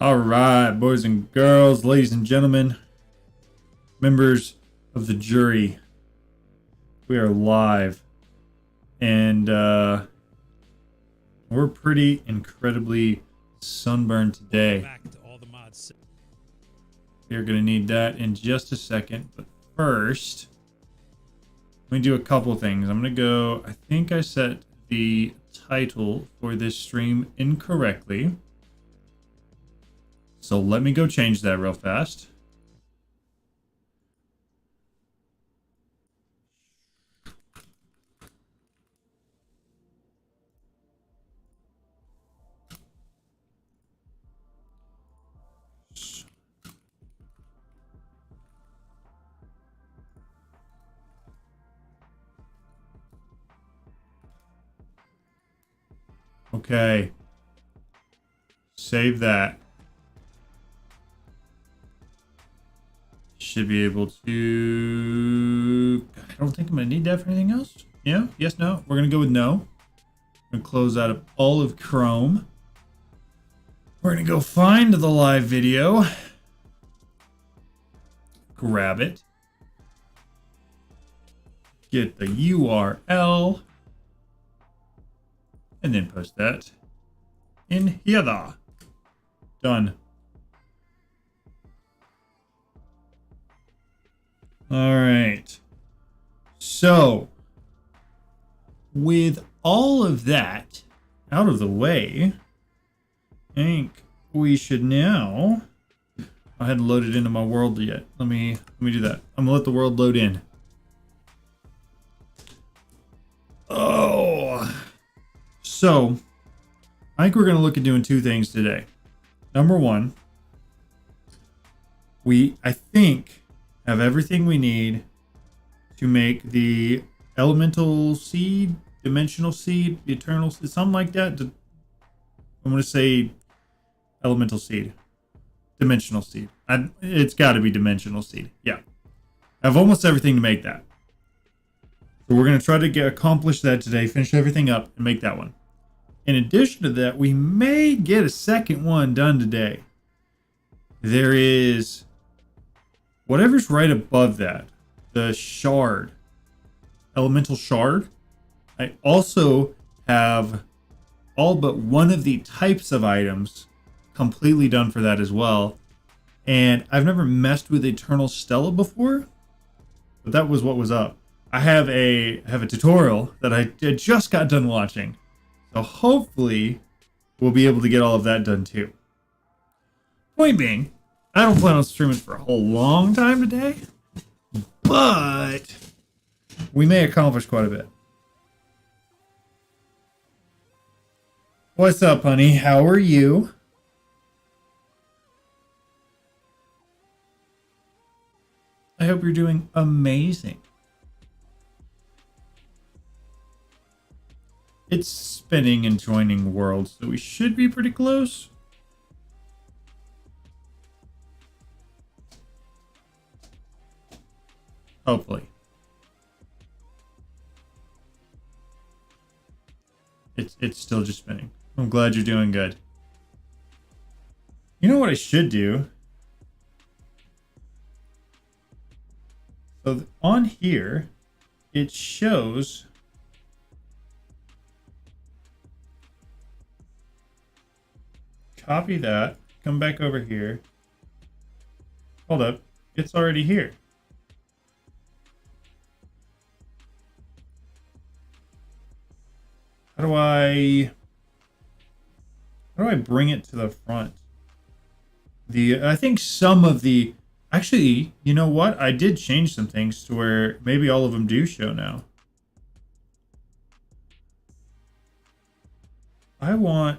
All right, boys and girls, ladies and gentlemen, members of the jury, we are live, and we're pretty incredibly sunburned today. You're going to need that in just a second, but first, let me do a couple things. I'm going to go, I think I set the title for this stream incorrectly. So let me go change that real fast. Okay. Save that. Should be able to... I don't think I'm going to need that for anything else. Yeah? Yes, no? We're going to go with no. I'm going to close out of all of Chrome. We're going to go find the live video. Grab it. Get the URL. And then post that in here. Done. All right. So, with all of that out of the way, I think we should now... I hadn't loaded into my world yet. Let me do that. I'm gonna let the world load in. Oh. So, I think we're gonna look at doing two things today. Number one, I think have everything we need to make the elemental seed, dimensional seed, the eternal seed, something like that. I'm going to say elemental seed, dimensional seed. It's got to be dimensional seed. Yeah. I have almost everything to make that. So we're going to try to accomplish that today, finish everything up and make that one. In addition to that, we may get a second one done today. There is... whatever's right above that, the shard, elemental shard. I also have all but one of the types of items completely done for that as well. And I've never messed with Eternal Stella before, but that was what was up. I have a tutorial that I just got done watching. So hopefully we'll be able to get all of that done too. Point being, I don't plan on streaming for a whole long time today, but we may accomplish quite a bit. What's up, honey? How are you? I hope you're doing amazing. It's spinning and joining worlds, so we should be pretty close. Hopefully. It's still just spinning. I'm glad you're doing good. You know what I should do? So on here, it shows... copy that. Come back over here. Hold up. It's already here. How do I bring it to the front? I think some of the... actually, you know what? I did change some things to where maybe all of them do show now.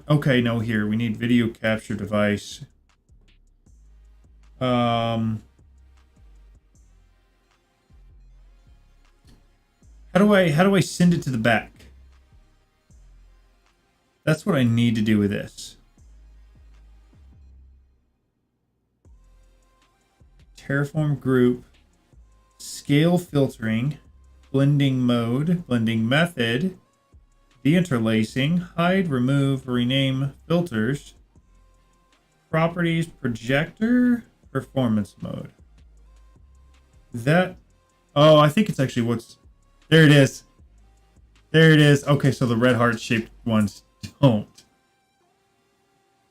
Okay, no, here. We need video capture device. How do I send it to the back? That's what I need to do with this. Terraform group, scale filtering, blending mode, blending method, deinterlacing, hide, remove, rename filters, properties, projector, performance mode. That, oh, I think it's actually what's, there it is. There it is. Okay, so the red heart shaped ones don't.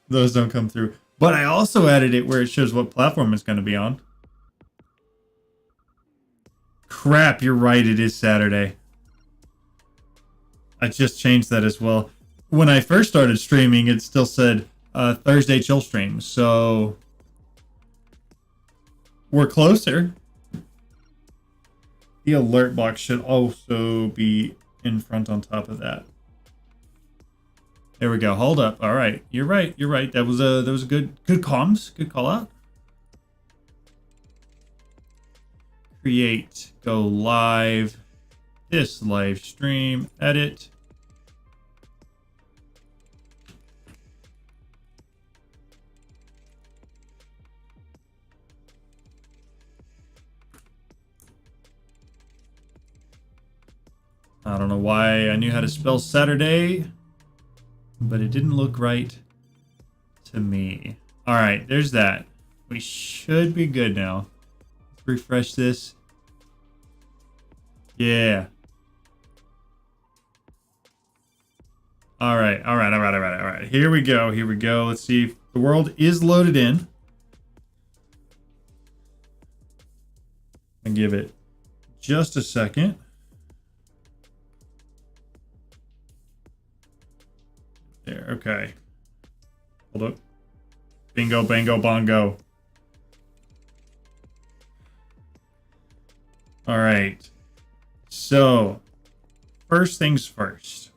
Those don't come through. But I also added it where it shows what platform it's going to be on. Crap, you're right. It is Saturday. I just changed that as well. When I first started streaming, it still said Thursday chill stream. So we're closer. The alert box should also be in front on top of that. There we go. Hold up. All right. You're right. You're right. That was a good comms. Good call out. Create. Go live. This live stream. Edit. I don't know why I knew how to spell Saturday, but it didn't look right to me. All right, there's that. We should be good now. Let's refresh this. Yeah. All right. Here we go. Let's see if the world is loaded in. And give it just a second. There, okay. Hold up. Bingo, bango, bongo. All right. So, first things first.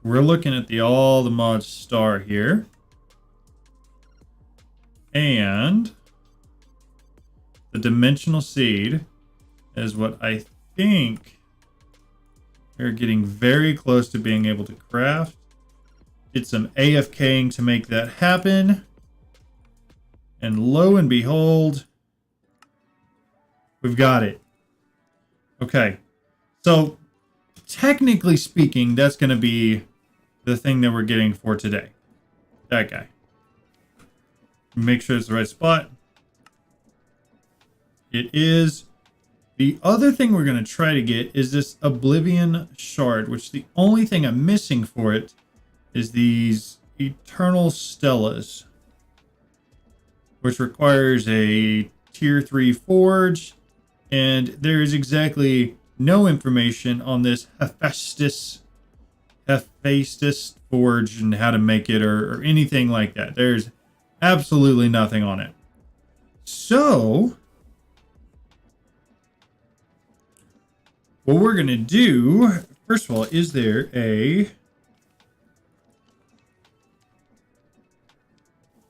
We're looking at the all the mods star here. And the dimensional seed is what I think we're getting very close to being able to craft. Did some AFKing to make that happen. And lo and behold, we've got it. Okay. So, technically speaking, that's going to be the thing that we're getting for today. That guy. Make sure it's the right spot. It is. The other thing we're going to try to get is this Oblivion Shard, which the only thing I'm missing for it is these Eternal Stellas, which requires a Tier 3 Forge, and there is exactly no information on this Hephaestus Forge and how to make it or anything like that. There's absolutely nothing on it. So what we're going to do, first of all, is there a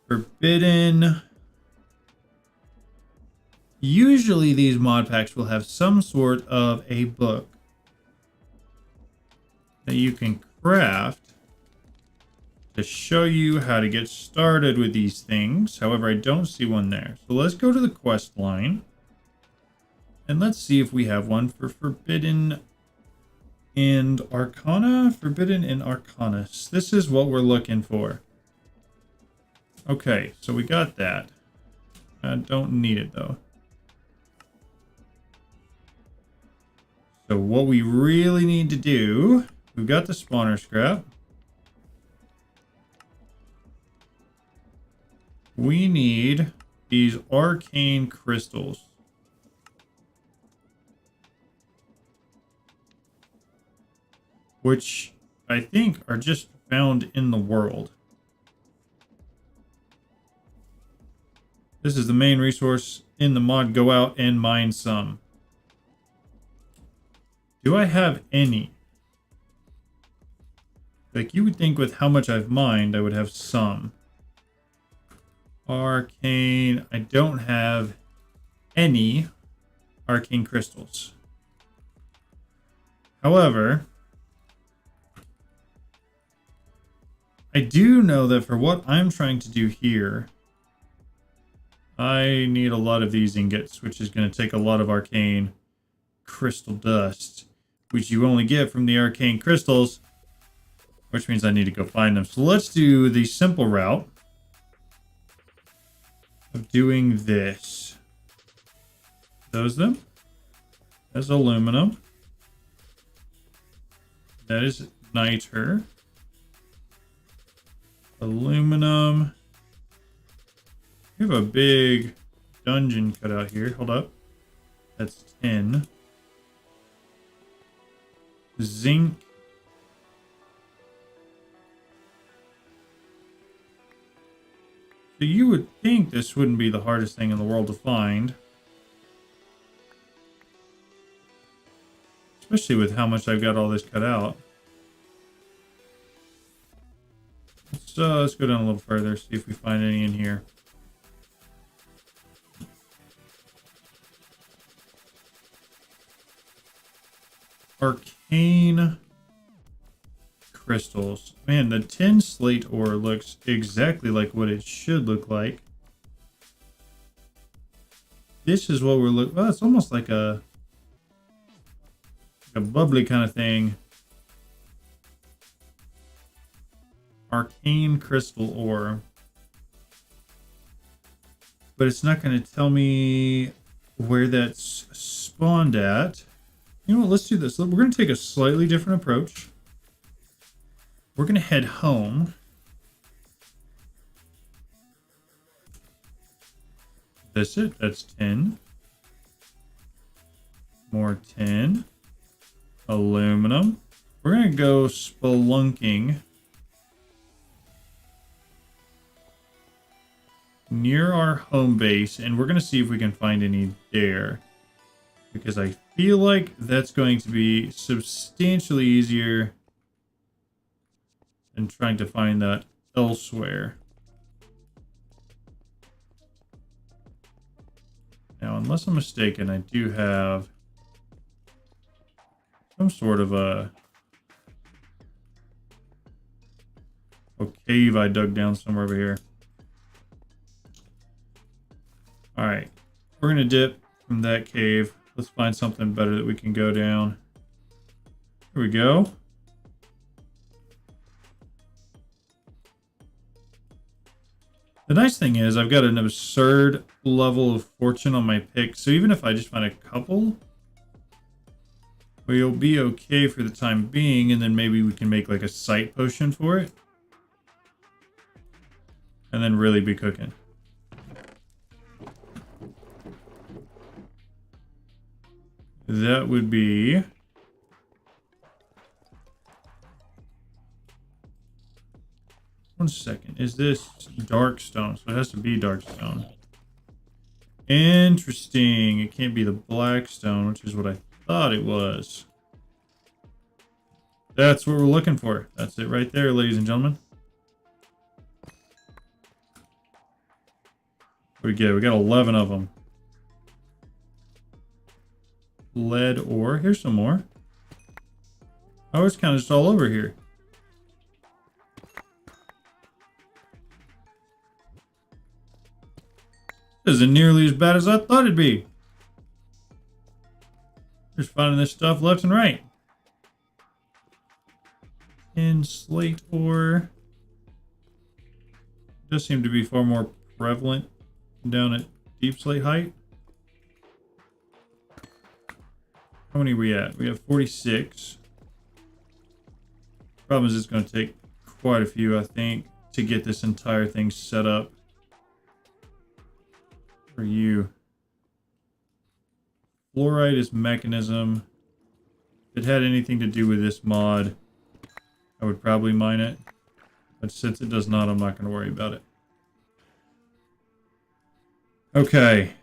forbidden? Usually these mod packs will have some sort of a book that you can craft to show you how to get started with these things. However, I don't see one there. So let's go to the quest line. And let's see if we have one for Forbidden and Arcana. Forbidden and Arcanus. This is what we're looking for. Okay, so we got that. I don't need it though. So what we really need to do, we've got the spawner scrap. We need these arcane crystals. Which I think are just found in the world. This is the main resource in the mod. Go out and mine some. Do I have any? Like, you would think with how much I've mined, I would have some. Arcane. I don't have any arcane crystals. However, I do know that for what I'm trying to do here, I need a lot of these ingots, which is going to take a lot of arcane crystal dust, which you only get from the arcane crystals which means I need to go find them. So let's do the simple route of doing this. Those them. That's aluminum. That is niter. Aluminum. We have a big dungeon cut out here. Hold up. That's 10. Zinc. So you would think this wouldn't be the hardest thing in the world to find. Especially with how much I've got all this cut out. Let's go down a little further, see if we find any in here. Arcane crystals. Man, the tin slate ore looks exactly like what it should look like. This is what we're looking. Well, it's almost like a bubbly kind of thing. Arcane crystal ore. But it's not going to tell me where that's spawned at. You know what, let's do this. We're going to take a slightly different approach. We're going to head home. That's it. That's 10. More 10. Aluminum. We're going to go spelunking near our home base, and we're going to see if we can find any there. Because I feel like that's going to be substantially easier than trying to find that elsewhere. Now, unless I'm mistaken, I do have some sort of a cave I dug down somewhere over here. Alright, we're going to dip from that cave. Let's find something better that we can go down. Here we go. The nice thing is I've got an absurd level of fortune on my pick, so even if I just find a couple, we'll be okay for the time being, and then maybe we can make like a sight potion for it. And then really be cooking. That would be... One second. Is this dark stone? So it has to be dark stone. Interesting. It can't be the black stone, which is what I thought it was. That's what we're looking for. That's it right there, ladies and gentlemen. What do we get? We got 11 of them. Lead ore. Here's some more. Oh, it's kind of just all over here. This isn't nearly as bad as I thought it'd be. Just finding this stuff left and right. And slate ore does seem to be far more prevalent down at deep slate height. How many are we at? We have 46. Problem is it's going to take quite a few, I think, to get this entire thing set up. For you. Fluorite is mechanism. If it had anything to do with this mod, I would probably mine it. But since it does not, I'm not going to worry about it. Okay.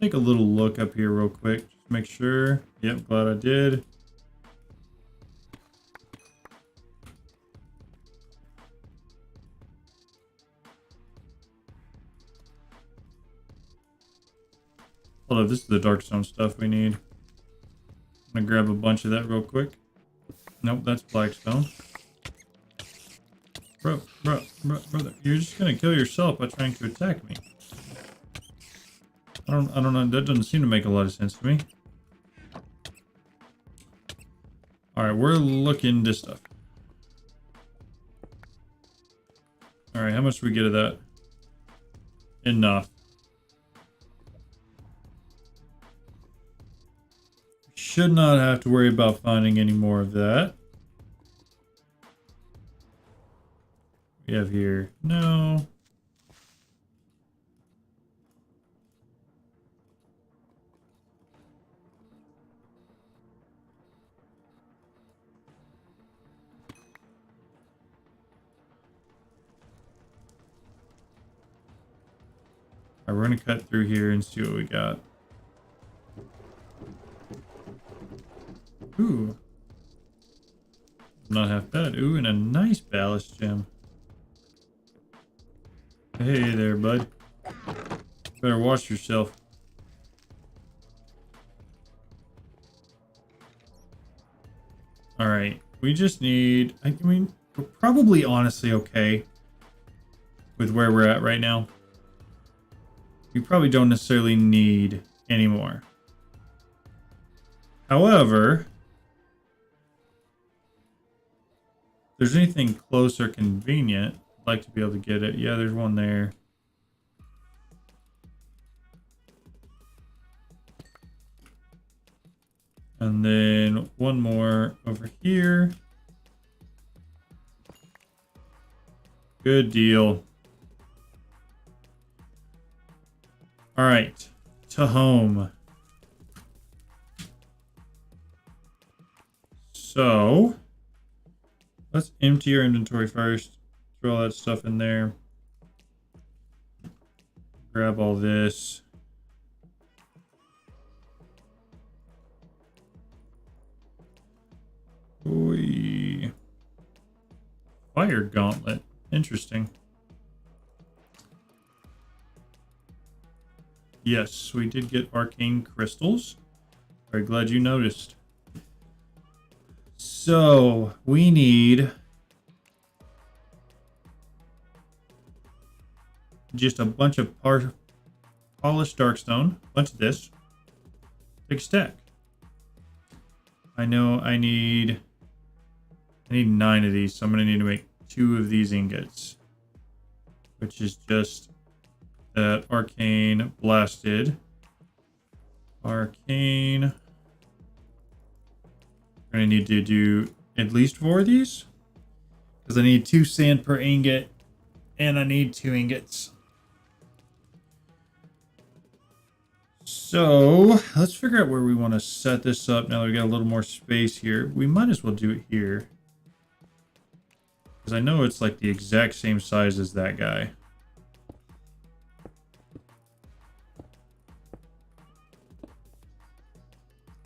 Take a little look up here real quick. Just make sure. Yep, glad I did. Hold up, this is the darkstone stuff we need. I'm gonna grab a bunch of that real quick. Nope, that's blackstone. Brother, you're just gonna kill yourself by trying to attack me. I don't know, that doesn't seem to make a lot of sense to me. All right, we're looking this stuff. All right, how much do we get of that? Enough. Should not have to worry about finding any more of that. We have here, no. All right, we're gonna cut through here and see what we got. Ooh. Not half bad. Ooh, and a nice ballast gem. Hey there, bud. Better watch yourself. Alright, we just need... I mean, we're probably honestly okay with where we're at right now. We probably don't necessarily need any more. However, if there's anything close or convenient, I'd like to be able to get it. Yeah, there's one there. And then one more over here. Good deal. All right, to home. So let's empty our inventory first. Throw all that stuff in there. Grab all this. Oy. Fire gauntlet. Interesting. Yes, we did get arcane crystals. Very glad you noticed. So we need just a bunch of polished darkstone, a bunch of this, big stack. I know I need 9 of these, so I'm gonna need to make 2 of these ingots, which is just that arcane blasted. Arcane. I'm gonna need to do at least 4 of these because I need 2 sand per ingot and I need 2 ingots. So let's figure out where we want to set this up now that we got a little more space here. We might as well do it here because I know it's like the exact same size as that guy.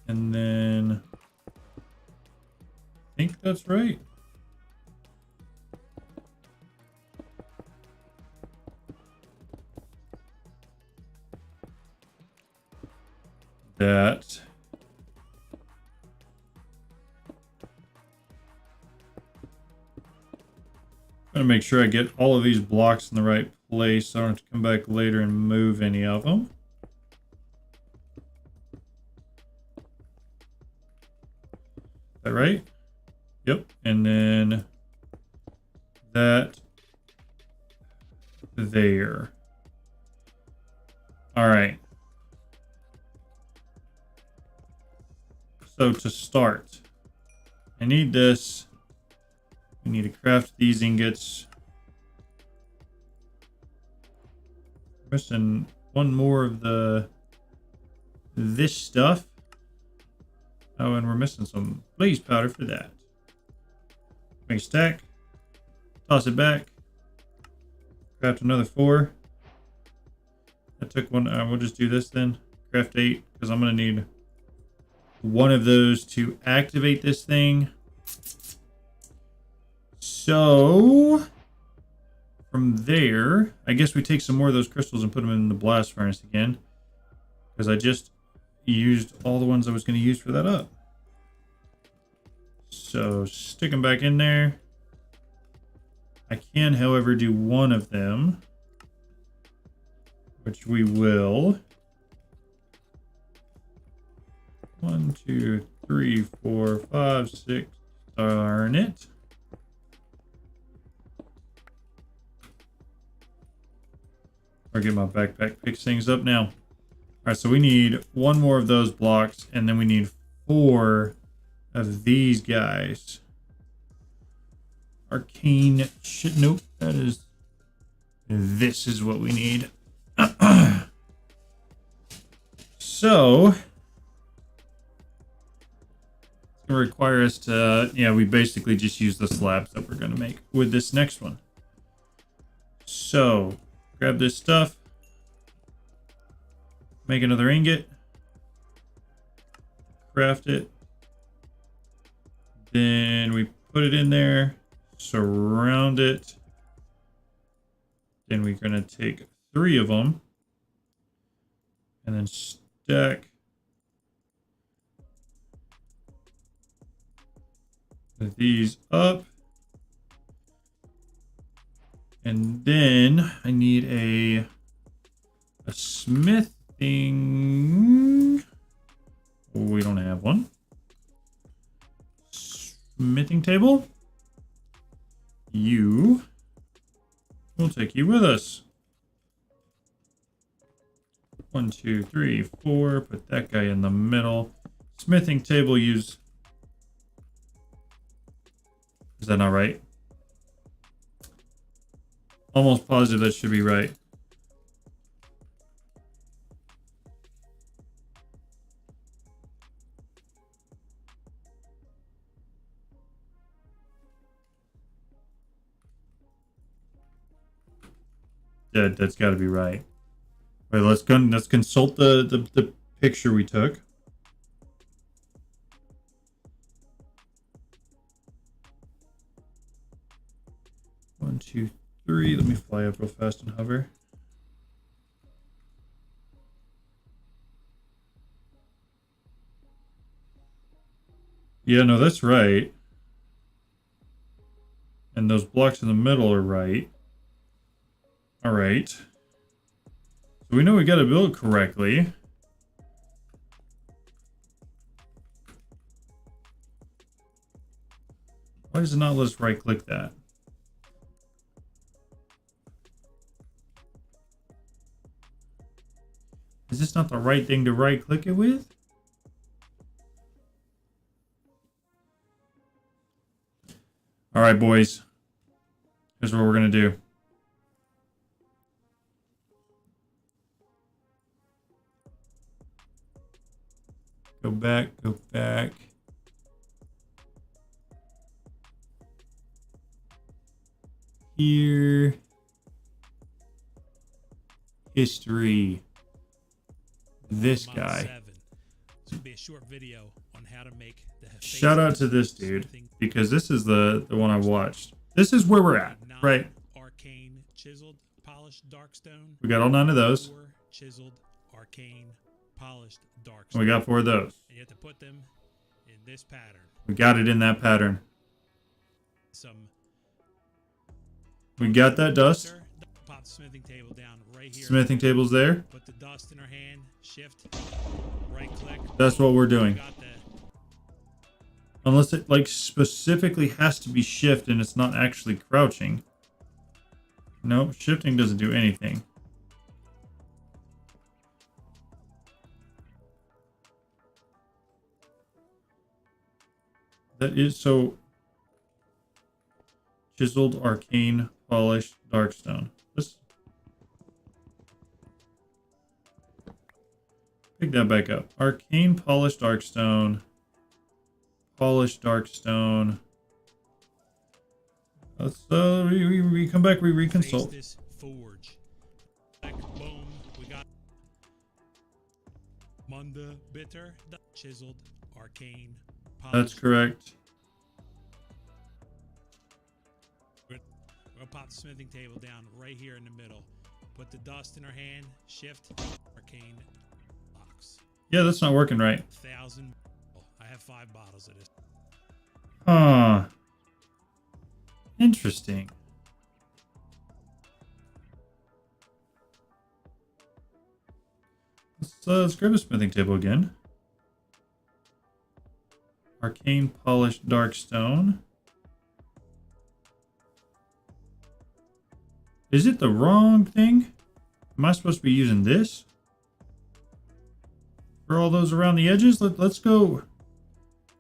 And then I think that's right. That. I'm gonna make sure I get all of these blocks in the right place so I don't have to come back later and move any of them. Is that right? Yep. And then that there. All right. So to start, I need this. We need to craft these ingots. Missing one more of this stuff. Oh, and we're missing some blaze powder for that. Make a stack. Toss it back. Craft another 4. I took one. We'll just do this then. Craft 8 because I'm going to need one of those to activate this thing. So from there, I guess we take some more of those crystals and put them in the blast furnace again because I just used all the ones I was going to use for that up. So stick them back in there. I can, however, do one of them, which we will. 1, 2, 3, 4, 5, 6. Darn it. I'll get my backpack, picks things up now. All right, so we need one more of those blocks, and then we need 4 of these guys. Arcane shit. Nope, that is. This is what we need. So it's gonna require us to, yeah, we basically just use the slabs that we're gonna make with this next one. So grab this stuff, make another ingot, craft it, then we put it in there, surround it, then we're gonna take 3 of them and then stack these up. And then I need a smithing. We don't have one. Smithing table. We'll take you with us. 1, 2, 3, 4. Put that guy in the middle. Smithing table use. Is that not right? Almost positive that should be right. Yeah, that's got to be right. Wait, let's go. Let's consult the picture we took. One, 2, 3. Let me fly up real fast and hover. Yeah, no, that's right. And those blocks in the middle are right. All right. So we know we got to build correctly. Why does it not let us right click that? Is this not the right thing to right click it with? All right, boys. Here's what we're going to do. Go back, go back. Here. History. This guy. This will be a short video on how to make the Shout out to this dude, because this is the one I watched. This is where we're at, right? Arcane chiseled polished darkstone. We got all 9 of those. 4 chiseled arcane polished darkstone. And we got 4 of those. And you have to put them in this pattern. We got it in that pattern. Some. We got that dust. Pop the smithing table down right here. Smithing table's there. Put the dust in our hand. Shift. Right click. That's what we're doing. Got that. Unless it like specifically has to be shift and it's not actually crouching. Nope, shifting doesn't do anything. That is so. Chiseled, arcane, polished, darkstone. Let's pick that back up. Arcane, polished, darkstone. Polished, darkstone. Let's we come back, we reconsult. This forge. Boom. We got Munda bitter, chiseled, arcane, polished. That's correct. We'll pop the smithing table down right here in the middle. Put the dust in our hand. Shift. Arcane box. Yeah, that's not working right. 1,000. I have 5 bottles of this. Huh. Interesting. Let's grab a smithing table again. Arcane polished dark stone. Is it the wrong thing? Am I supposed to be using this? For all those around the edges? Let's go.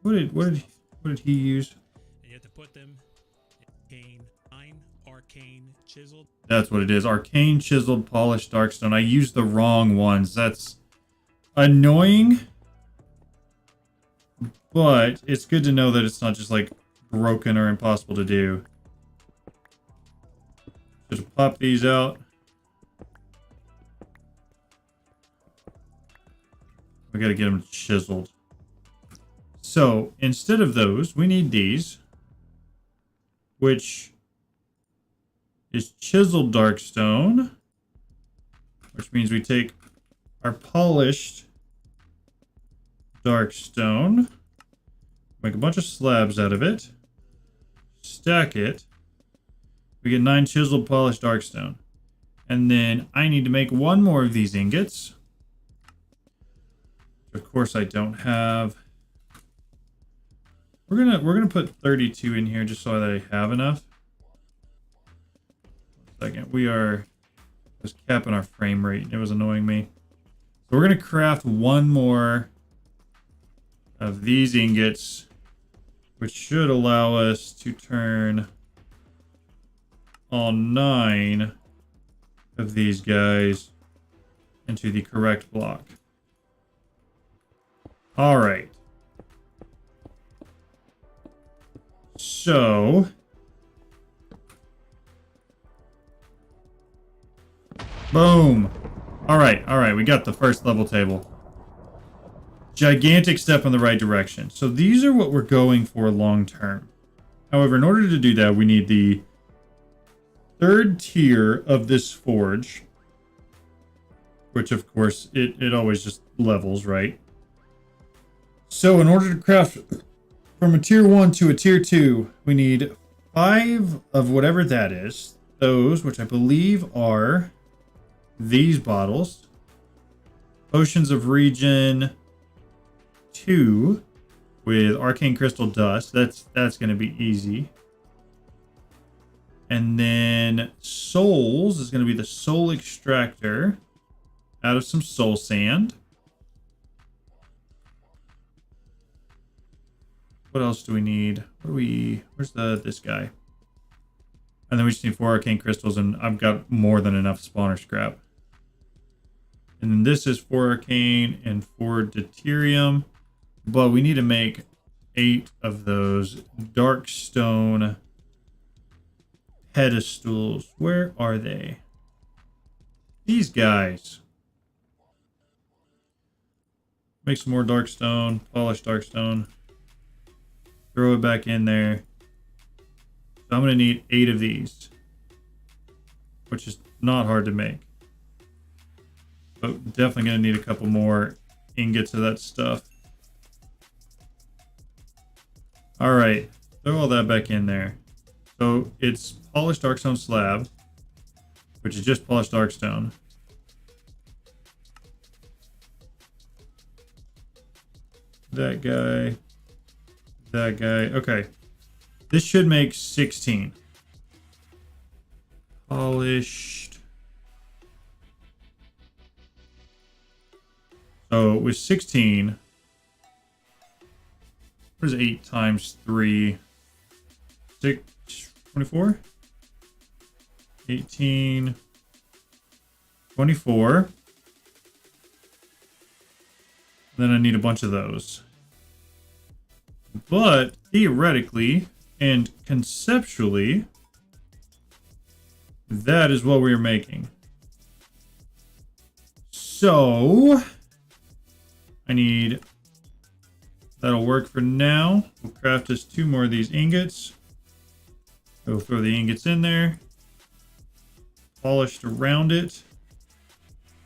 What did he use? And you have to put them in ATM9 arcane chiseled. That's what it is. Arcane chiseled polished darkstone. I used the wrong ones. That's annoying. But it's good to know that it's not just like broken or impossible to do. Just pop these out. We gotta get them chiseled. So instead of those, we need these, which is chiseled darkstone, which means we take our polished darkstone, make a bunch of slabs out of it, stack it. We get 9 chiseled polished darkstone. And then I need to make one more of these ingots. Of course I don't have. We're gonna put 32 in here just so that I have enough. 1 second. We are just capping our frame rate. It was annoying me. So we're gonna craft one more of these ingots, which should allow us to turn all 9 of these guys into the correct block. All right. So boom. All right, we got the first level table. Gigantic step in the right direction. So these are what we're going for long term. However, in order to do that, we need the 3rd tier of this forge, which of course it always just levels, right? So in order to craft from a tier 1 to a tier 2, we need 5 of whatever that is. Those, which I believe are these bottles. Potions of Regen 2 with Arcane Crystal Dust. That's going to be easy. And then souls is going to be the soul extractor out of some soul sand. What else do we need? Where's this guy? And then we just need 4 arcane crystals, and I've got more than enough spawner scrap. And then this is 4 arcane and 4 deuterium. But we need to make 8 of those dark stone pedestals. Where are they? These guys. Make some more dark stone, polished dark stone. Throw it back in there. So I'm going to need 8 of these, which is not hard to make. But definitely going to need a couple more ingots of that stuff. All right, throw all that back in there. So it's polished darkstone slab, which is just polished darkstone. That guy. That guy. Okay. This should make 16. Polished. So with 16, what is 8 times 3? 6, 24? 18, 24. Then I need a bunch of those. But theoretically and conceptually, that is what we are making. So I need, that'll work for now. We'll craft us 2 more of these ingots. We'll throw the ingots in there. Polished around it.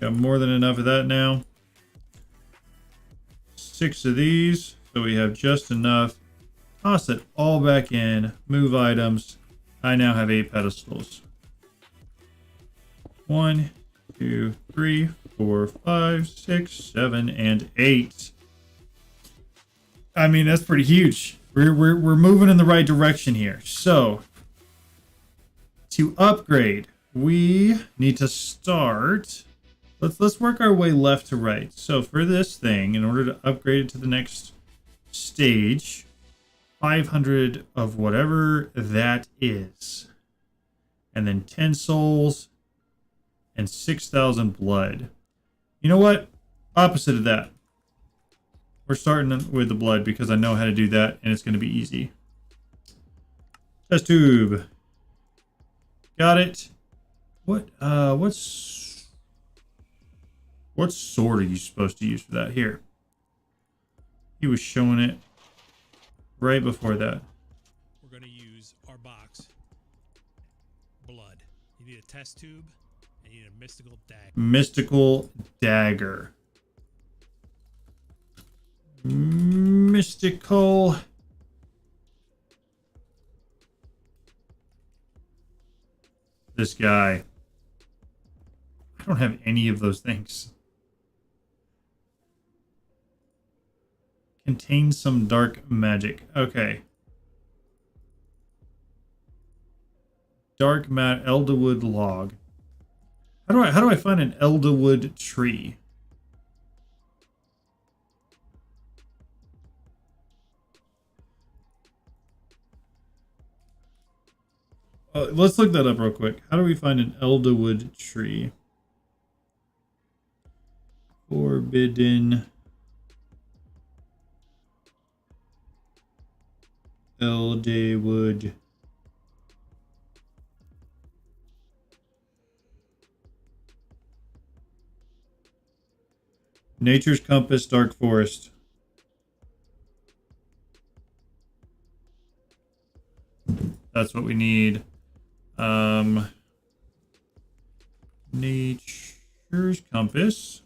Got more than enough of that now. 6 of these. So we have just enough. Toss it all back in. Move items. I now have 8 pedestals. 1, 2, 3, 4, 5, 6, 7, and 8. I mean, that's pretty huge. We're moving in the right direction here. So to upgrade, we need to start. Let's work our way left to right. So for this thing, in order to upgrade it to the next stage, 500 of whatever that is, and then 10 souls and 6,000 blood. You know what? Opposite of that. We're starting with the blood because I know how to do that, and it's going to be easy. Test tube. Got it. What sword are you supposed to use for that? Here. He was showing it right before that. We're going to use our box. Blood. You need a test tube, and you need a mystical dagger. Mystical dagger. Mystical. This guy. I don't have any of those things. Contains some dark magic. Okay. Dark mat elderwood log. How do I find an elderwood tree? Let's look that up real quick. How do we find an elderwood tree? Forbidden elderwood. Nature's Compass, Dark Forest. That's what we need. Nature's Compass.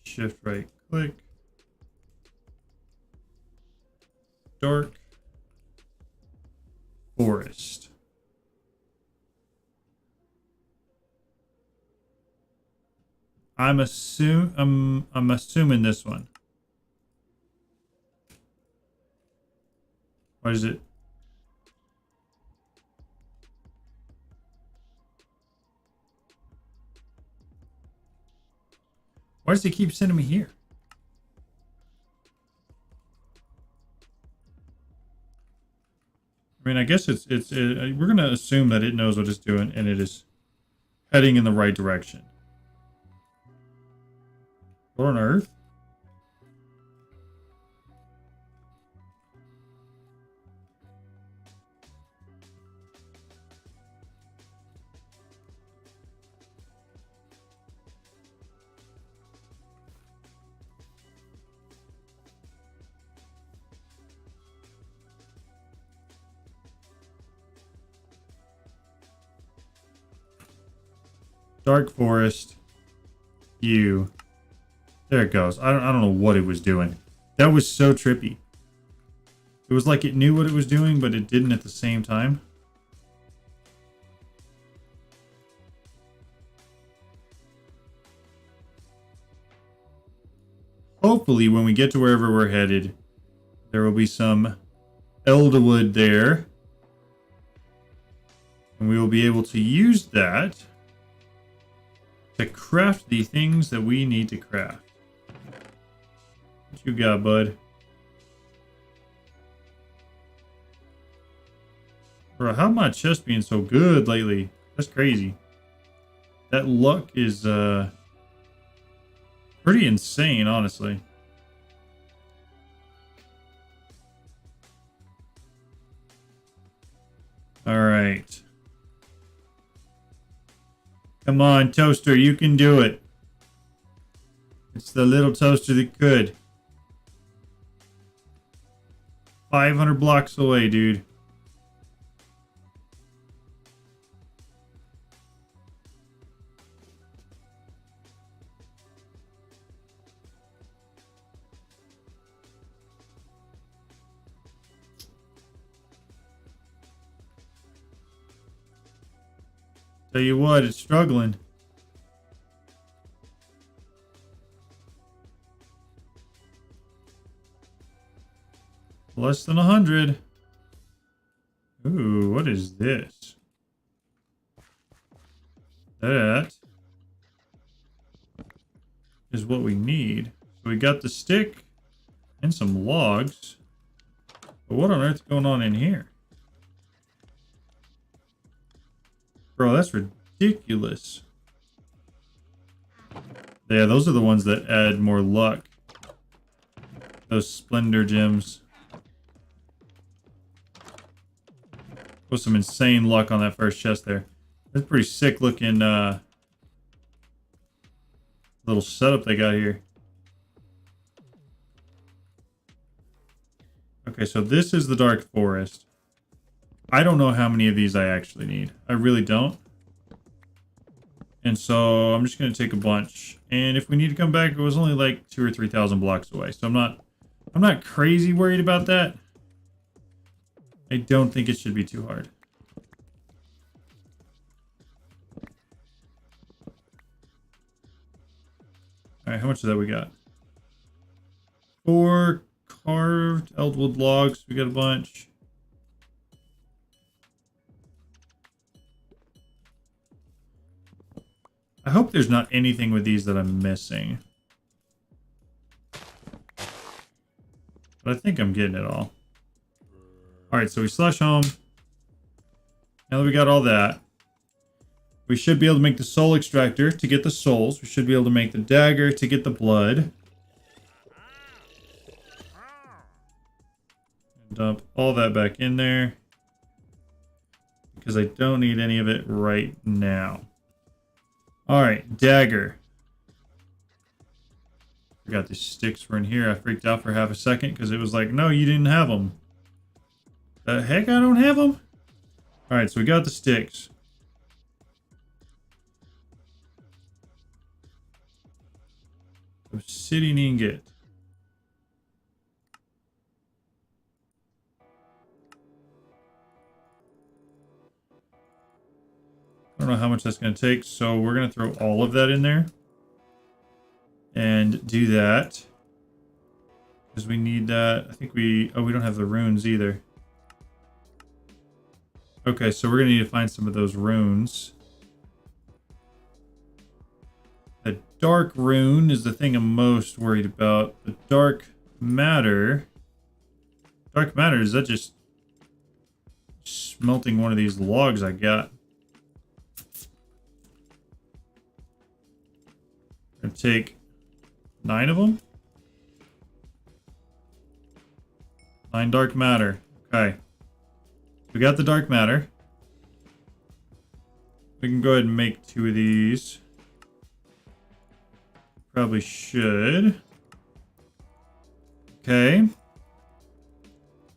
Shift right click. Dark Forest. I'm assuming this one. What is it? Why does he keep sending me here? I mean, I guess we're gonna assume that it knows what it's doing and it is heading in the right direction. What on earth? Dark Forest. You. There it goes. I don't know what it was doing. That was so trippy. It was like it knew what it was doing, but it didn't at the same time. Hopefully, when we get to wherever we're headed, there will be some elderwood there. And we will be able to use that to craft the things that we need to craft. What you got, bud? Bro, how my chest being so good lately? That's crazy. That luck is pretty insane, honestly. All right. Come on, Toaster, you can do it. It's the little toaster that could. 500 blocks away, dude. Tell you what, it's struggling. Less than 100. Ooh, what is this? That is what we need. So we got the stick and some logs. But what on earth is going on in here? Bro, that's ridiculous. Yeah, those are the ones that add more luck. Those splendor gems. Put some insane luck on that first chest there. That's pretty sick looking little setup they got here. Okay, so this is the Dark Forest. I don't know how many of these I actually need. I really don't. And so I'm just going to take a bunch. And if we need to come back, it was only like 2,000 or 3,000 blocks away. So I'm not crazy worried about that. I don't think it should be too hard. All right, how much of that we got? 4 carved elderwood logs. We got a bunch. I hope there's not anything with these that I'm missing. But I think I'm getting it all. Alright, so we slash home. Now that we got all that, we should be able to make the soul extractor to get the souls. We should be able to make the dagger to get the blood. And dump all that back in there. Because I don't need any of it right now. Alright, dagger. Forgot these sticks were in here. I freaked out for half a second because it was like, no, you didn't have them. The heck, I don't have them? Alright, so we got the sticks. Obsidian ingot. I don't know how much that's going to take, so we're going to throw all of that in there. And do that. Because we need that. I think we don't have the runes either. Okay, so we're going to need to find some of those runes. The dark rune is the thing I'm most worried about. The dark matter. Dark matter, is that just smelting one of these logs I got? I'm going to take 9 of them. 9 dark matter. Okay. We got the dark matter. We can go ahead and make 2 of these. Probably should. Okay.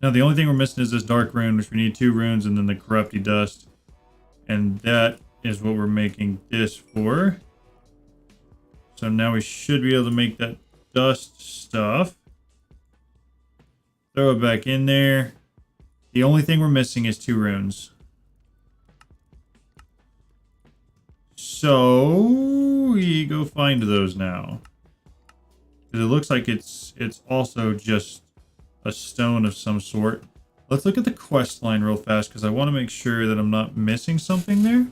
Now the only thing we're missing is this dark rune, which we need 2 runes and then the corrupty dust. And that is what we're making this for. So now we should be able to make that dust stuff. Throw it back in there. The only thing we're missing is 2 runes. So we go find those now. Because it looks like it's also just a stone of some sort. Let's look at the quest line real fast because I want to make sure that I'm not missing something there.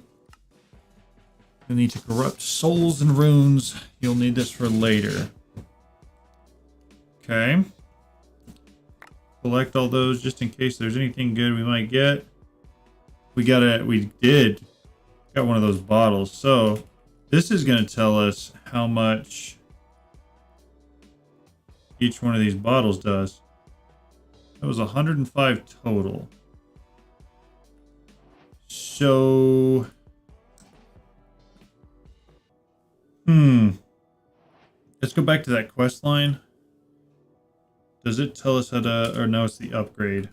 We need to corrupt souls and runes. You'll need this for later. Okay. Collect all those just in case there's anything good we might get. We got one of those bottles. So this is going to tell us how much each one of these bottles does. That was 105 total. So let's go back to that quest line. Does it tell us how to, or no, it's the upgrade.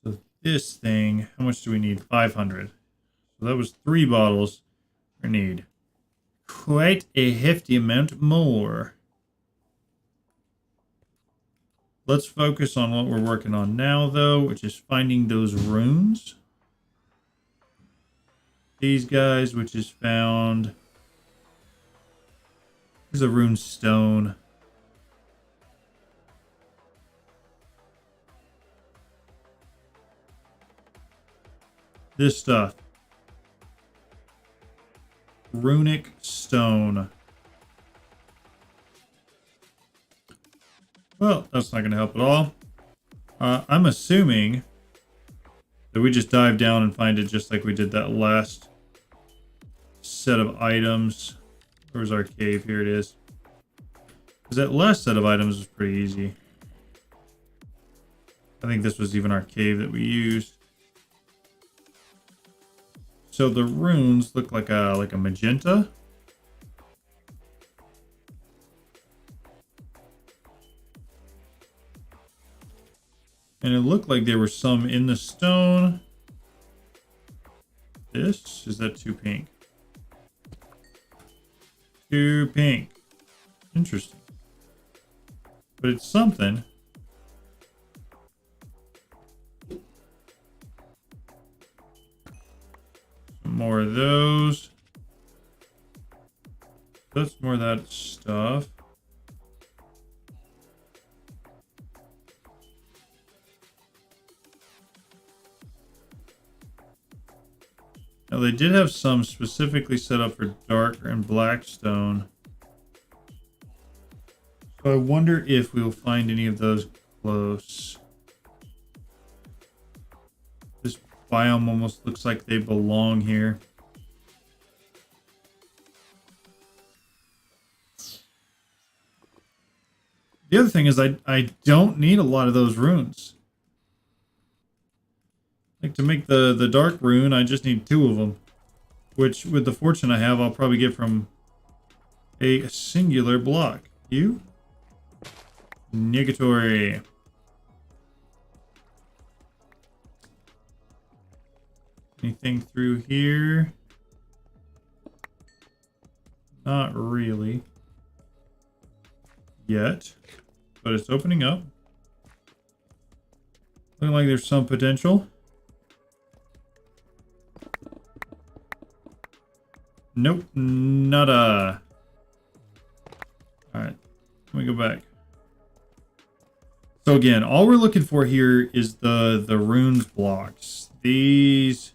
So this thing, how much do we need? 500. So that was 3 bottles. We need quite a hefty amount more. Let's focus on what we're working on now, though, which is finding those runes. these guys, which is found. Here's a rune stone. This stuff. Runic stone. Well, that's not going to help at all. I'm assuming that we just dive down and find it just like we did that last set of items. Where's our cave? Here it is. Because that last set of items was pretty easy. I think this was even our cave that we used. So the runes look like a magenta. And it looked like there were some in the stone. This, is that too pink? Too pink. Interesting. But it's something. Some more of those. That's more of that stuff. Now they did have some specifically set up for dark and black stone. So I wonder if we'll find any of those close. This biome almost looks like they belong here. The other thing is I don't need a lot of those runes. Like to make the dark rune, I just need 2 of them. Which, with the fortune I have, I'll probably get from a singular block. You? Negatory. Anything through here? Not really. Yet. But it's opening up. Looking like there's some potential. Nope, nada. Alright, let me go back. So again, all we're looking for here is the runes blocks. These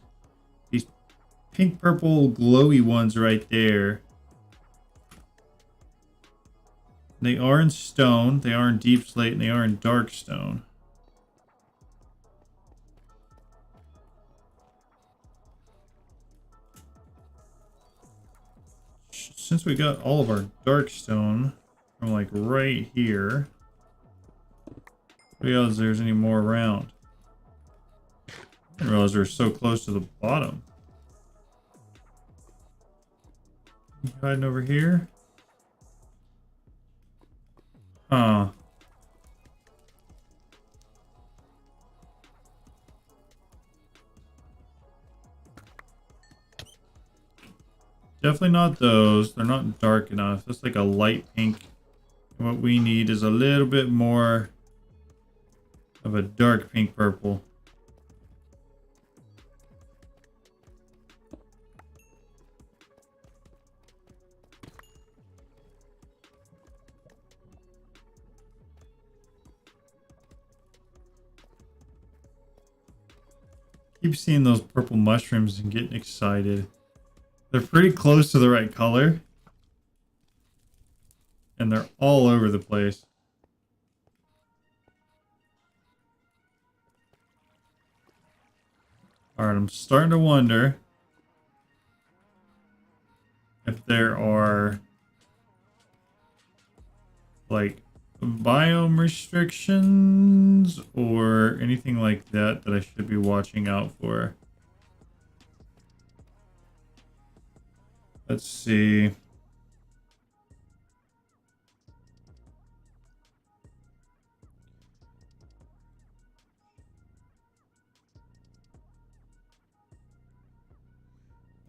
pink purple glowy ones right there. They are in stone, they are in deep slate, and they are in dark stone. Since we got all of our dark stone from like right here, what else there's any more around? I didn't realize they're so close to the bottom. Hiding over here. Huh. Definitely not those. They're not dark enough. That's like a light pink. What we need is a little bit more of a dark pink purple. Keep seeing those purple mushrooms and getting excited. They're pretty close to the right color. And they're all over the place. Alright, I'm starting to wonder if there are like biome restrictions or anything like that that I should be watching out for. Let's see.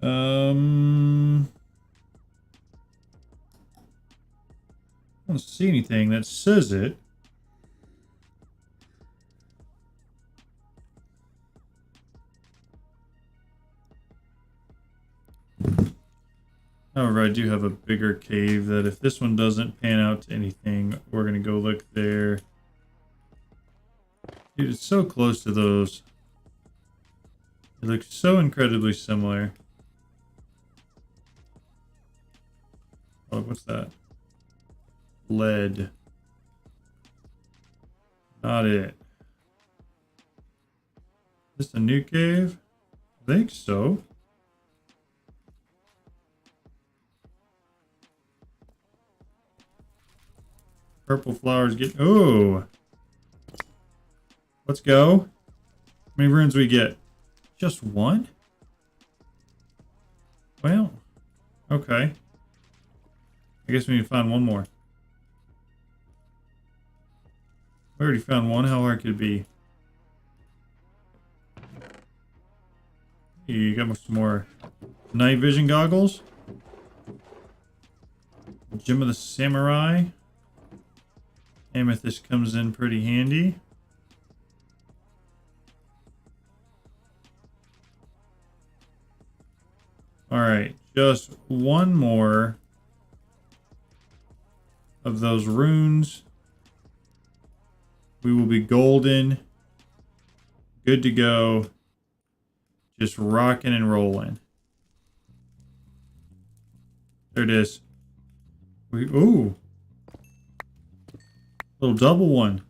I don't see anything that says it. However, I do have a bigger cave that if this one doesn't pan out to anything, we're going to go look there. Dude, it's so close to those. It looks so incredibly similar. Oh, what's that? Lead. Not it. Is this a new cave? I think so. Purple flowers get... Oh! Let's go. How many runes we get? Just one? Well, okay. I guess we need to find one more. We already found one. How hard could it be? You got some more night vision goggles. Gem of the Samurai. Amethyst comes in pretty handy. Alright, just one more of those runes. We will be golden. Good to go. Just rocking and rolling. There it is. Ooh. Little double one.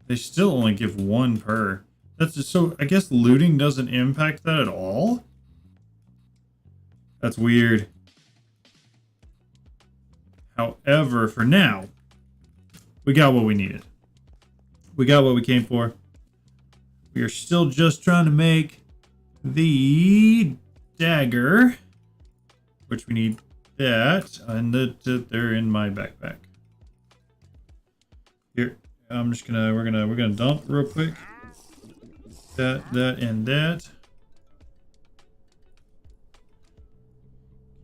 They still only give one per. That's just so, I guess looting doesn't impact that at all? That's weird. However, for now, we got what we needed. We got what we came for. We are still just trying to make the dagger, which we need that, and they're in my backpack. Here, I'm just gonna we're gonna dump real quick. That, and that.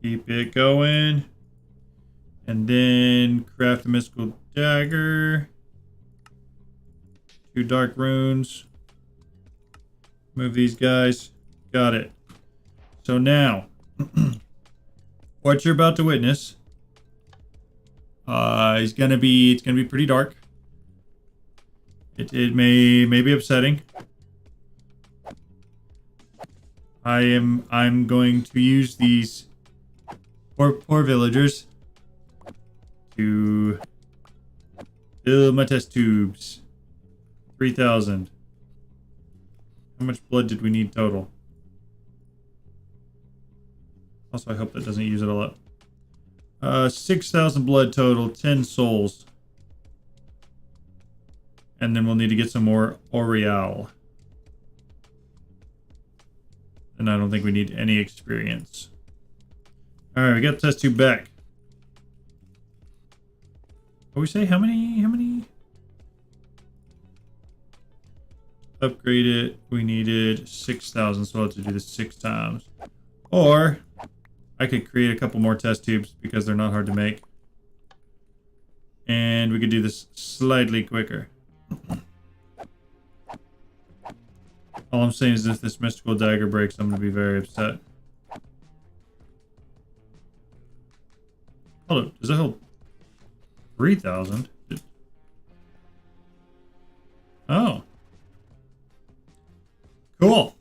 Keep it going. And then craft a mystical dagger. 2 dark runes. Move these guys. Got it. So now, what you're about to witness, it's gonna be pretty dark. It may be upsetting. I'm going to use these poor villagers to fill my test tubes. 3,000. How much blood did we need total? Also, I hope that doesn't use it all up. 6,000 blood total, 10 souls. And then we'll need to get some more Orial. And I don't think we need any experience. Alright, we got the test tube back. What we say? How many? Upgrade it. We needed 6,000, so I'll have to do this 6 times. Or I could create a couple more test tubes because they're not hard to make. And we could do this slightly quicker. All I'm saying is if this mystical dagger breaks, I'm going to be very upset. Hold up, does that hold 3,000? Oh. Cool.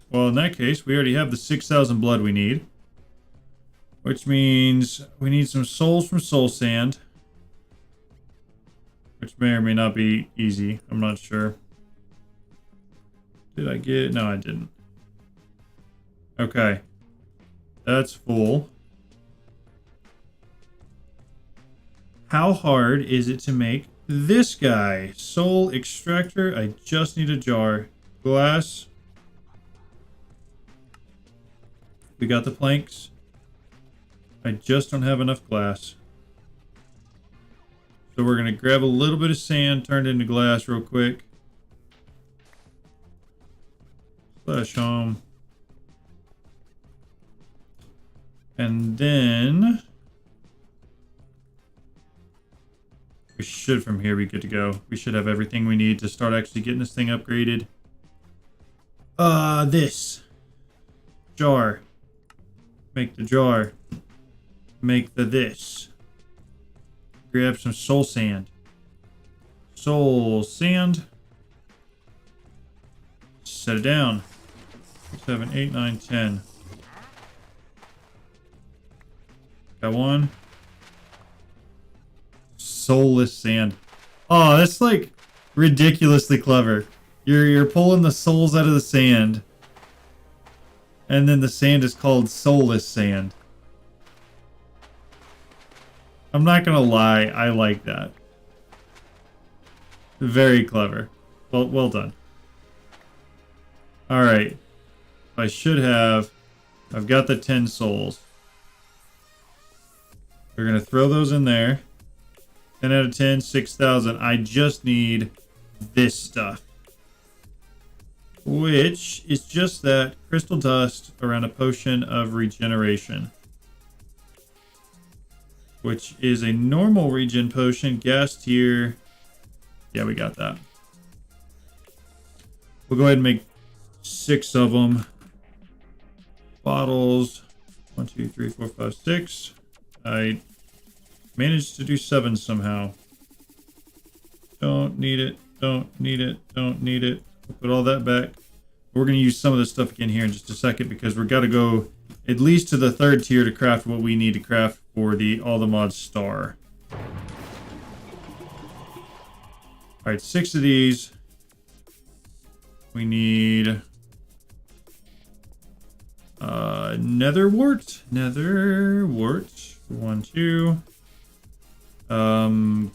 Well, in that case, we already have the 6,000 blood we need. Which means we need some souls from soul sand. Which may or may not be easy. I'm not sure. Did I get... No, I didn't. Okay. That's full. How hard is it to make this guy? Soul extractor. I just need a jar. Glass. We got the planks. I just don't have enough glass. So we're going to grab a little bit of sand, turn it into glass real quick. Flash home. And then we should from here be good to go. We should have everything we need to start actually getting this thing upgraded. This jar. Make the jar. Make the this. Grab some soul sand. Soul sand. Set it down. 6, 7, 8, 9, 10. Got one. Soulless sand. Oh, that's like ridiculously clever. You're pulling the souls out of the sand. And then the sand is called soulless sand. I'm not gonna lie, I like that. Very clever. Well done. Alright. I should have... I've got the 10 souls. We're gonna throw those in there. 10 out of 10, 6,000. I just need this stuff. Which is just that crystal dust around a potion of regeneration. Which is a normal regen potion. Gas tier. Yeah, we got that. We'll go ahead and make 6 of them. Bottles. 1, 2, 3, 4, 5, 6. I managed to do 7 somehow. Don't need it. Don't need it. Don't need it. Put all that back. We're going to use some of this stuff again here in just a second because we've got to go at least to the 3rd tier to craft what we need to craft for the All the Mods star. Alright, 6 of these. We need netherwort. Netherwort. 1, 2.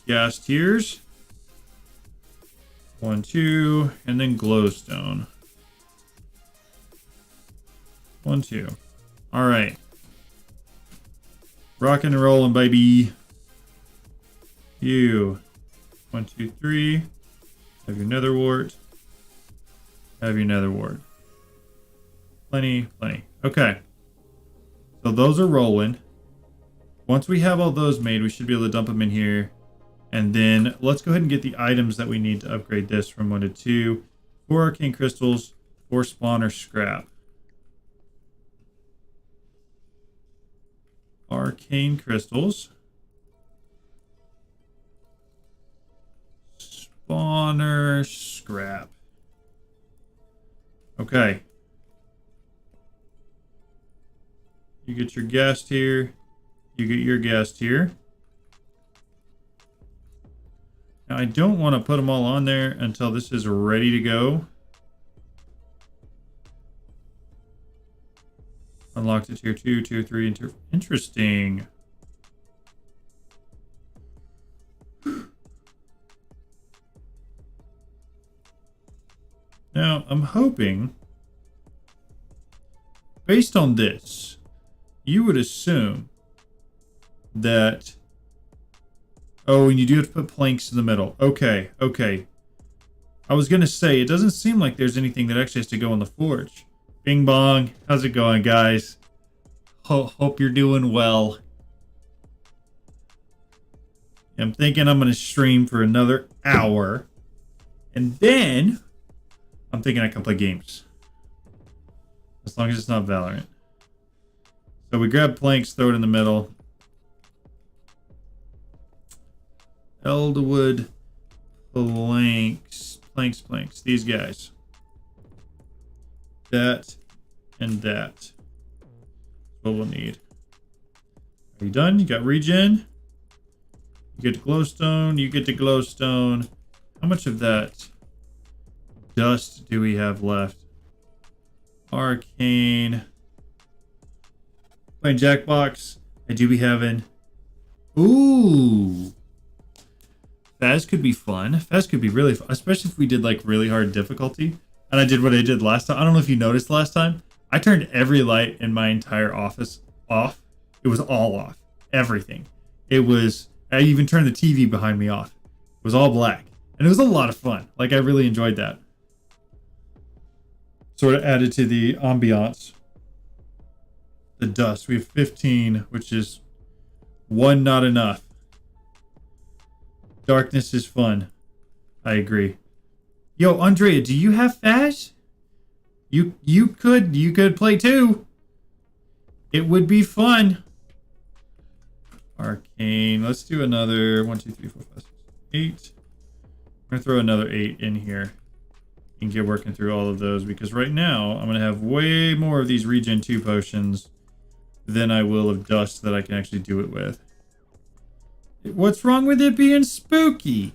Gas tiers. 1, 2, and then glowstone. 1, 2. All right. Rockin' and rollin', baby. You. 1, 2, 3. Have your netherwort. Have your netherwort. Plenty. Okay. So those are rolling. Once we have all those made, we should be able to dump them in here. And then let's go ahead and get the items that we need to upgrade this from 1 to 2. 4 arcane crystals, 4 spawner scrap. Arcane crystals. Spawner scrap. Okay. You get your gas tier. You get your gas tier. Now I don't want to put them all on there until this is ready to go. Unlocked at tier 2, tier 3, and tier... Interesting. Now, I'm hoping, based on this, you would assume that... Oh, and you do have to put planks in the middle. Okay. I was going to say, it doesn't seem like there's anything that actually has to go in the forge. Bing bong. How's it going, guys? Hope you're doing well. I'm thinking I'm going to stream for another hour. And then, I'm thinking I can play games. As long as it's not Valorant. So we grab planks, throw it in the middle. Elderwood planks. These guys. That and that. What we'll need. Are you done? You got regen. You get to glowstone. You get to glowstone. How much of that dust do we have left? Arcane. Playing Jackbox. I do be having. Ooh. Faz could be fun. Faz could be really fun, especially if we did like really hard difficulty. And I did what I did last time. I don't know if you noticed last time. I turned every light in my entire office off. It was all off. Everything. It was... I even turned the TV behind me off. It was all black. And it was a lot of fun. Like, I really enjoyed that. Sort of added to the ambiance. The dust. We have 15, which is 1 not enough. Darkness is fun. I agree. Yo, Andrea, do you have Faz? You could play too. It would be fun. Arcane. Let's do another 1, 2, 3, 4, 5, 6, 8. I'm going to throw another 8 in here and get working through all of those, because right now I'm going to have way more of these regen 2 potions than I will of dust that I can actually do it with. What's wrong with it being spooky?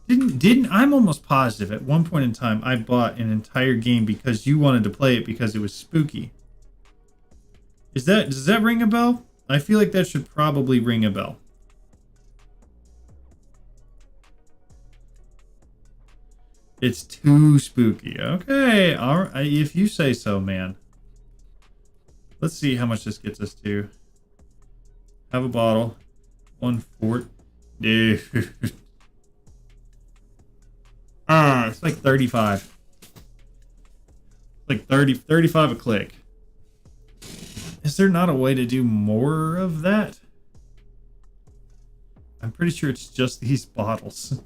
Didn't I'm almost positive at one point in time I bought an entire game because you wanted to play it because it was spooky. Does that ring a bell? I feel like that should probably ring a bell. It's too spooky. Okay, all right, if you say so, man. Let's see how much this gets us to. Have a bottle. 1 fort. Dude. It's like 35. Like 35 a click. Is there not a way to do more of that? I'm pretty sure it's just these bottles.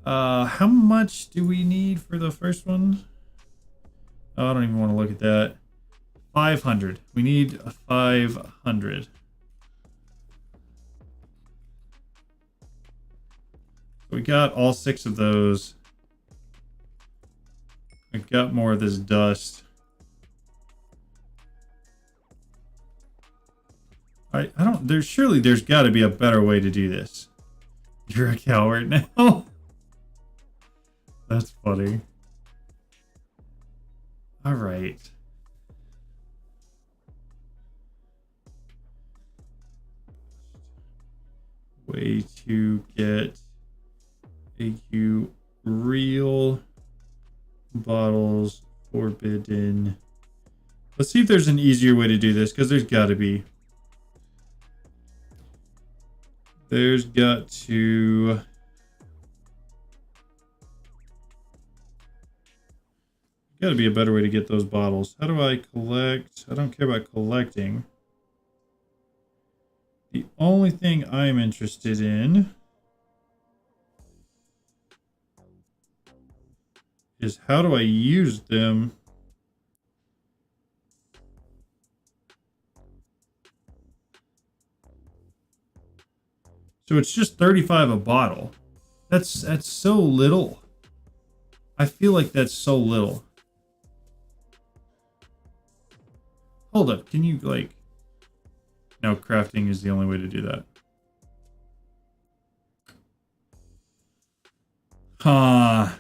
How much do we need for the first one? Oh, I don't even want to look at that. 500. We need a 500. We got all 6 of those. I got more of this dust. I don't, there's got to be a better way to do this. You're a coward now. That's funny. All right. Way to get a few real bottles forbidden. Let's see if there's an easier way to do this, because there's got to be. There's got to. Got to be a better way to get those bottles. How do I collect? I don't care about collecting. The only thing I'm interested in is how do I use them? So it's just 35 a bottle. That's so little. I feel like that's so little. Hold up, can you like... No, crafting is the only way to do that. Huh.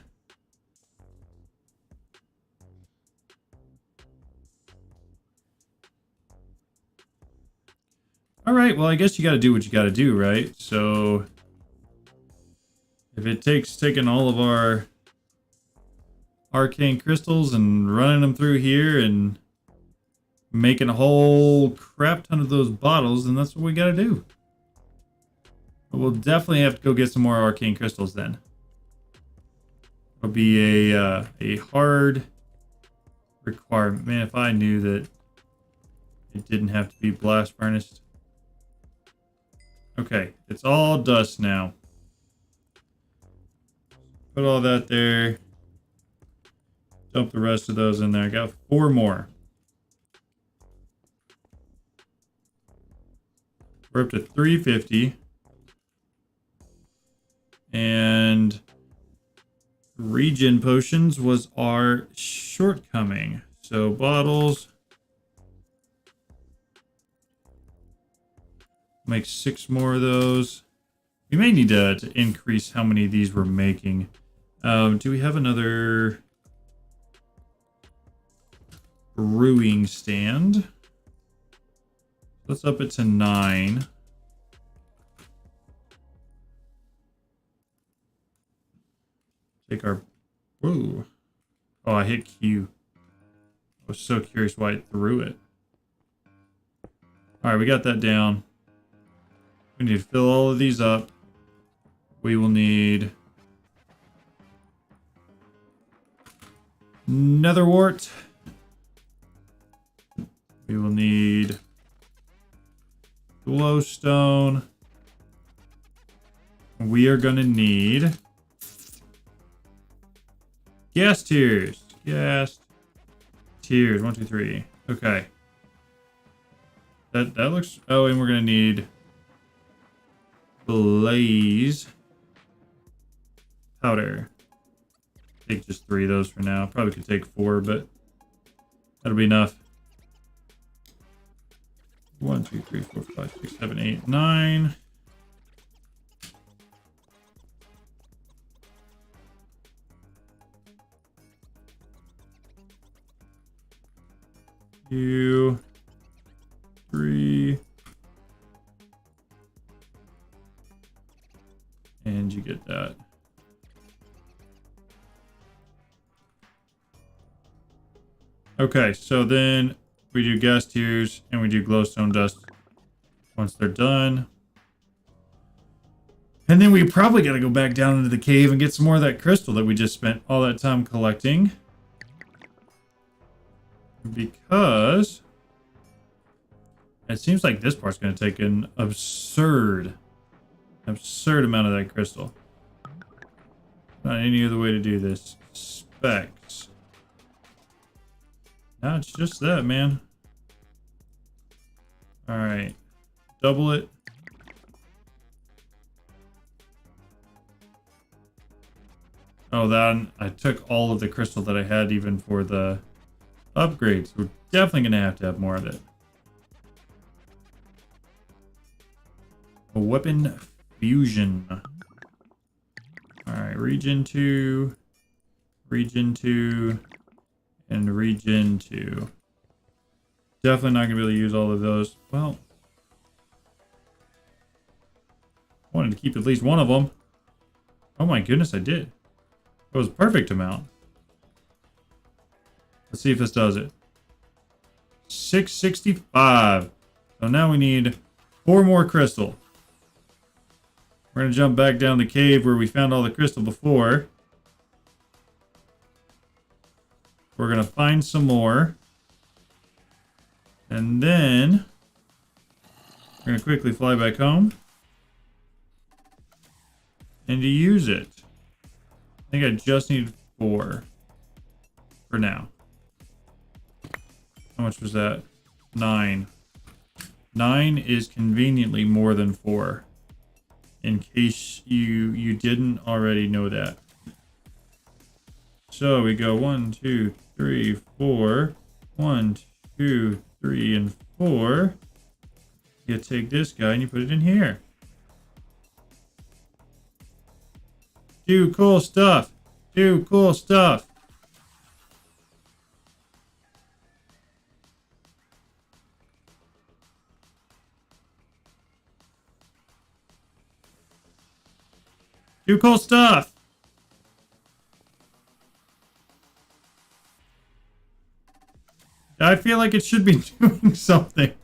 All right, well, I guess you got to do what you got to do, right? So if it takes taking all of our arcane crystals and running them through here and making a whole crap ton of those bottles, then that's what we got to do. But we'll definitely have to go get some more arcane crystals then. It'll be a hard requirement. Man, if I knew that it didn't have to be blast furnace. Okay, it's all dust now. Put all that there. Dump the rest of those in there. I got 4 more. We're up to 350. And regen potions was our shortcoming. So bottles. Make 6 more of those. We may need to increase how many of these we're making. Do we have another brewing stand? Let's up it to 9. Take our... Whoa. Oh, I hit Q. I was so curious why it threw it. All right, we got that down. We need to fill all of these up. We will need nether wart. We will need glowstone. We are going to need gas tiers. Gas Tiers, 1, 2, 3. Okay. That looks... Oh, and we're going to need... Blaze. Powder. Take just 3 of those for now. Probably could take 4, but... That'll be enough. 1, 2, 3, 4, 5, 6, 7, 8, 9. Two, 3, and you get that. Okay, so then we do gas tiers and we do glowstone dust once they're done. And then we probably got to go back down into the cave and get some more of that crystal that we just spent all that time collecting. Because it seems like this part's going to take an absurd amount of that crystal. Not any other way to do this. Specs. No, it's just that, man. Alright. Double it. Oh, then I took all of the crystal that I had even for the upgrades. We're definitely going to have more of it. A weapon fusion. Alright, region 2, region 2, and region 2. Definitely not going to be able to use all of those. Well, I wanted to keep at least one of them. Oh my goodness, I did. It was a perfect amount. Let's see if this does it. 665. So now we need 4 more crystal. We're going to jump back down the cave where we found all the crystal before. We're going to find some more. And then we're going to quickly fly back home. And to use it. I think I just need 4 for now. How much was that? 9. 9 is conveniently more than 4. In case you didn't already know that. So we go 1, 2, 3, 4. 1, 2, 3, and 4. You take this guy and you put it in here. Do cool stuff. Do cool stuff. Do cool stuff. I feel like it should be doing something.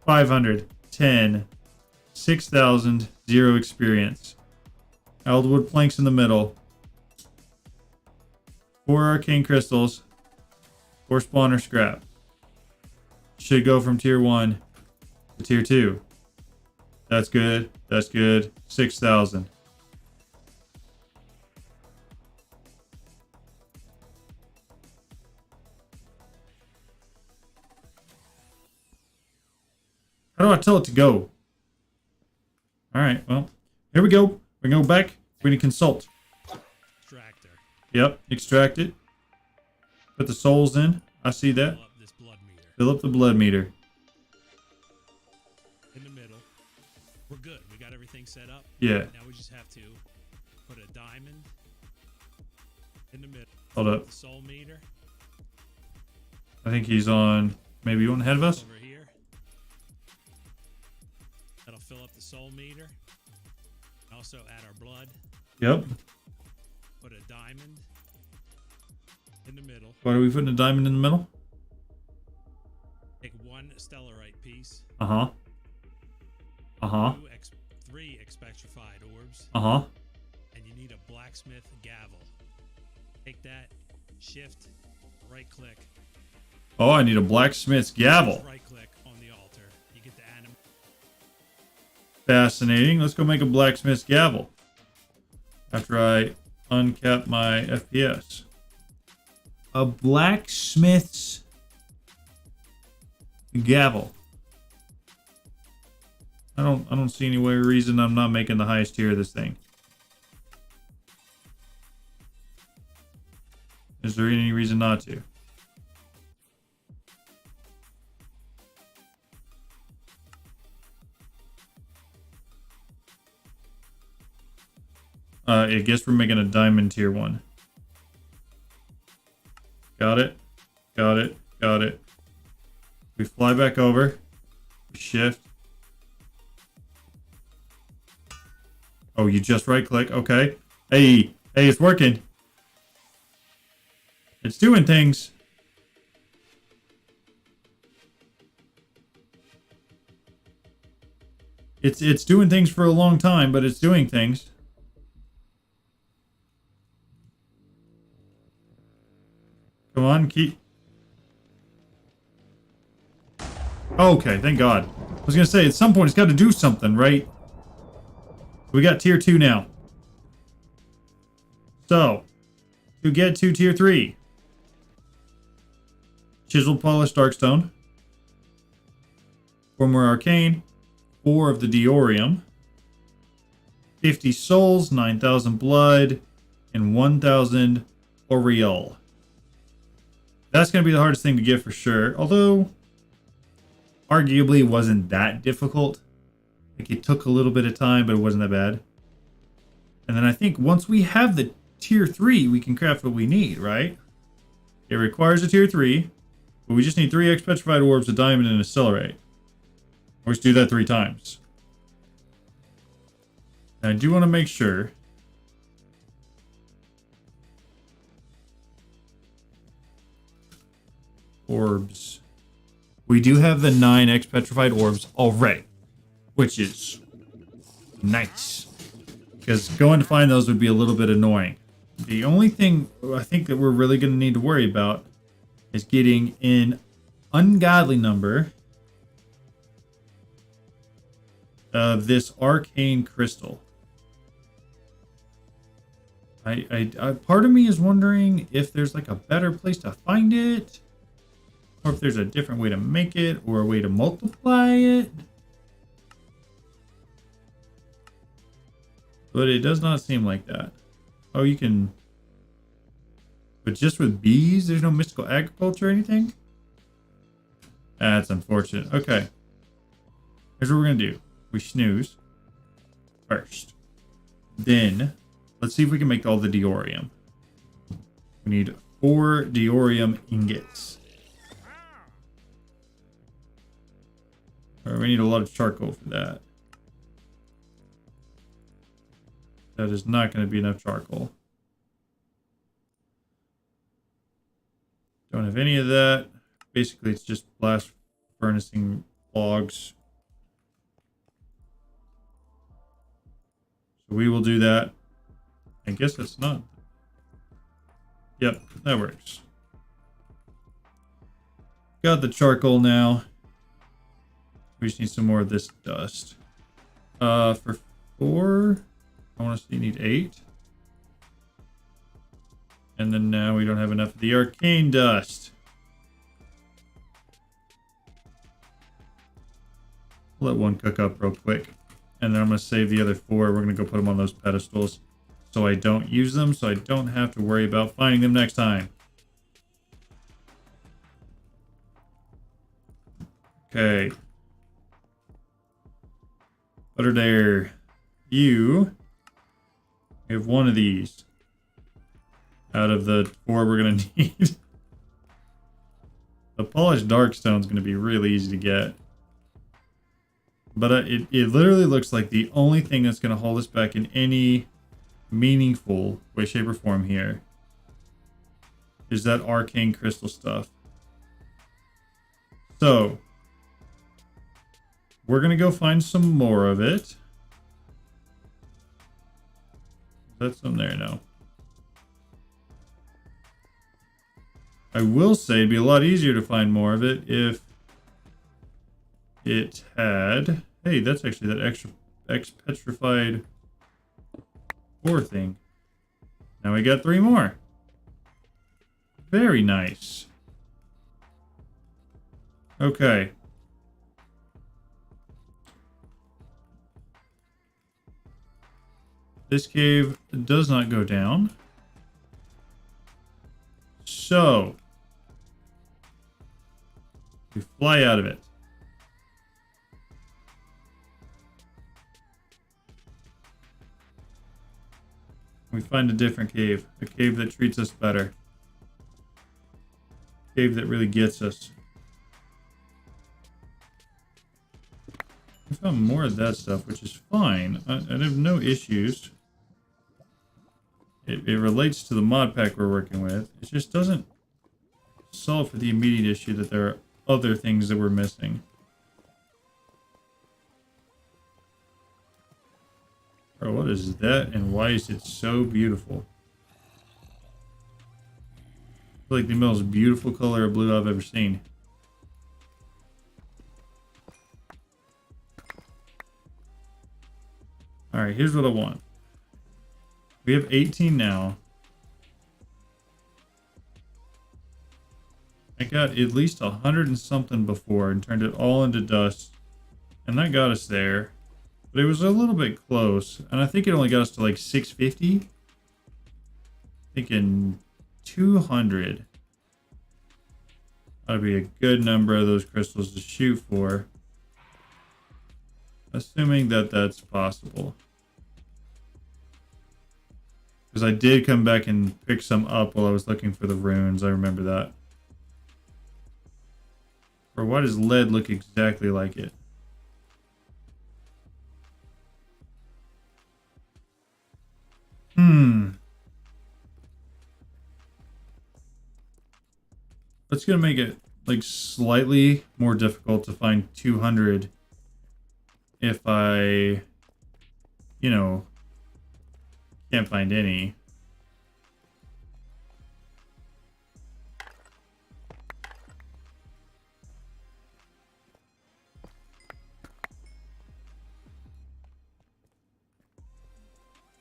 510. 6,000. 0 experience. Eldwood planks in the middle. 4 arcane crystals. 4 spawner scrap. Should go from tier 1 to tier 2. That's good. That's good. 6,000. How do I tell it to go? Alright, well, here we go. We go back. We're going to consult. Extractor. Yep, extract it. Put the souls in. I see that. Fill up this blood meter. Fill up the blood meter. In the middle. We're good. We got everything set up. Yeah. Now we just have to put a diamond in the middle. Hold up. The soul meter. I think he's on maybe one ahead of us. Over here. That'll fill up the soul meter. Also add our blood. Yep. Put a diamond in the middle. Why are we putting a diamond in the middle? Take 1 stellarite piece. Uh-huh. Uh-huh. 3 expetrified orbs. Uh-huh. And you need a blacksmith gavel. Take that, shift, right click. Oh, I need a blacksmith's gavel. Right click on the altar. You get the animal. Fascinating. Let's go make a blacksmith's gavel. After I uncap my FPS. A blacksmith's gavel. I don't see any reason I'm not making the highest tier of this thing. Is there any reason not to? I guess we're making a diamond tier 1. Got it. Got it. Got it. We fly back over. Shift. Oh, you just right click. Okay. Hey, it's working. It's doing things. It's doing things for a long time, but it's doing things. Come on, keep. Okay, thank God. I was gonna say, at some point it's got to do something, right? We got tier 2 now. So, to get to tier 3. Chiseled polished darkstone. 4 more arcane. 4 of the diorium. 50 souls, 9,000 blood, and 1,000 aureole. That's going to be the hardest thing to get for sure. Although, arguably, it wasn't that difficult. Like, it took a little bit of time, but it wasn't that bad. And then I think once we have the tier 3, we can craft what we need, right? It requires a tier 3, but we just need 3 X petrified orbs, a diamond, and accelerate. Or just do that 3 times. And I do want to make sure. Orbs. We do have the 9 X petrified orbs already, which is nice. Because going to find those would be a little bit annoying. The only thing I think that we're really going to need to worry about is getting an ungodly number of this arcane crystal. I part of me is wondering if there's like a better place to find it, or if there's a different way to make it, or a way to multiply it. But it does not seem like that. Oh, you can... But just with bees, there's no mystical agriculture or anything? That's unfortunate. Okay. Here's what we're going to do. We snooze first. Then, let's see if we can make all the diorium. We need 4 diorium ingots. Or we need a lot of charcoal for that. That is not going to be enough charcoal. Don't have any of that. Basically, it's just blast furnacing logs. So we will do that. I guess that's not. Yep, that works. Got the charcoal now. We just need some more of this dust. For 4, I want to see, need 8. And then now we don't have enough of the arcane dust. Let one cook up real quick. And then I'm going to save the other 4. We're going to go put them on those pedestals so I don't use them, so I don't have to worry about finding them next time. Okay. Butter there. You have 1 of these out of the 4 we're going to need. The polished darkstone is going to be really easy to get. But it literally looks like the only thing that's going to hold us back in any meaningful way, shape, or form here is that arcane crystal stuff. So, we're going to go find some more of it. That's some there now. I will say it'd be a lot easier to find more of it if it had... Hey, that's actually that extra petrified ore thing. Now we got 3 more. Very nice. Okay. This cave does not go down. So, we fly out of it. We find a different cave. A cave that treats us better. A cave that really gets us. We found more of that stuff, which is fine. I have no issues. It relates to the mod pack we're working with. It just doesn't solve for the immediate issue that there are other things that we're missing. Bro, what is that and why is it so beautiful? It's like the most beautiful color of blue I've ever seen. Alright, here's what I want. We have 18 now. I got at least 100 and something before and turned it all into dust. And that got us there. But it was a little bit close. And I think it only got us to like 650. Thinking 200. That'd be a good number of those crystals to shoot for. Assuming that that's possible. Because I did come back and pick some up while I was looking for the runes. I remember that. Or why does lead look exactly like it? That's going to make it like slightly more difficult to find 200 if I, you know, can't find any.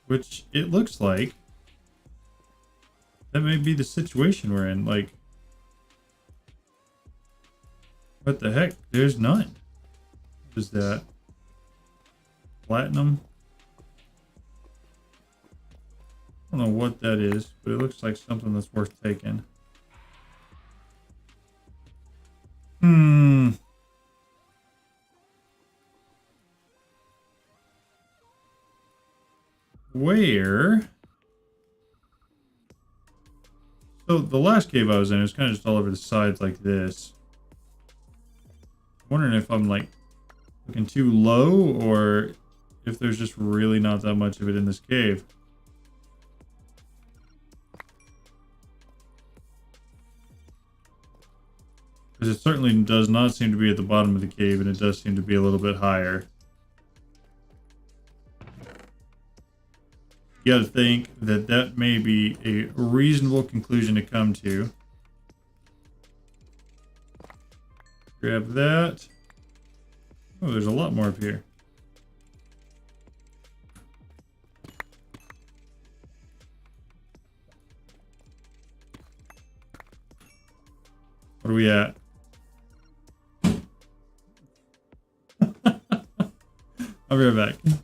Which it looks like that may be the situation we're in. Like, what the heck? There's none. What is that? Platinum? I don't know what that is, but it looks like something that's worth taking. Where? So the last cave I was in, it was kind of just all over the sides like this. I'm wondering if I'm like looking too low or if there's just really not that much of it in this cave. Because it certainly does not seem to be at the bottom of the cave, and it does seem to be a little bit higher. You gotta think that that may be a reasonable conclusion to come to. Grab that. Oh, there's a lot more up here. What are we at? I'll be right back.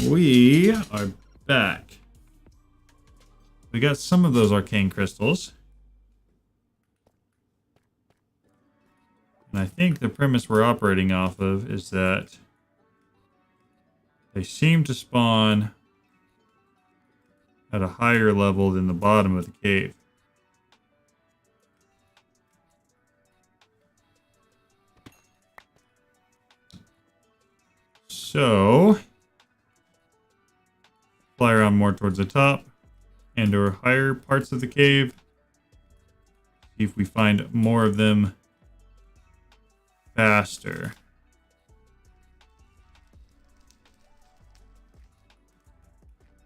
We are back. We got some of those arcane crystals. And I think the premise we're operating off of is that they seem to spawn at a higher level than the bottom of the cave. So, fly around more towards the top and or higher parts of the cave. See if we find more of them faster.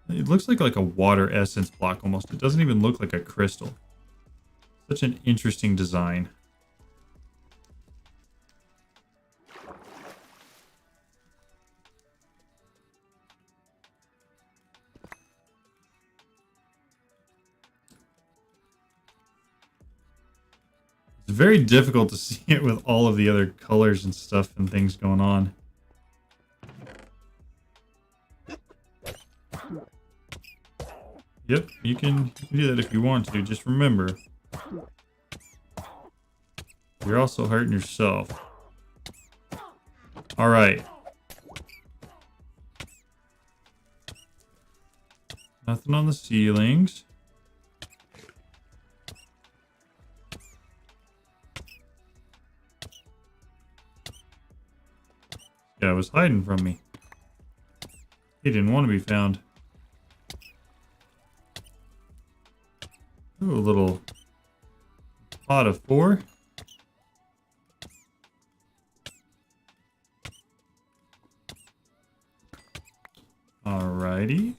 It looks like a water essence block almost. It doesn't even look like a crystal. Such an interesting design. It's very difficult to see it with all of the other colors and stuff and things going on. Yep, you can do that if you want to. Just remember, you're also hurting yourself. All right. Nothing on the ceilings. Yeah, it was hiding from me. He didn't want to be found. Ooh, a little pot of 4. Alrighty.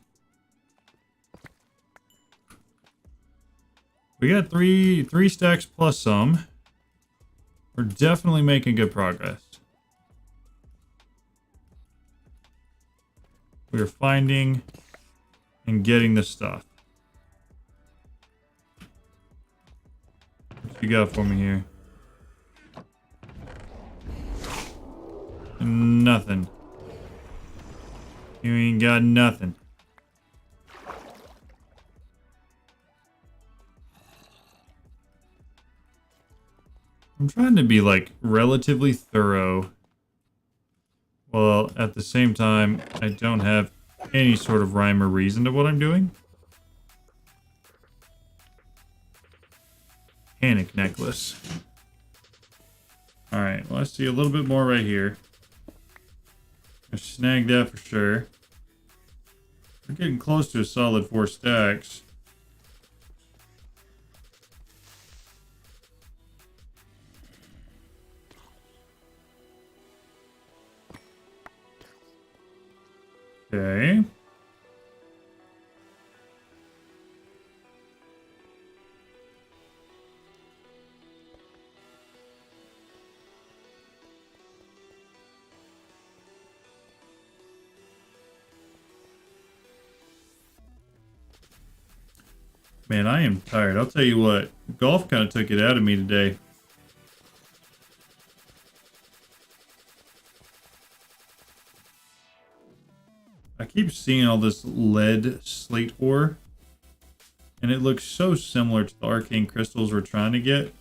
We got three stacks plus some. We're definitely making good progress. We're finding and getting the stuff. What you got for me here? Nothing. You ain't got nothing. I'm trying to be like relatively thorough. Well, at the same time, I don't have any sort of rhyme or reason to what I'm doing. Panic necklace. Alright, well, I see a little bit more right here. I snagged that for sure. We're getting close to a solid 4 stacks. Okay. Man, I am tired. I'll tell you what, golf kind of took it out of me today. I keep seeing all this lead slate ore, and it looks so similar to the arcane crystals we're trying to get.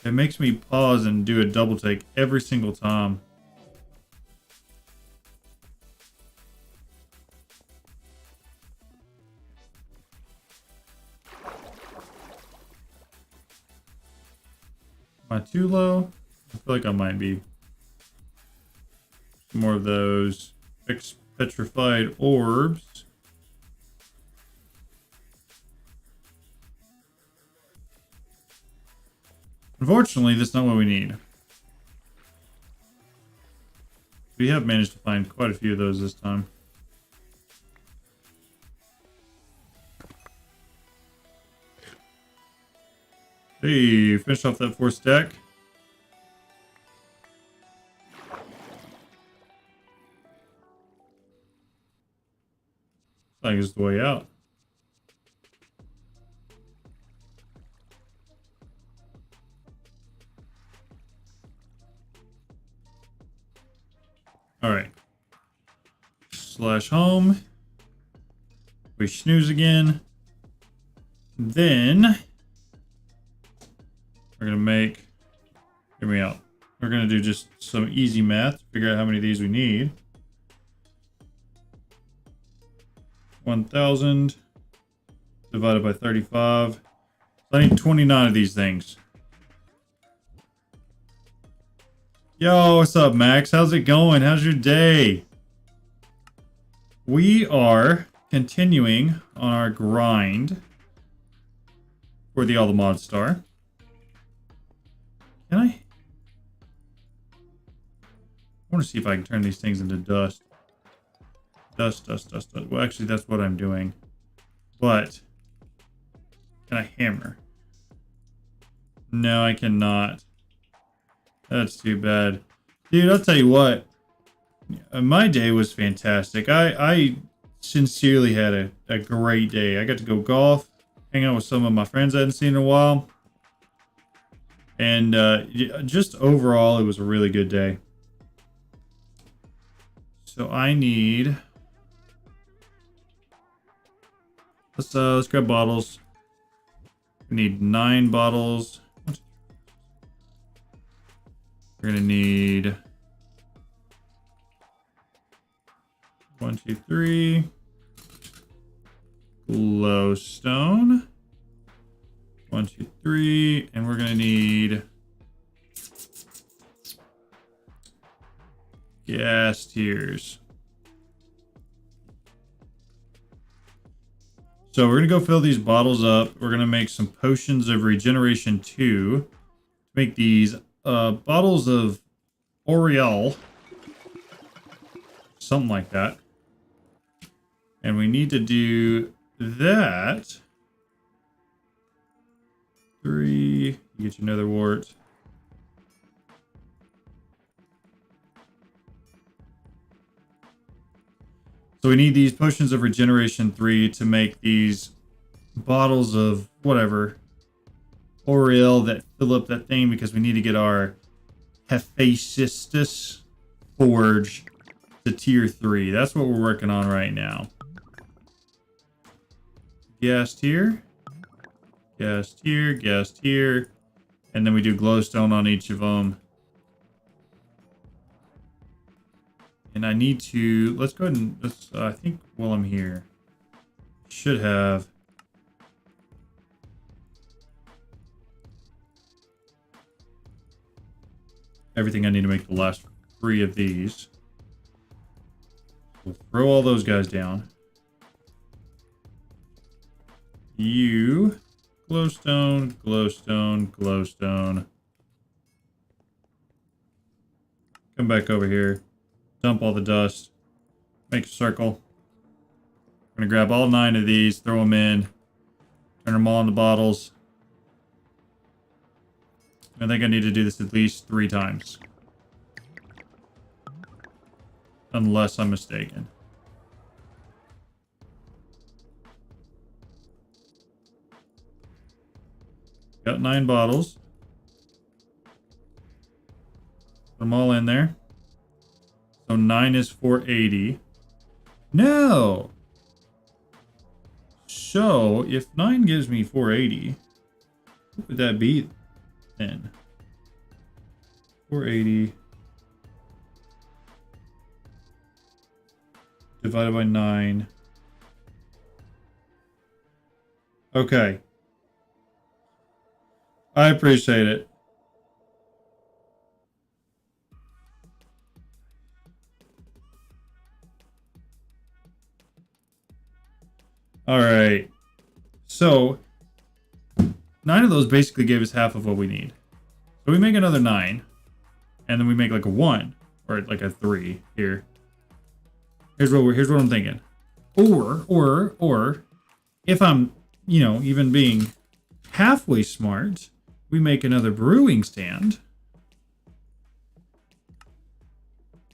It makes me pause and do a double take every single time. Am I too low? I feel like I might be. More of those petrified orbs. Unfortunately, that's not what we need. We have managed to find quite a few of those this time. Hey, finish off that 4 stack. I think it's the way out. Alright. Slash home. We snooze again. Then we're gonna make, hear me out. We're going to do just some easy math to figure out how many of these we need. 1,000 divided by 35. I need 29 of these things. Yo, what's up, Max? How's it going? How's your day? We are continuing on our grind for the All the Mod Star. Can I want to see if I can turn these things into dust. Dust. Well, actually, that's what I'm doing. But can I hammer? No, I cannot. That's too bad. Dude, I'll tell you what. My day was fantastic. I sincerely had a great day. I got to go golf, hang out with some of my friends I hadn't seen in a while. And just overall, it was a really good day. So I need... Let's grab bottles. We need 9 bottles. We're gonna need 1, 2, 3 glowstone. 1, 2, 3, and we're gonna need gas tiers. So we're gonna go fill these bottles up. We're gonna make some potions of regeneration 2 to make these bottles of Oriel, something like that. And we need to do that. 3, you get your nether wart. So we need these potions of regeneration 3 to make these bottles of whatever Oriel that fill up that thing, because we need to get our Hephaestus Forge to tier 3. That's what we're working on right now. Gas tier. Gas tier. Gas tier. And then we do glowstone on each of them. And I need to... Let's go ahead and... Let's, I think while I'm here, should have... everything I need to make the last 3 of these. We'll throw all those guys down. You, glowstone, glowstone, glowstone. Come back over here. Dump all the dust. Make a circle. I'm gonna grab all 9 of these, throw them in, turn them all into bottles. I think I need to do this at least 3 times. Unless I'm mistaken. Got 9 bottles. Put them all in there. So 9 is 480. No! So, if 9 gives me 480, what would that be? 10. 480 divided by 9. Okay. I appreciate it. All right. So 9 of those basically gave us half of what we need. So we make another 9, and then we make like a 1 or like a 3 here. Here's what I'm thinking. Or if I'm, you know, even being halfway smart, we make another brewing stand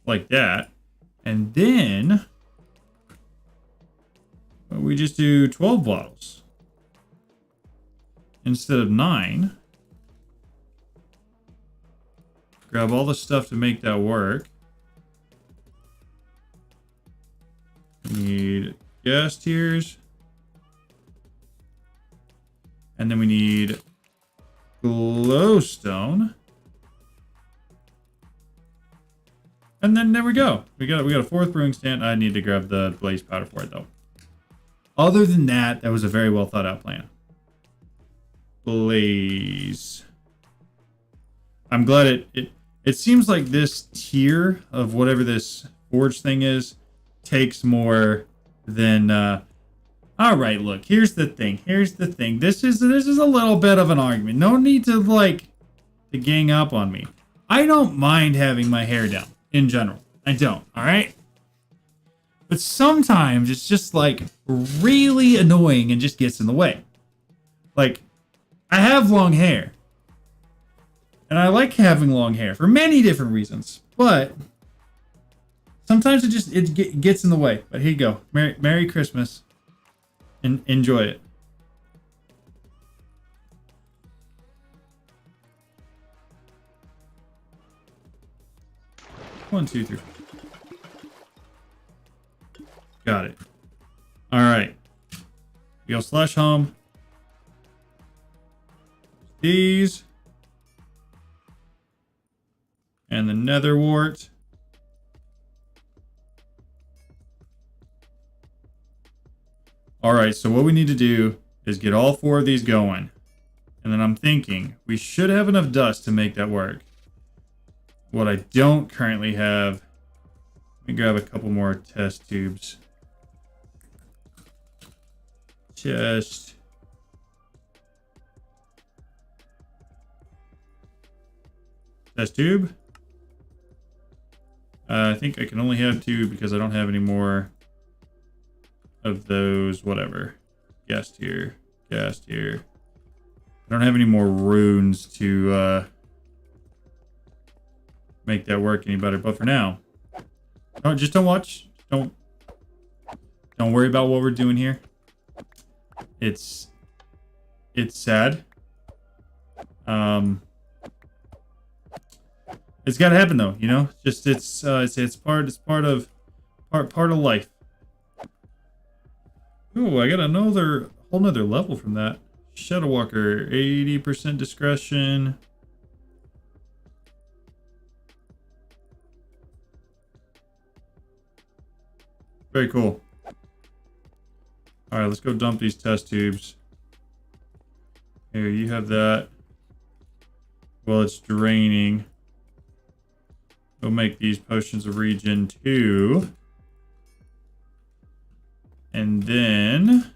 like that, and then we just do 12 bottles instead of 9. Grab all the stuff to make that work. We need gas tiers. And then we need glowstone. And then there we go. We got a fourth brewing stand. I need to grab the blaze powder for it though. Other than that, that was a very well thought out plan. Blaze. I'm glad it seems like this tier of whatever this forge thing is takes more than all right, look, here's the thing. This is a little bit of an argument. No need to to gang up on me. I don't mind having my hair down in general. I don't, all right? But sometimes it's just really annoying and just gets in the way. Like, I have long hair. And I like having long hair for many different reasons. But sometimes it gets in the way. But here you go. Merry Christmas. And enjoy it. One, two, three. Got it. All right. We go slash home. These. And the nether wart. All right, so what we need to do is get all four of these going. And then I'm thinking we should have enough dust to make that work. What I don't currently have, let me grab a couple more test tubes. Test tube. I think I can only have two because I don't have any more of those, whatever. Gas tier. I don't have any more runes to make that work any better. But for now, don't watch. Don't worry about what we're doing here. It's sad. It's gotta happen though, you know. Just it's part of life. Ooh, I got another whole nother level from that. Shadow Walker, 80% discretion. Very cool. All right, let's go dump these test tubes. Here, you have that. Well, it's draining. We'll make these potions of regen too. And then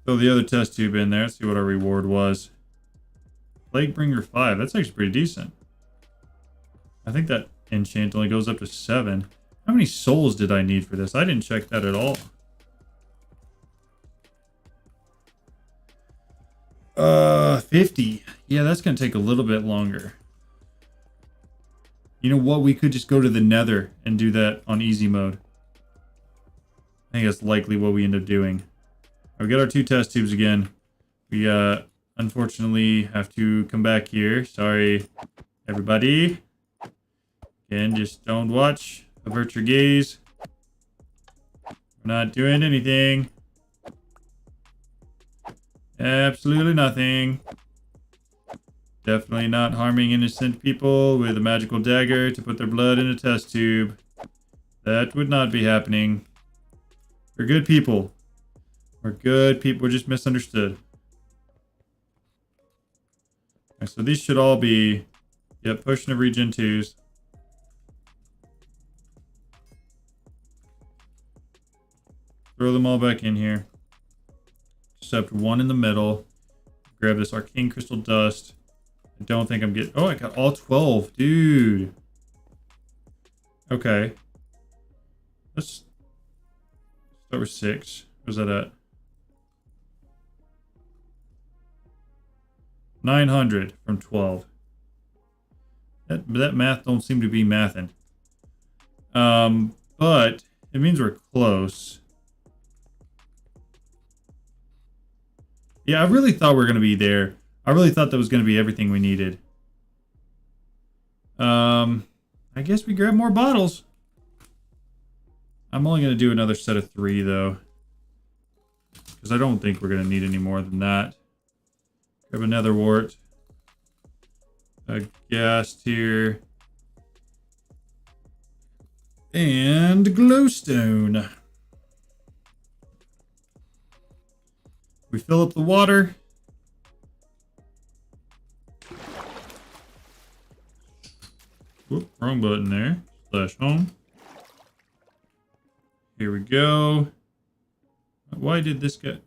throw the other test tube in there. See what our reward was. Plaguebringer 5. That's actually pretty decent. I think that enchant only goes up to 7. How many souls did I need for this? I didn't check that at all. 50. Yeah, that's gonna take a little bit longer. You know what? We could just go to the nether and do that on easy mode. I think that's likely what we end up doing. We got our 2 test tubes again. We unfortunately have to come back here. Sorry, everybody. Again, just don't watch. Avert your gaze. We're not doing anything. Absolutely nothing. Definitely not harming innocent people with a magical dagger to put their blood in a test tube. That would not be happening. We're good people. We're good people. We're just misunderstood. Okay, so these should all be, yep, potion of regen 2s. Throw them all back in here. Except one in the middle. Grab this arcane crystal dust. I don't think I'm getting... Oh, I got all 12. Dude. Okay. Let's start with 6. Where's that at? 900 from 12. That math don't seem to be mathing. But it means we're close. Yeah, I really thought we were going to be there. I really thought that was going to be everything we needed. I guess we grab more bottles. I'm only going to do another set of 3, though. Because I don't think we're going to need any more than that. Grab another wart. a gas tier, and glowstone. We fill up the water. Whoop, wrong button there. Slash home. Here we go. Why did this get...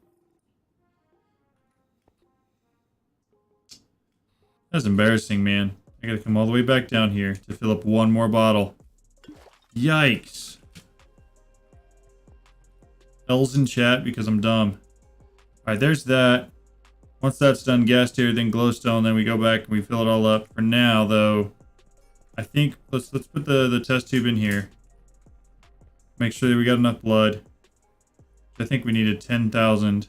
That's embarrassing, man. I gotta come all the way back down here to fill up one more bottle. Yikes. L's in chat because I'm dumb. Alright, there's that. Once that's done, gas tier, then glowstone, then we go back and we fill it all up. For now, though, I think let's put the test tube in here. Make sure that we got enough blood. I think we needed 10,000.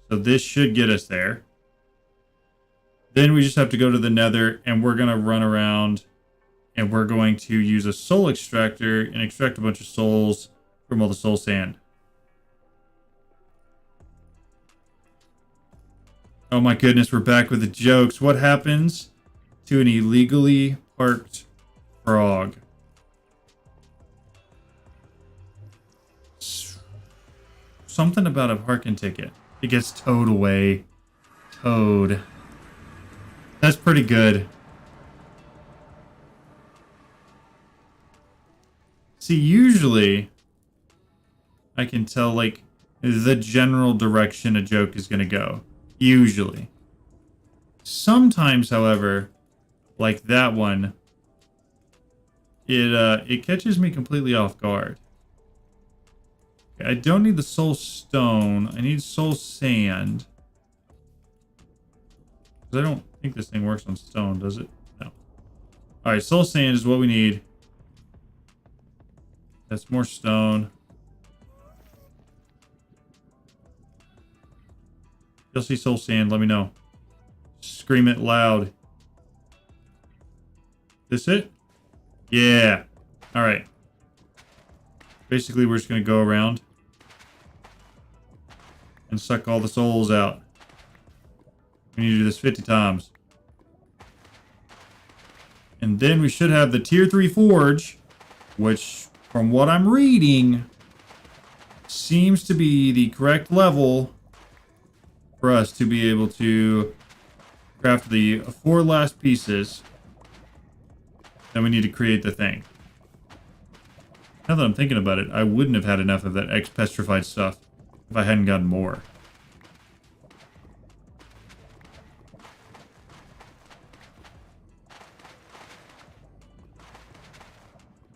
So this should get us there. Then we just have to go to the nether, and we're going to run around, and we're going to use a soul extractor and extract a bunch of souls from all the soul sand. Oh my goodness, we're back with the jokes. What happens to an illegally parked frog? Something about a parking ticket. It gets towed away. Towed. That's pretty good. See, usually I can tell, like, the general direction a joke is going to go. Usually. Sometimes, however, like that one, it catches me completely off guard. Okay, I don't need the soul stone. I need soul sand. I don't think this thing works on stone, does it? No. Alright, soul sand is what we need. That's more stone. You'll see soul sand, let me know. Scream it loud. This it? Yeah. Alright. Basically, we're just going to go around and suck all the souls out. We need to do this 50 times. And then we should have the tier 3 forge, which, from what I'm reading, seems to be the correct level for us to be able to craft the 4 last pieces. Then we need to create the thing. Now that I'm thinking about it, I wouldn't have had enough of that X-petrified stuff if I hadn't gotten more.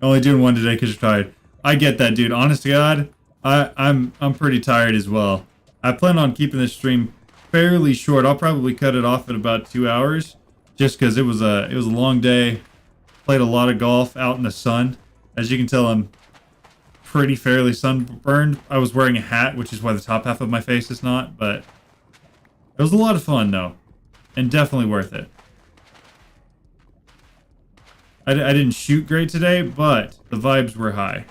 Only doing one today because you're tired. I get that, dude. Honest to God, I'm pretty tired as well. I plan on keeping this stream fairly short. I'll probably cut it off at about 2 hours, just because it was a long day. Played a lot of golf out in the sun. As you can tell, I'm pretty fairly sunburned. I was wearing a hat, which is why the top half of my face is not. But it was a lot of fun, though, and definitely worth it. I didn't shoot great today, but the vibes were high.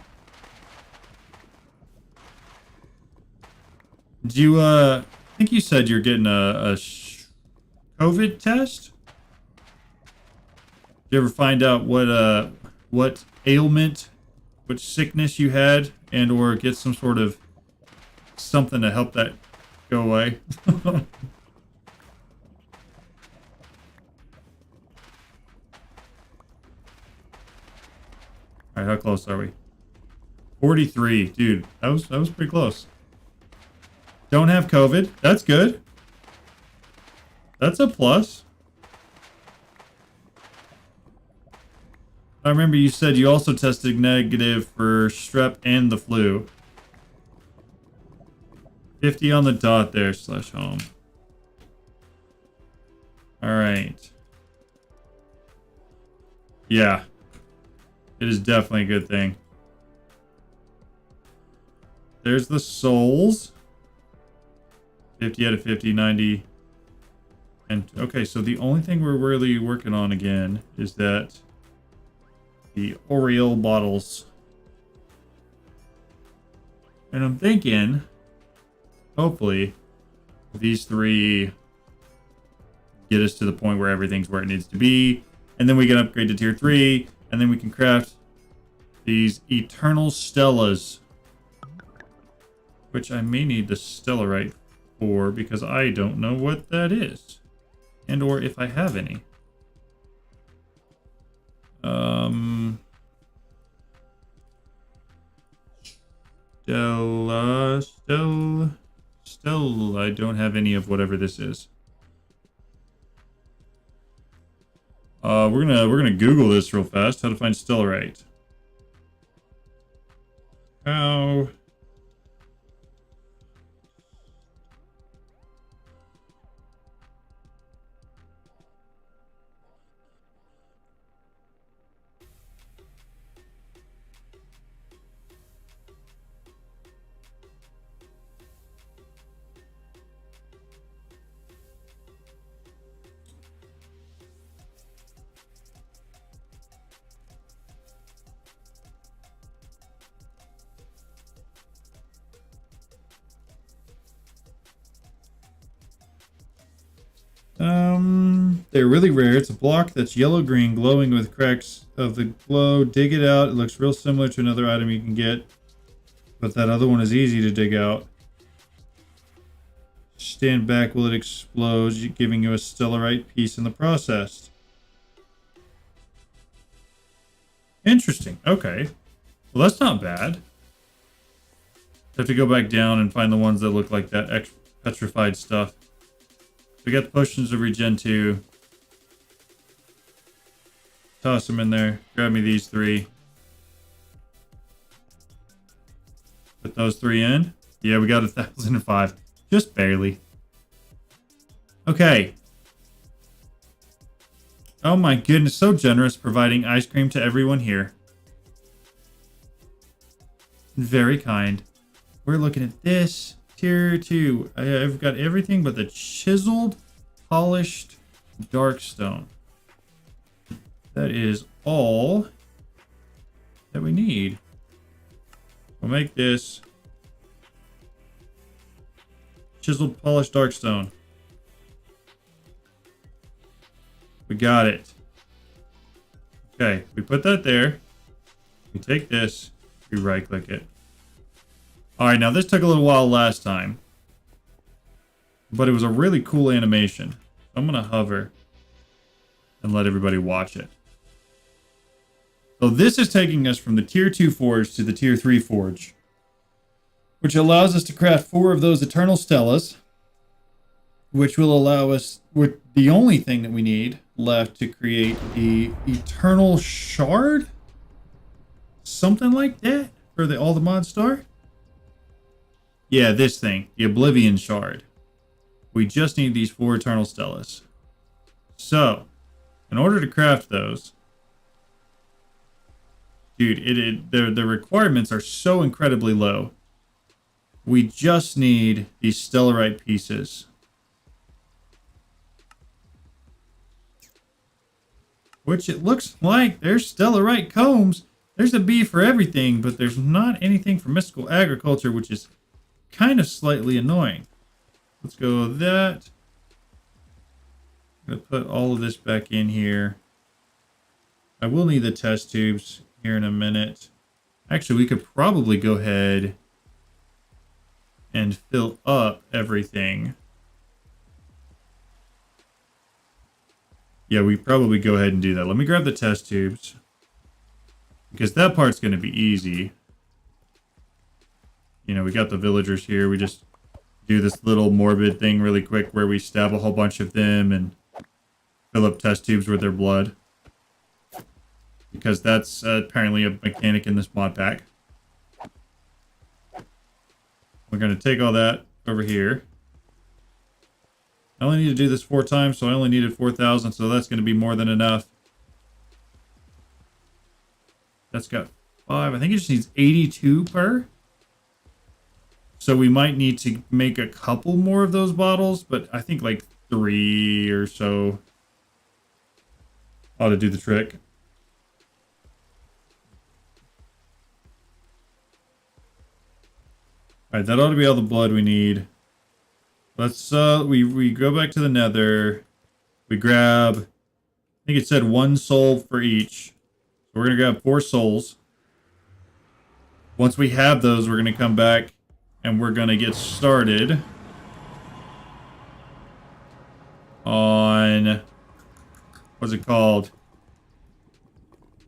Did you, I think you said you're getting a COVID test? Did you ever find out what ailment, which sickness you had, and or get some sort of something to help that go away? Alright, how close are we? 43. Dude, that was pretty close. Don't have COVID. That's good. That's a plus. I remember you said you also tested negative for strep and the flu. 50 on the dot there, /home. Alright. Yeah. It is definitely a good thing. There's the souls. 50 out of 50, 90. And okay, so the only thing we're really working on again is that the Oriole bottles. And I'm thinking, hopefully, these 3 get us to the point where everything's where it needs to be. And then we can upgrade to tier 3, and then we can craft these eternal stellas, which I may need the stellarite for because I don't know what that is, and or if I have any. Stella. I don't have any of whatever this is. We're gonna Google this real fast. How to find stellarite. How? They're really rare. It's a block that's yellow-green, glowing with cracks of the glow. Dig it out. It looks real similar to another item you can get, but that other one is easy to dig out. Stand back while it explodes, giving you a stellarite piece in the process. Interesting. Okay. Well, that's not bad. Have to go back down and find the ones that look like that petrified stuff. We got the potions of regen 2. Toss them in there. Grab me these 3. Put those 3 in. Yeah, we got 1,005. Just barely. Okay. Oh my goodness, so generous, providing ice cream to everyone here. Very kind. We're looking at this. Tier 2. I've got everything but the chiseled, polished dark stone. That is all that we need. We'll make this chiseled, polished dark stone. We got it. Okay, we put that there. We take this, we right click it. Alright, now this took a little while last time, but it was a really cool animation. I'm going to hover and let everybody watch it. So this is taking us from the tier 2 forge to the tier 3 forge, which allows us to craft 4 of those eternal stellas, which will allow us, with the only thing that we need left to create the eternal shard, something like that, for all the mod star. Yeah, this thing, the Oblivion Shard. We just need these 4 Eternal Stellas. So, in order to craft those, dude, the requirements are so incredibly low. We just need these stellarite pieces. Which it looks like there's stellarite combs. There's a bee for everything, but there's not anything for mystical agriculture, which is kind of slightly annoying. Let's go with that. I'm going to put all of this back in here. I will need the test tubes here in a minute. Actually, we could probably go ahead and fill up everything. Yeah, we probably go ahead and do that. Let me grab the test tubes, because that part's going to be easy. You know, we got the villagers here. We just do this little morbid thing really quick where we stab a whole bunch of them and fill up test tubes with their blood. Because that's apparently a mechanic in this mod pack. We're going to take all that over here. I only need to do this 4 times, so I only needed 4,000, so that's going to be more than enough. That's got 5. I think it just needs 82 per. So we might need to make a couple more of those bottles, but I think like 3 or so ought to do the trick. Alright, that ought to be all the blood we need. Let's we go back to the nether. We grab think it said 1 soul for each. So we're going to grab 4 souls. Once we have those, we're going to come back and we're going to get started on, what's it called?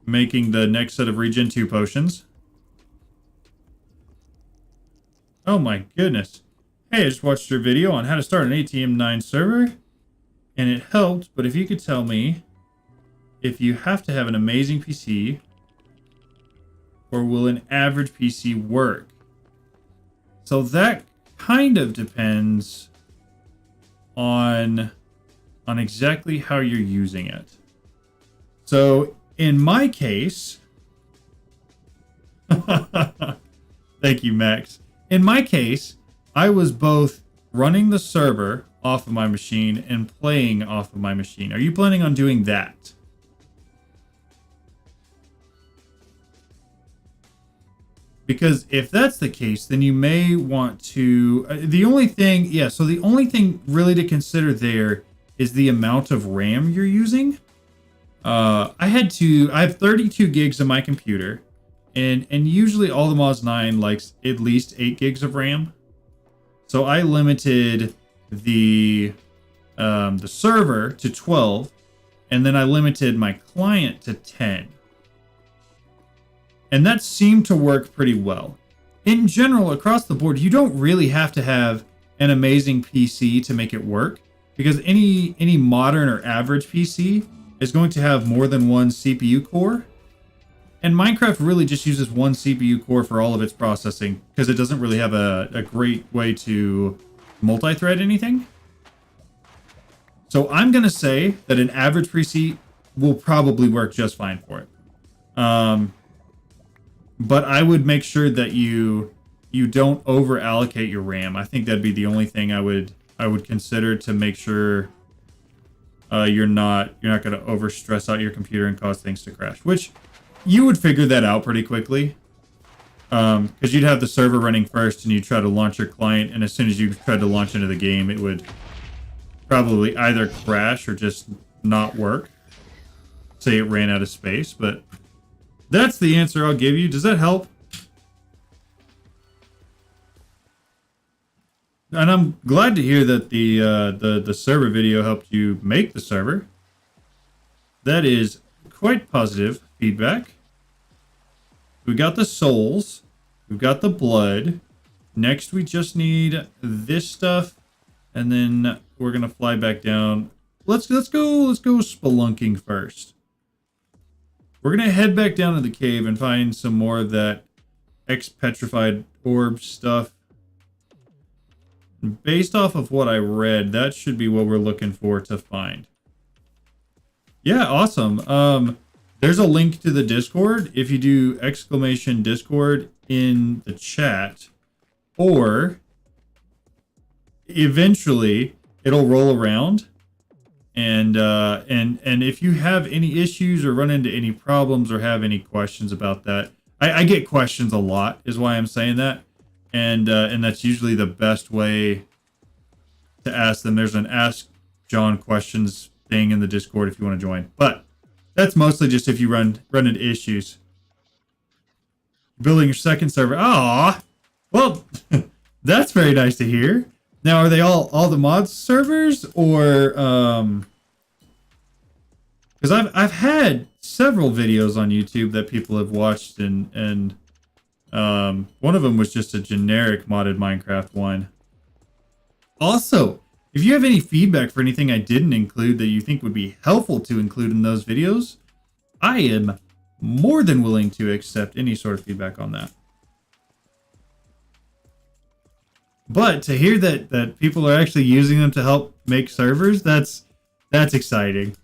Making the next set of Regen 2 potions. Oh my goodness. Hey, I just watched your video on how to start an ATM9 server, and it helped, but if you could tell me if you have to have an amazing PC, or will an average PC work? So that kind of depends on exactly how you're using it. So in my case, thank you, Max. In my case, I was both running the server off of my machine and playing off of my machine. Are you planning on doing that? Because if that's the case, then you may want to... the only thing really to consider there is the amount of RAM you're using. I have 32 gigs on my computer, and usually all the Moz 9 likes at least 8 gigs of RAM. So I limited the server to 12, and then I limited my client to 10. And that seemed to work pretty well. In general, across the board, you don't really have to have an amazing PC to make it work, because any modern or average PC is going to have more than one CPU core. And Minecraft really just uses one CPU core for all of its processing, because it doesn't really have a great way to multi-thread anything. So I'm going to say that an average PC will probably work just fine for it. But I would make sure that you don't over allocate your RAM. I think that'd be the only thing I would consider to make sure you're not going to over stress out your computer and cause things to crash. Which you would figure that out pretty quickly, because you'd have the server running first, and you try to launch your client, and as soon as you tried to launch into the game, it would probably either crash or just not work. Say it ran out of space, but. That's the answer I'll give you. Does that help? And I'm glad to hear that the server video helped you make the server. That is quite positive feedback. We got the souls. We've got the blood. Next, we just need this stuff, and then we're gonna fly back down. Let's go spelunking first. We're going to head back down to the cave and find some more of that X-petrified orb stuff. And based off of what I read, that should be what we're looking for to find. Yeah, awesome. There's a link to the Discord if you do !Discord in the chat. Or eventually it'll roll around. And if you have any issues or run into any problems or have any questions about that, I get questions a lot, is why I'm saying that, and that's usually the best way to ask them. There's an Ask John Questions thing in the Discord if you want to join, but that's mostly just if you run into issues. Building your second server. Ah, well, that's very nice to hear. Now, are they all the mods servers, or because I've had several videos on YouTube that people have watched, and one of them was just a generic modded Minecraft one. Also, if you have any feedback for anything I didn't include that you think would be helpful to include in those videos, I am more than willing to accept any sort of feedback on that. But to hear that people are actually using them to help make servers, that's exciting.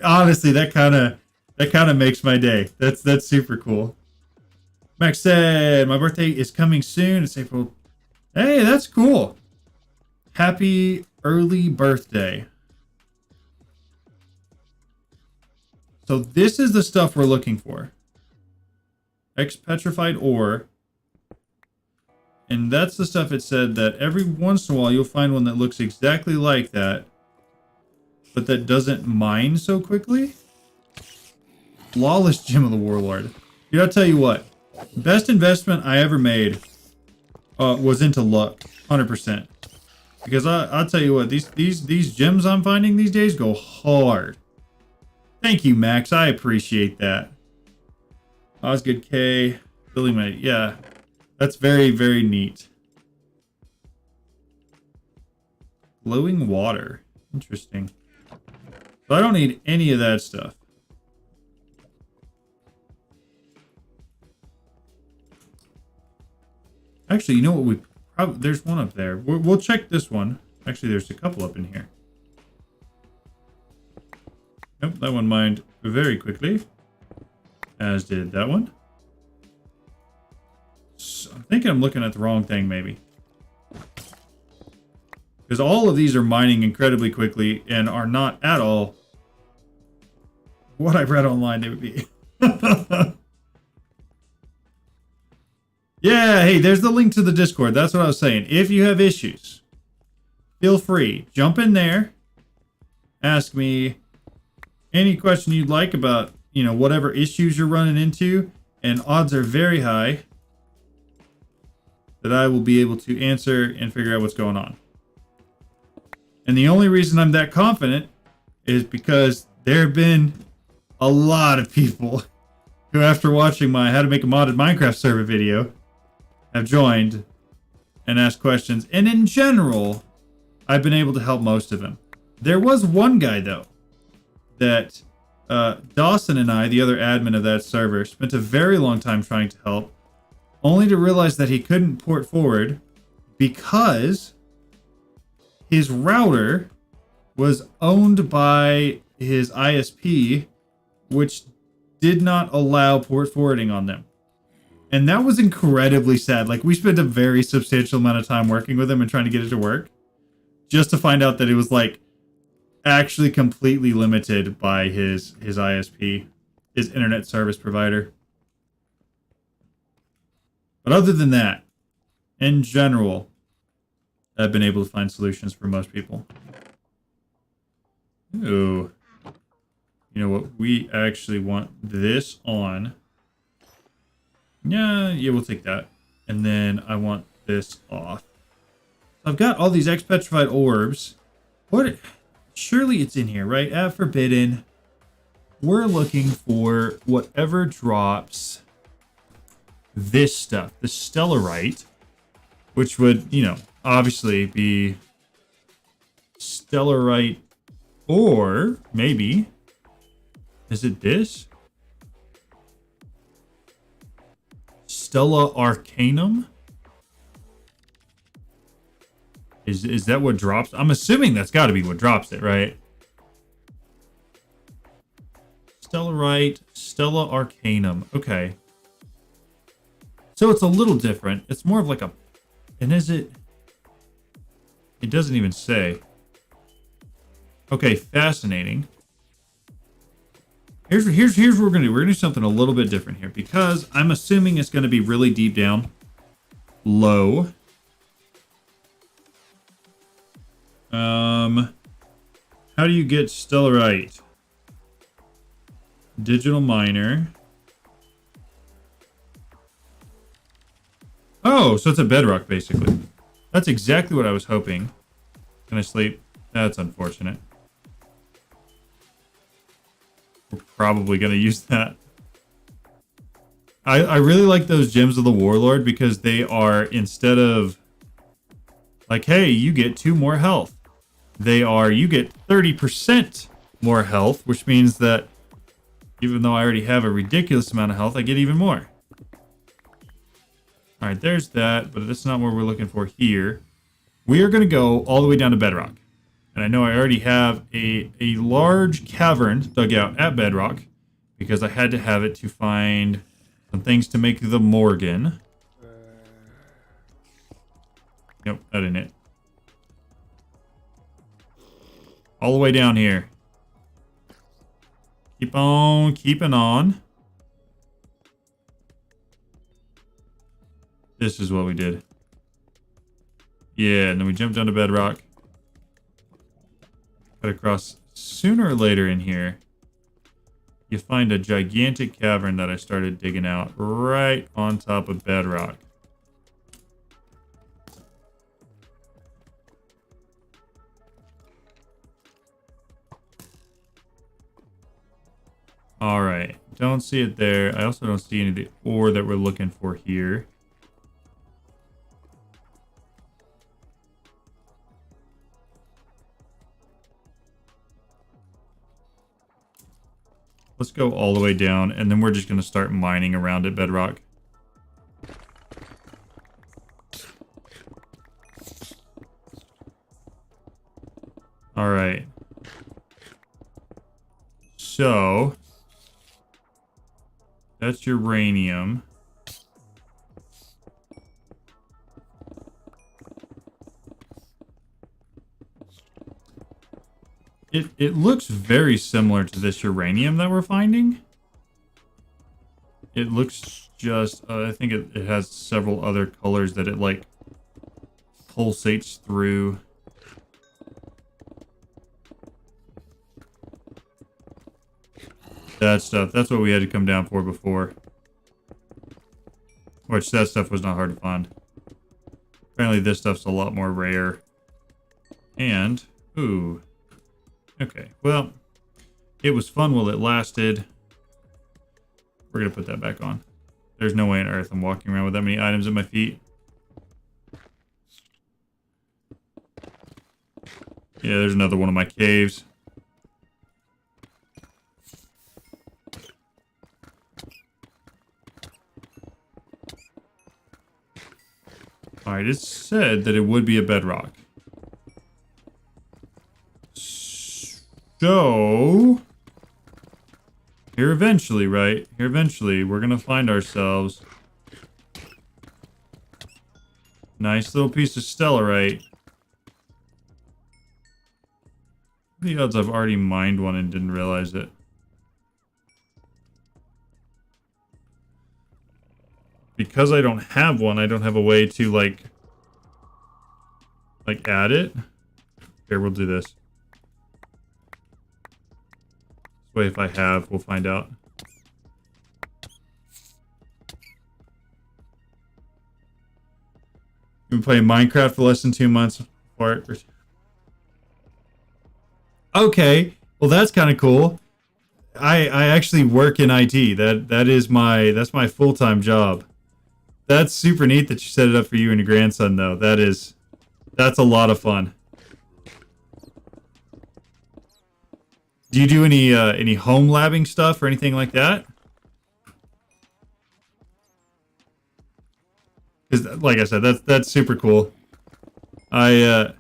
Honestly, that kind of makes my day. That's super cool. Max said, my birthday is coming soon. It's April. Hey, that's cool. Happy early birthday. So this is the stuff we're looking for. X-petrified ore. And that's the stuff it said that every once in a while you'll find one that looks exactly like that, but that doesn't mine so quickly. Flawless Gem of the Warlord. Dude, I'll tell you what. Best investment I ever made was into luck. 100%. Because I'll tell you what, these gems I'm finding these days go hard. Thank you, Max. I appreciate that. Osgood K. Billy May. Yeah. That's very, very neat. Glowing water. Interesting. So I don't need any of that stuff. Actually, you know what? We probably there's one up there. We'll check this one. Actually, there's a couple up in here. Nope, that one mined very quickly. As did that one. So I'm thinking I'm looking at the wrong thing, maybe. Because all of these are mining incredibly quickly and are not at all what I read online they would be. Yeah, hey, there's the link to the Discord. That's what I was saying. If you have issues, feel free. Jump in there. Ask me any question you'd like about, you know, whatever issues you're running into. And odds are very high that I will be able to answer and figure out what's going on. And the only reason I'm that confident is because there have been a lot of people who, after watching my How to Make a Modded Minecraft server video, have joined and asked questions. And in general, I've been able to help most of them. There was one guy, though, that Dawson and I, the other admin of that server, spent a very long time trying to help, only to realize that he couldn't port forward because his router was owned by his ISP, which did not allow port forwarding on them. And that was incredibly sad. Like, we spent a very substantial amount of time working with him and trying to get it to work, just to find out that it was, like, actually completely limited by his ISP, his internet service provider. But other than that, in general, I've been able to find solutions for most people. Ooh. You know what? We actually want this on. Yeah, we'll take that. And then I want this off. I've got all these X-Petrified orbs. What? Surely it's in here, right? At Forbidden, we're looking for whatever drops this stuff. The Stellarite, which would, you know, obviously be Stellarite, or maybe, is it this? Stella Arcanum? Is that what drops? I'm assuming that's got to be what drops it, right? Stellarite, Stella Arcanum. Okay. So it's a little different. It's more of like a... And is it... It doesn't even say. Okay, fascinating. Here's what we're going to do. We're going to do something a little bit different here, because I'm assuming it's going to be really deep down. Low. How do you get Stellarite? Digital miner. Oh, so it's a bedrock, basically. That's exactly what I was hoping. Can I sleep? That's unfortunate. We're probably going to use that. I really like those gems of the Warlord, because they are, instead of like, hey, you get 2 more health, they are, you get 30% more health, which means that even though I already have a ridiculous amount of health, I get even more. All right, there's that, but that's not what we're looking for here. We are going to go all the way down to Bedrock. And I know I already have a large cavern dug out at Bedrock, because I had to have it to find some things to make the Morgan. Nope, that ain't it. All the way down here. Keep on keeping on. This is what we did. Yeah, and then we jumped down to Bedrock. Cut across sooner or later in here. you find a gigantic cavern that I started digging out right on top of bedrock. All right, don't see it there. I also don't see any of the ore that we're looking for here. Let's go all the way down, and then we're just going to start mining around at bedrock. All right. So that's uranium. It looks very similar to this uranium that we're finding. It looks just, I think it has several other colors that it like pulsates through. That stuff, that's what we had to come down for before. Which, that stuff was not hard to find. Apparently this stuff's a lot more rare. And, ooh. Okay, well, it was fun while it lasted. We're gonna put that back on. There's no way on earth I'm walking around with that many items at my feet. Yeah, there's another one of my caves. Alright, it said that it would be a bedrock. So, here eventually, right? Here eventually, we're gonna find ourselves nice little piece of stellarite. The odds I've already mined one and didn't realize it. Because I don't have one, I don't have a way to like add it. Here, we'll do this. This way, if I have, we'll find out. You've been playing Minecraft for less than 2 months. Okay, well that's kind of cool. I actually work in IT. That's my full-time job. That's super neat that you set it up for you and your grandson, though. That's a lot of fun. Do you do any home labbing stuff or anything like that? Because, like I said, that's super cool. I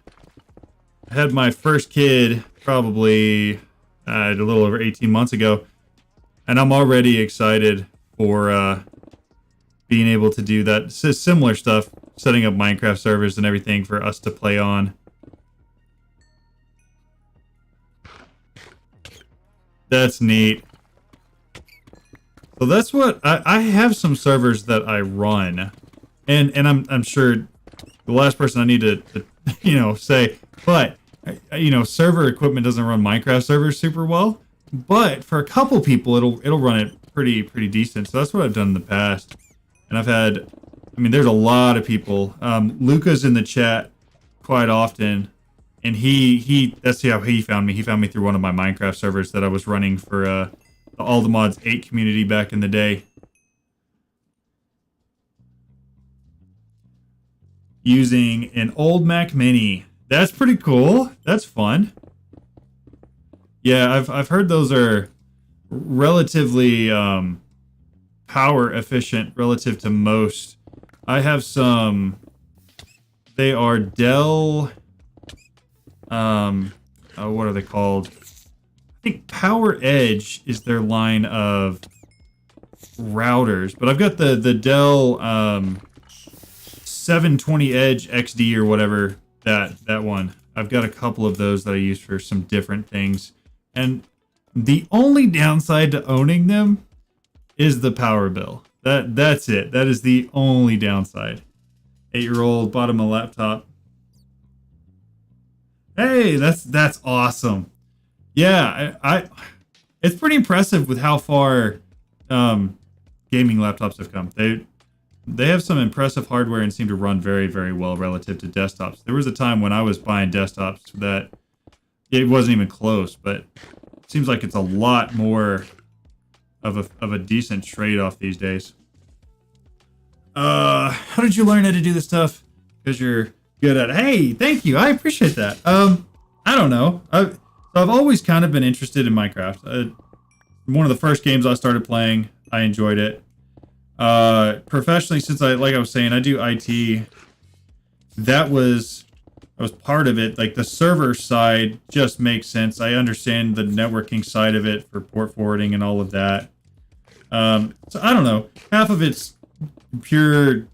had my first kid probably a little over 18 months ago, and I'm already excited for being able to do that similar stuff, setting up Minecraft servers and everything for us to play on. That's neat. So that's what I have some servers that I run, and I'm sure the last person I need to say, but server equipment doesn't run Minecraft servers super well, but for a couple people it'll run it pretty decent. So that's what I've done in the past. And I've had, there's a lot of people. Luca's in the chat quite often, and that's how he found me. He found me through one of my Minecraft servers that I was running for the All the Mods 8 community back in the day. Using an old Mac Mini. That's pretty cool. That's fun. Yeah, I've heard those are relatively power efficient relative to most. I have some. They are Dell. What are they called? I think Power Edge is their line of routers, but I've got the Dell 720 Edge XD or whatever that one. I've got a couple of those that I use for some different things, and the only downside to owning them is the power bill. That's it. That is the only downside. 8-year-old bought him a laptop. Hey, that's awesome. Yeah, It's pretty impressive with how far gaming laptops have come. They have some impressive hardware and seem to run very, very well relative to desktops. There was a time when I was buying desktops that it wasn't even close, but it seems like it's a lot more of a decent trade-off these days. How did you learn how to do this stuff? Because you're good at it. Hey, thank you. I appreciate that. I don't know. I've always kind of been interested in Minecraft. One of the first games I started playing, I enjoyed it. Professionally, since like I was saying, I do IT. I was part of it. Like the server side just makes sense. I understand the networking side of it for port forwarding and all of that. So I don't know. Half of it's pure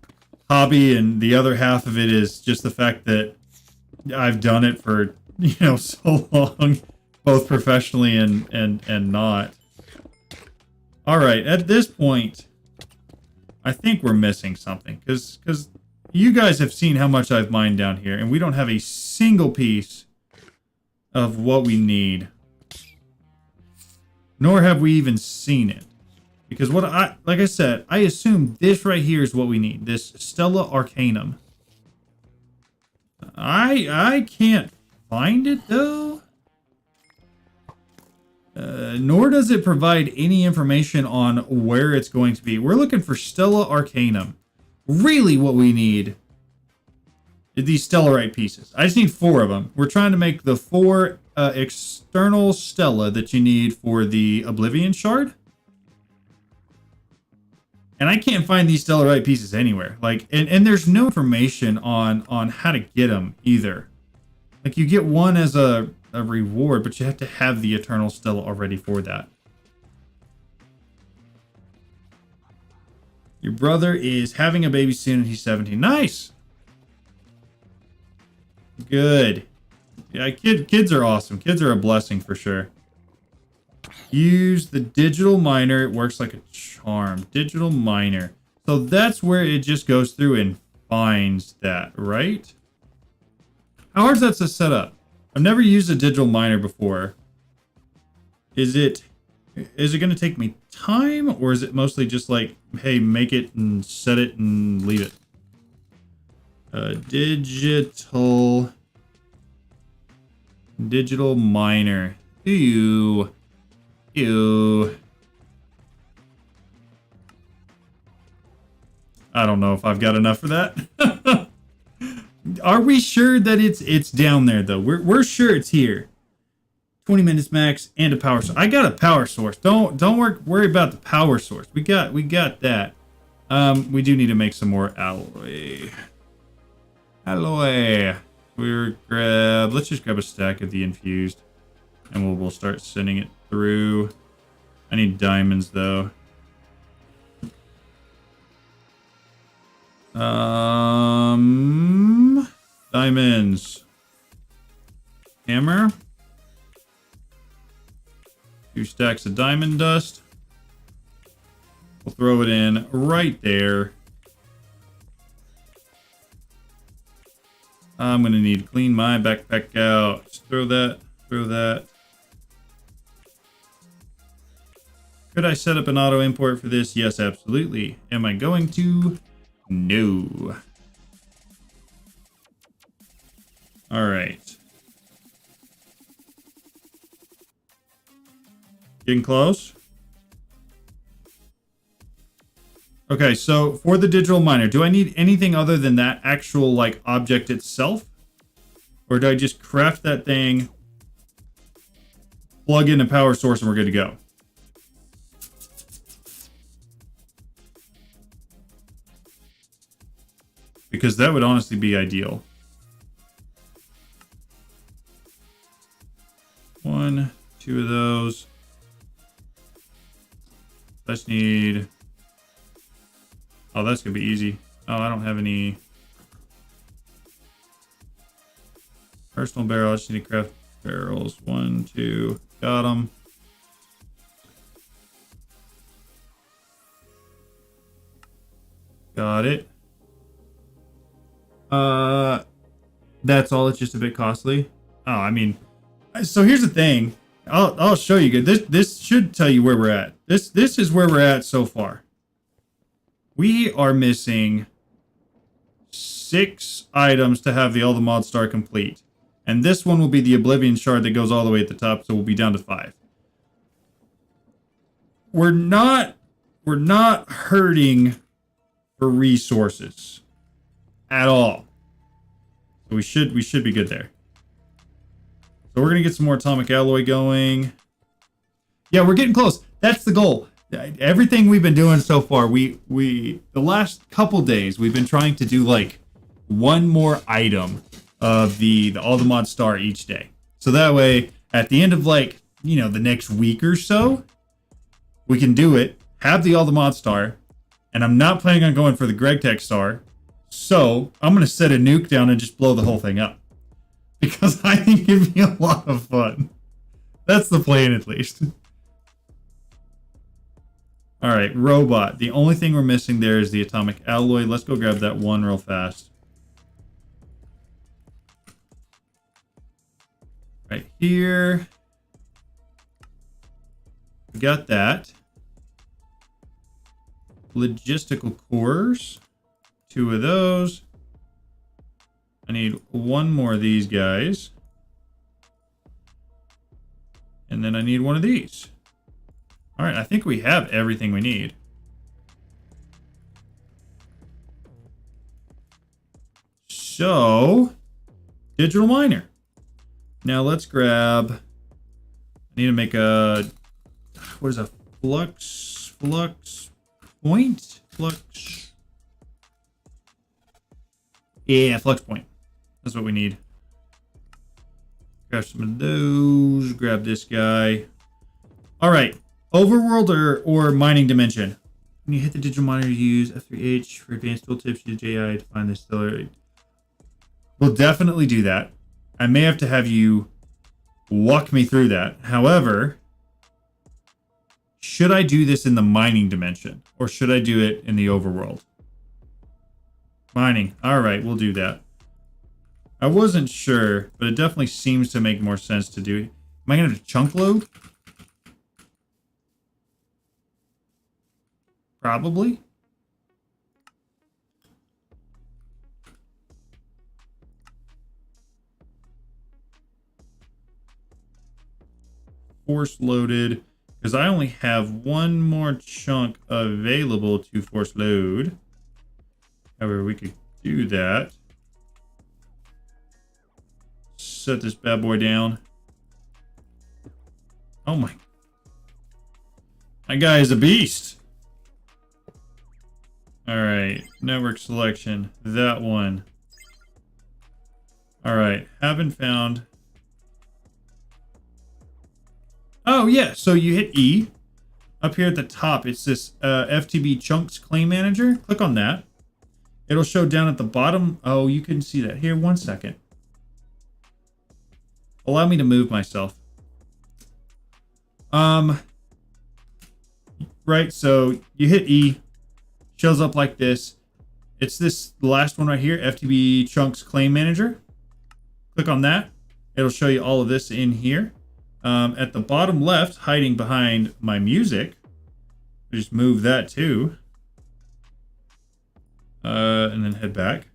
hobby, and the other half of it is just the fact that I've done it for so long, both professionally and not. All right, at this point, I think we're missing something because you guys have seen how much I've mined down here, and we don't have a single piece of what we need, nor have we even seen it. Because like I said, I assume this right here is what we need. This Stella Arcanum. I can't find it though. Nor does it provide any information on where it's going to be. We're looking for Stella Arcanum. Really what we need is these Stellarite pieces. I just need 4 of them. We're trying to make the 4 external Stella that you need for the Oblivion Shard. And I can't find these Stellarite pieces anywhere. Like, and there's no information on how to get them either. Like, you get one as a reward, but you have to have the Eternal Stella already for that. Your brother is having a baby soon and he's 17. Nice! Good. Yeah, kids are awesome. Kids are a blessing for sure. Use the digital miner. It works like a charm. Digital miner. So that's where it just goes through and finds that, right? How hard is that to set up? I've never used a digital miner before. Is it going to take me time, or is it mostly just like, hey, make it and set it and leave it? Digital miner. Ew. I don't know if I've got enough for that. Are we sure that it's down there though? We're sure it's here. 20 minutes max and a power source. I got a power source. Don't worry about the power source. We got that. We do need to make some more alloy. Let's just grab a stack of the infused, and we'll start sending it through. I need diamonds though. Diamonds. Hammer. 2 stacks of diamond dust. We'll throw it in right there. I'm gonna need to clean my backpack out. Just throw that. Could I set up an auto import for this? Yes, absolutely. Am I going to? No. All right. Getting close. Okay, so for the digital miner, do I need anything other than that actual like object itself? Or do I just craft that thing, plug in a power source, and we're good to go? Because that would honestly be ideal. 1, 2 of those. I just need... Oh, that's going to be easy. Oh, I don't have any... Personal barrel. I just need to craft barrels. 1, 2. Got them. Got it. That's all. It's just a bit costly. Oh, I mean... So here's the thing. I'll show you. This should tell you where we're at. This is where we're at so far. We are missing 6 items to have the All the Mod Star complete. And this one will be the Oblivion Shard that goes all the way at the top, so we'll be down to 5. We're not hurting for resources at all. So we should be good there. So we're gonna get some more atomic alloy going. Yeah, we're getting close. That's the goal. Everything we've been doing so far, we the last couple days we've been trying to do like one more item of the All the Mod Star each day. So that way, at the end of like, you know, the next week or so, we can do it, have the All the Mod Star, and I'm not planning on going for the Greg Tech Star. So I'm gonna set a nuke down and just blow the whole thing up. Because I think it'd be a lot of fun. That's the plan, at least. Alright, robot. The only thing we're missing there is the atomic alloy. Let's go grab that one real fast. Right here. We got that. Logistical cores. 2 of those. I need 1 more of these guys. And then I need 1 of these. Alright, I think we have everything we need. So, digital miner. Now let's grab... I need to make a... What is a flux point? Flux... Yeah, flux point. That's what we need. Grab some of those. Grab this guy. Alright. Overworld or mining dimension. When you hit the digital miner, use F3H for advanced tooltips. Use JI to find the stellar. We'll definitely do that. I may have to have you walk me through that. However, should I do this in the mining dimension? Or should I do it in the overworld? Mining. Alright, we'll do that. I wasn't sure, but it definitely seems to make more sense to do. Am I going to chunk load? Probably. Force loaded, because I only have 1 more chunk available to force load. However, we could do that. Set this bad boy down. Oh my. That guy is a beast. Alright, network selection. That one. Alright, haven't found. Oh yeah, so you hit E. Up here at the top, it's this FTB Chunks Claim Manager. Click on that. It'll show down at the bottom. Oh, you can see that. Here, 1 second. Allow me to move myself. Right, so you hit E. Shows up like this. It's this last one right here, FTB Chunks Claim Manager. Click on that. It'll show you all of this in here. At the bottom left, hiding behind my music. Just move that too. And then head back.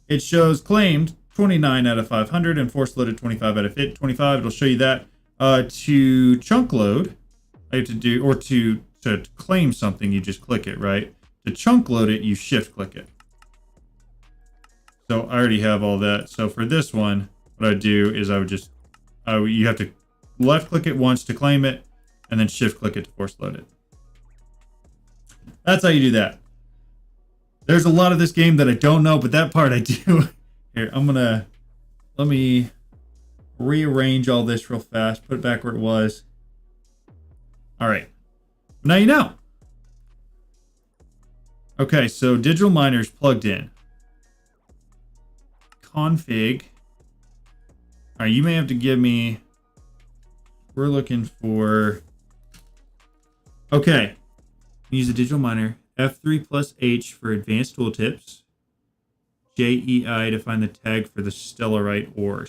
It shows claimed 29 out of 500 and force loaded 25 out of 25. It'll show you that. To chunk load, I have to do, or to claim something, you just click it, right? To chunk load it, you shift click it. So I already have all that. So for this one, what I do is I would just, you have to left click it once to claim it, and then shift click it to force load it. That's how you do that. There's a lot of this game that I don't know, but that part I do. Here, let me rearrange all this real fast, put it back where it was. All right, now you know. Okay, so digital miner's plugged in. Config. All right, you may have to give me, we're looking for, okay. Use the digital miner, F3 plus H for advanced tooltips, JEI to find the tag for the stellarite ore.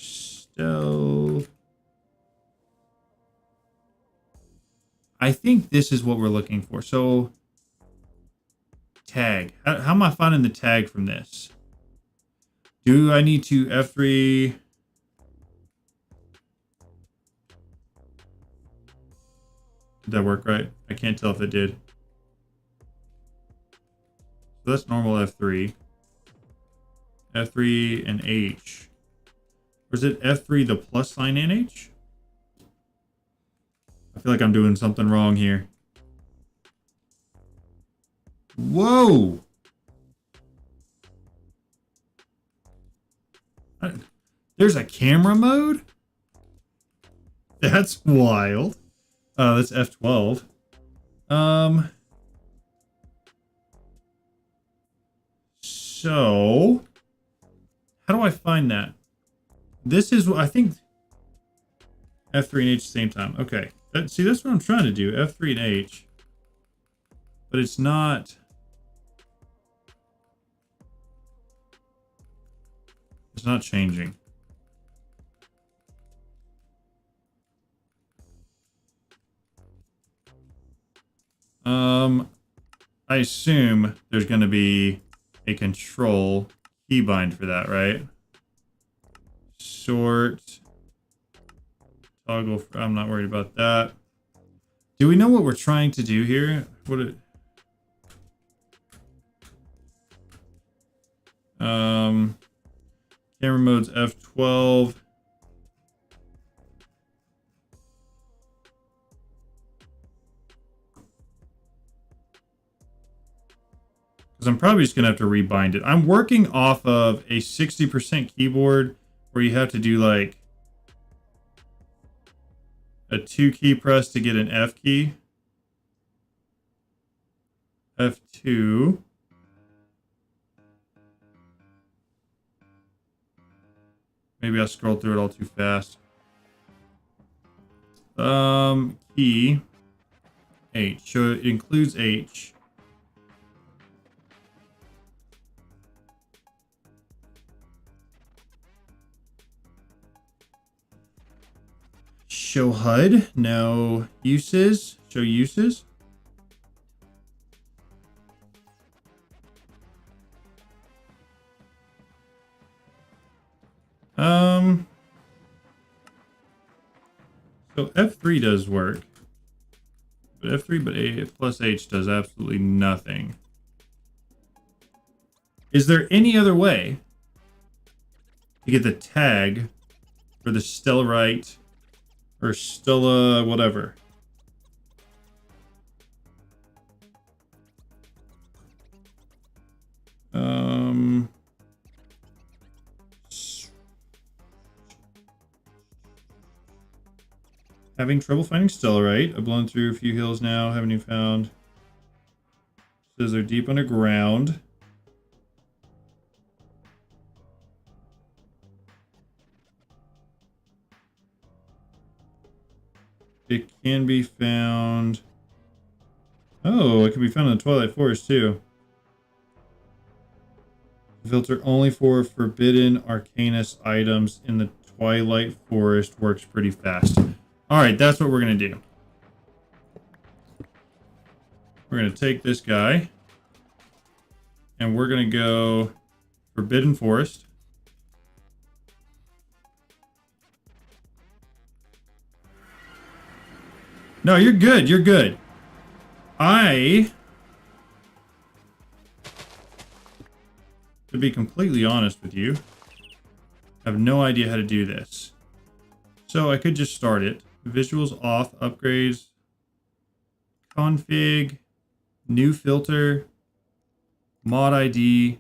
I think this is what we're looking for. So tag. How am I finding the tag from this? Do I need to F3? Did that work right? I can't tell if it did. So that's normal F3. F3 and H. Or is it F3 the plus sign and H? I feel like I'm doing something wrong here. Whoa! There's a camera mode? That's wild. That's F12. So how do I find that? This is what I think. F3 and H at the same time. Okay. See, that's what I'm trying to do. F3 and H. But it's not. It's not changing. I assume there's going to be a control keybind for that, right? Sort. Toggle. I'm not worried about that. Do we know what we're trying to do here? Camera mode's F12. Because I'm probably just going to have to rebind it. I'm working off of a 60% keyboard where you have to do like a 2 key press to get an F key. F2. Maybe I scrolled through it all too fast. Key. H. So it includes H. Show HUD. No uses. Show uses. So F3 does work. But F3 but A plus H does absolutely nothing. Is there any other way to get the tag for the Stellarite or Stella whatever? Having trouble finding Stellarite. I've blown through a few hills now. Haven't even found. Says they're deep underground. It can be found. Oh, it can be found in the Twilight Forest too. Filter only for forbidden arcanist items in the Twilight Forest works pretty fast. Alright, that's what we're going to do. We're going to take this guy. And we're going to go Forbidden Forest. No, you're good. You're good. To be completely honest with you, have no idea how to do this. So I could just start it. Visuals off, upgrades, config, new filter, mod ID.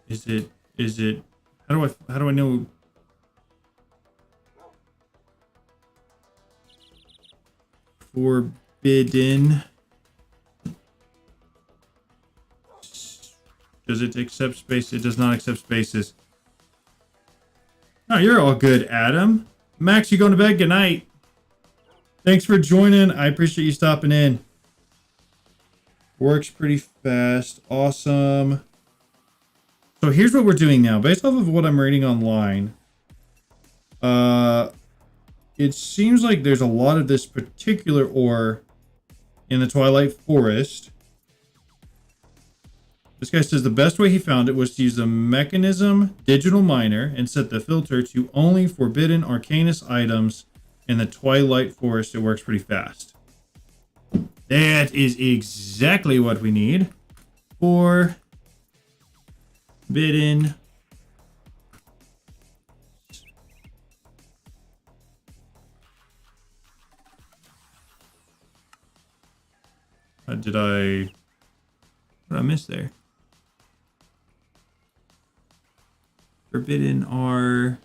Is it, how do I know? Forbidden. Does it accept space? It does not accept spaces. Oh, you're all good, Adam. Max, you going to bed? Good night. Thanks for joining. I appreciate you stopping in. Works pretty fast. Awesome. So here's what we're doing now. Based off of what I'm reading online, it seems like there's a lot of this particular ore in the Twilight Forest. This guy says the best way he found it was to use the mechanism digital miner and set the filter to only forbidden arcanist items in the Twilight Forest. It works pretty fast. That is exactly what we need for forbidden. What did I miss there? Forbidden are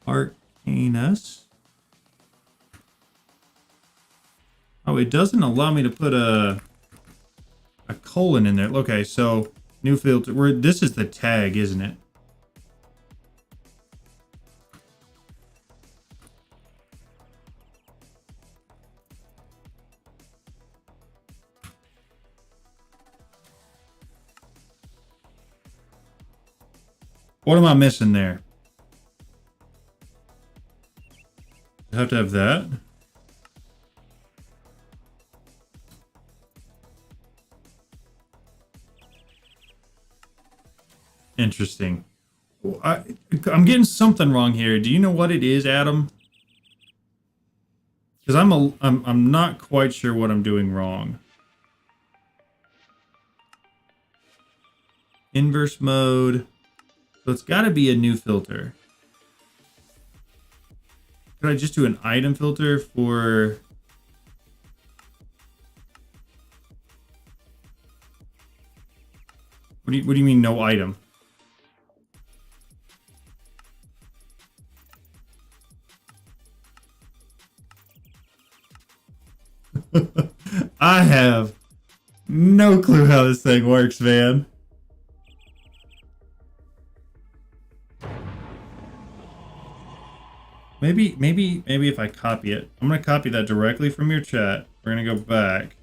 Arcanus. Oh, it doesn't allow me to put a colon in there. Okay, so new filter. This is the tag, isn't it? What am I missing there? I have to have that. Interesting. I'm getting something wrong here. Do you know what it is, Adam? Because I'm not quite sure what I'm doing wrong. Inverse mode. So it's got to be a new filter. Could I just do an item filter for... What do you mean no item? I have no clue how this thing works, man. Maybe if I copy it. I'm going to copy that directly from your chat. We're going to go back.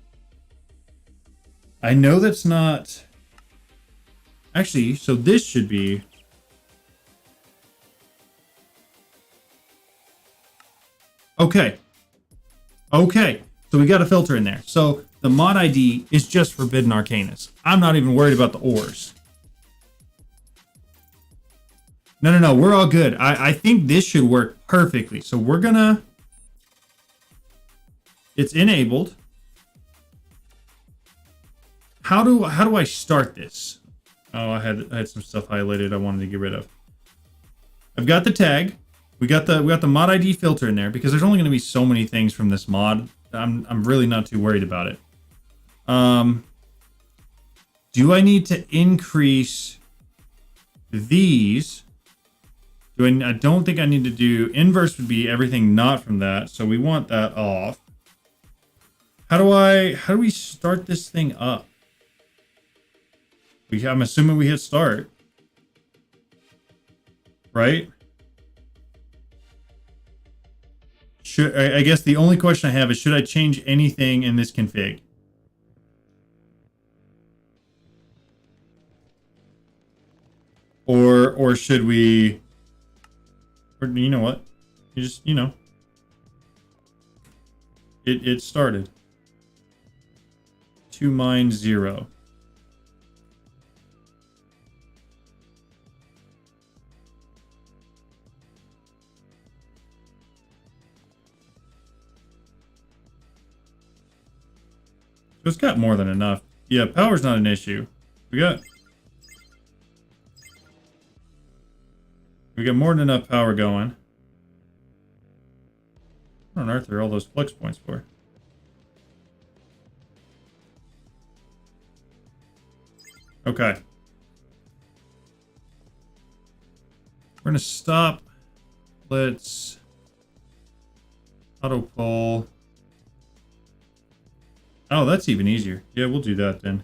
I know that's not... Actually, so this should be... Okay. Okay. So we got a filter in there. So the mod ID is just Forbidden Arcanus. I'm not even worried about the ores. No. We're all good. I think this should work perfectly. So we're gonna... It's enabled. How do I start this? Oh, I had some stuff highlighted I wanted to get rid of. I've got the tag. We got the mod ID filter in there because there's only going to be so many things from this mod. I'm really not too worried about it. Do I need to increase these? I don't think I need to do inverse would be everything not from that, so we want that off. How do we start this thing up? I'm assuming we hit start. Right? I guess the only question I have is, should I change anything in this config? Or should we... Or, you know what? You just, you know. It started. 2 mine 0. So it's got more than enough. Yeah, power's not an issue. We got more than enough power going. What on earth are all those flex points for? Okay. We're gonna stop. Let's auto pull. Oh, that's even easier. Yeah, we'll do that then.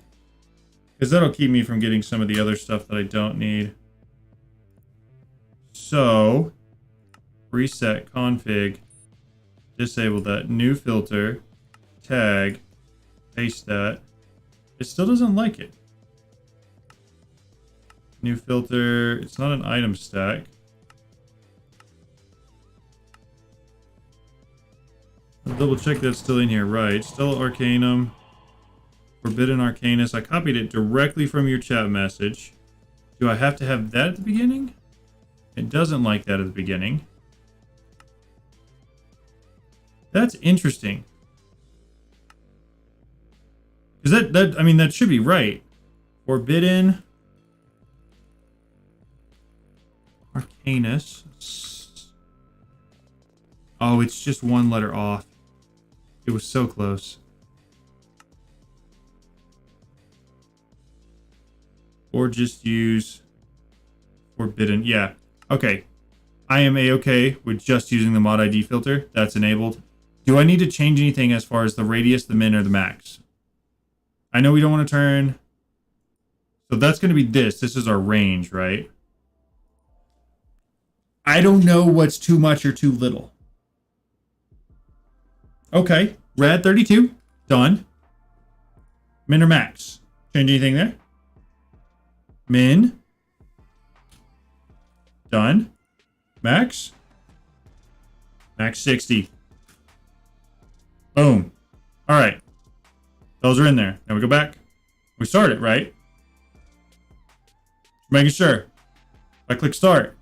Because that'll keep me from getting some of the other stuff that I don't need. So, reset config. Disable that. New filter. Tag. Paste that. It still doesn't like it. New filter. It's not an item stack. double check that's still in here. Right. Stellar Arcanum. Forbidden Arcanus. I copied it directly from your chat message. Do I have to have that at the beginning? It doesn't like that at the beginning. That's interesting. Because I mean, that should be right. Forbidden Arcanus. Oh, it's just one letter off. It was so close. Or just use Forbidden. Yeah. Okay. I am A-okay with just using the mod ID filter. That's enabled. Do I need to change anything as far as the radius, the min, or the max? I know we don't want to turn... So that's going to be this. This is our range, right? I don't know what's too much or too little. Okay. Rad 32. Done. Min or max? Change anything there? Min. Done. Max. Max 60. Boom. All right. Those are in there. Now we go back. We start it, right? Just making sure. If I click start.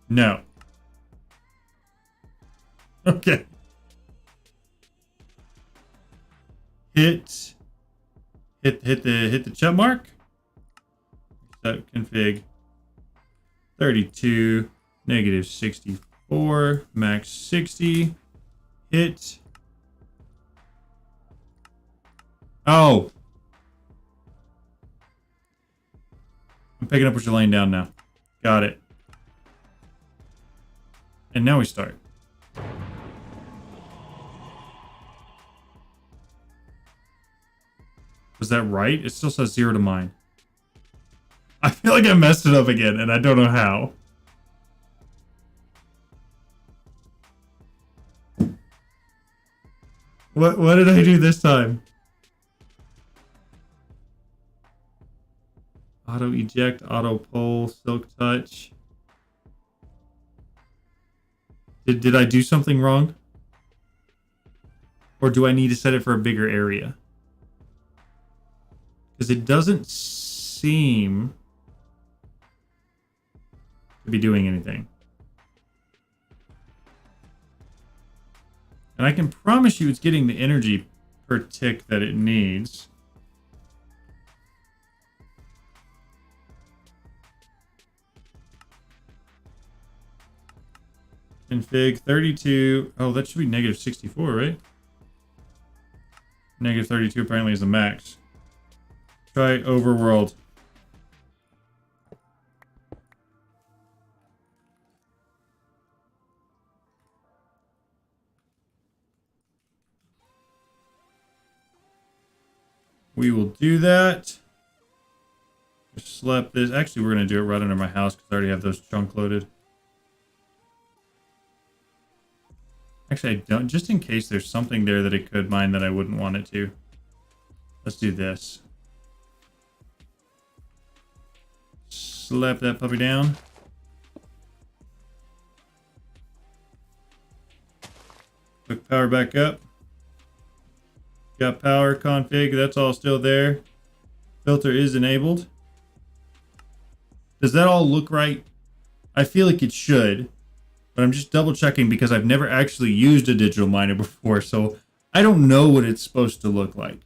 No. Okay. Hit the check mark. Set config 32 negative 64 max 60. Hit. Oh. I'm picking up what you're laying down now. Got it. And now we start. Was that right? It still says 0 to mine. I feel like I messed it up again, and I don't know how. What did I do this time? Auto eject, auto pull, silk touch. Did I do something wrong? Or do I need to set it for a bigger area? Because it doesn't seem to be doing anything. And I can promise you it's getting the energy per tick that it needs. Config 32. Oh, that should be negative 64, right? Negative 32 apparently is the max. Try overworld. We will do that. Just slap this. Actually, we're going to do it right under my house because I already have those chunk loaded. Actually, I don't. Just in case there's something there that it could mine that I wouldn't want it to. Let's do this. Slap that puppy down. Hook power back up. Got power config. That's all still there. Filter is enabled. Does that all look right? I feel like it should. But I'm just double checking because I've never actually used a digital miner before. So I don't know what it's supposed to look like.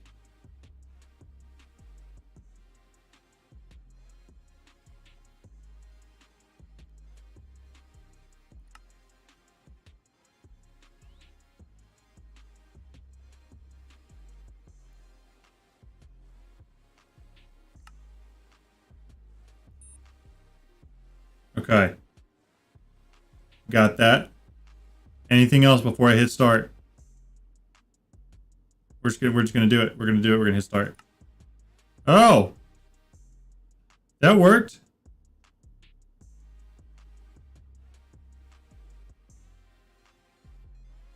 Okay. Got that. Anything else before I hit start? We're just gonna do it. We're gonna hit start. Oh! That worked.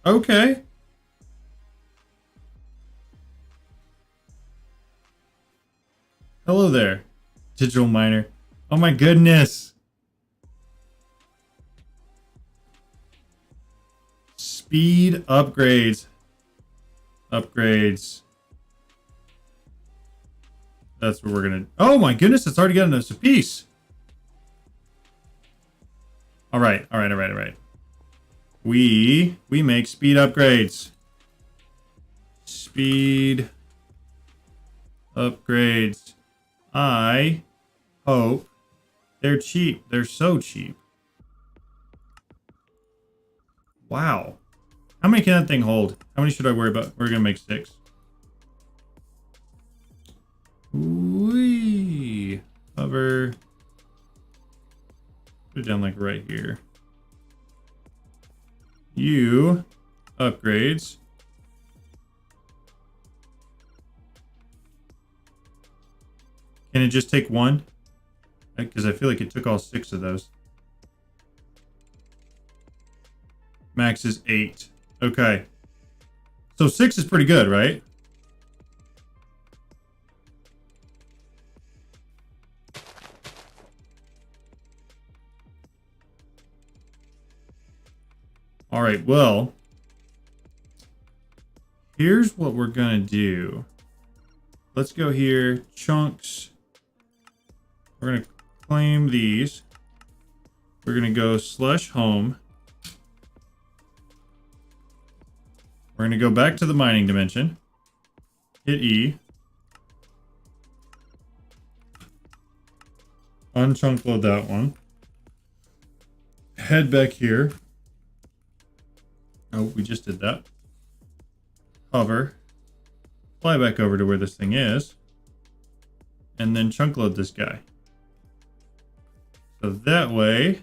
Okay. Hello there, digital miner. Oh my goodness. Speed upgrades. Upgrades. That's what we're gonna. Oh my goodness! It's already gotten us a piece. All right. We make speed upgrades. Speed upgrades. I hope they're cheap. They're so cheap. Wow. How many can that thing hold? How many should I worry about? We're gonna make 6. Wee. Hover. Put it down like right here. You upgrades. Can it just take 1? Because I feel like it took all 6 of those. Max is 8. Okay. So 6 is pretty good, right? All right, well, here's what we're gonna do. Let's go here, chunks. We're gonna claim these. We're gonna go /home. We're gonna go back to the mining dimension. Hit E. Unchunk load that one. Head back here. Oh, we just did that. Hover. Fly back over to where this thing is. And then chunk load this guy. So that way,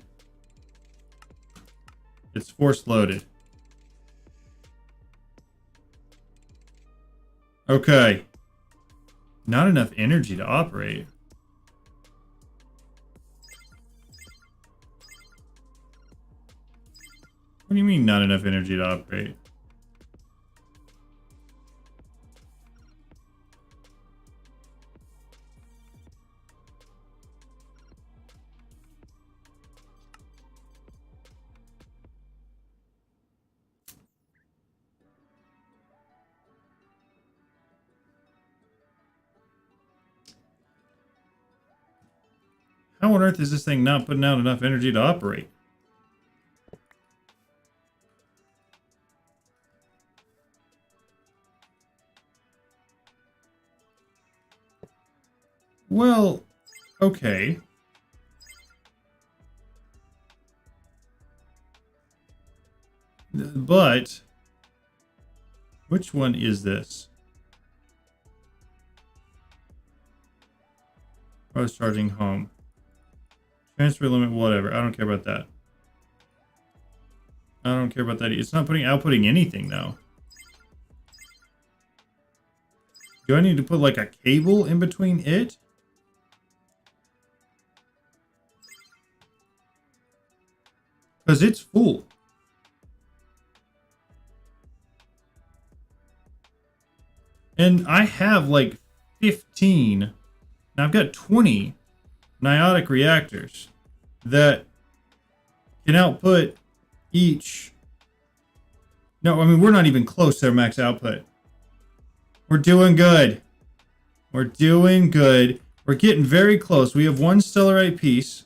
it's force loaded. Okay. Not enough energy to operate. What do you mean not enough energy to operate? How on earth is this thing not putting out enough energy to operate? Well, okay. But which one is this? I was charging home. Transfer limit, whatever. I don't care about that. I don't care about that. It's not outputting anything though. Do I need to put like a cable in between it? Because it's full. And I have like 15. Now I've got 20 niotic reactors that can output each. No, I mean, we're not even close to our max output. We're doing good. We're doing good. We're getting very close. We have 1 stellarite piece,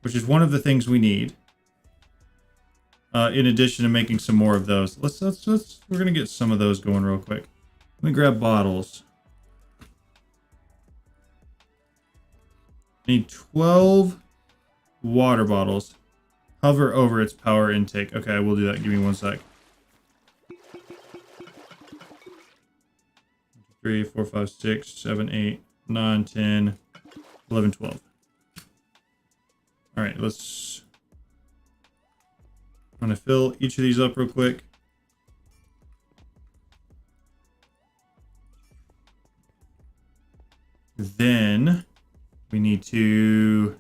which is one of the things we need. In addition to making some more of those. We're gonna get some of those going real quick. Let me grab bottles. I need 12 water bottles. Hover over its power intake. Okay, we'll do that. Give me 1 sec. 3, 4, 5, 6, 7, 8, 9, 10, 11, 12. All right, let's. I'm gonna fill each of these up real quick. Then we need to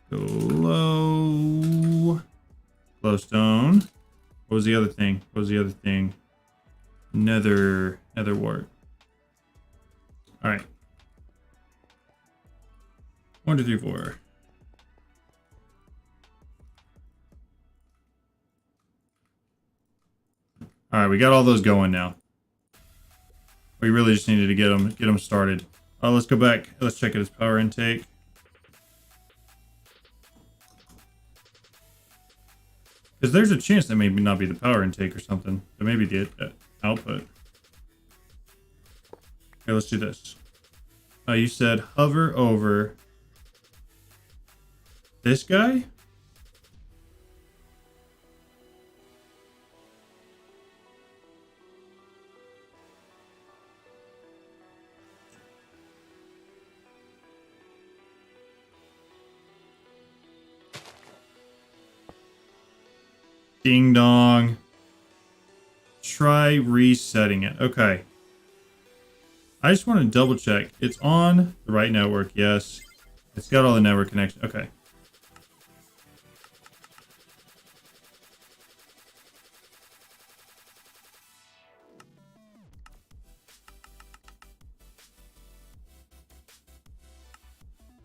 go low. Glowstone. What was the other thing? Nether wart. All right. 1, 2, 3, 4. right, we got all those going now. We really just needed to get them started. Let's go back. Let's check its power intake. Because there's a chance that maybe not be the power intake or something. That may be the output. Okay, let's do this. You said hover over this guy? Ding dong. Try resetting it. Okay. I just want to double check. It's on the right network. Yes. It's got all the network connections. Okay.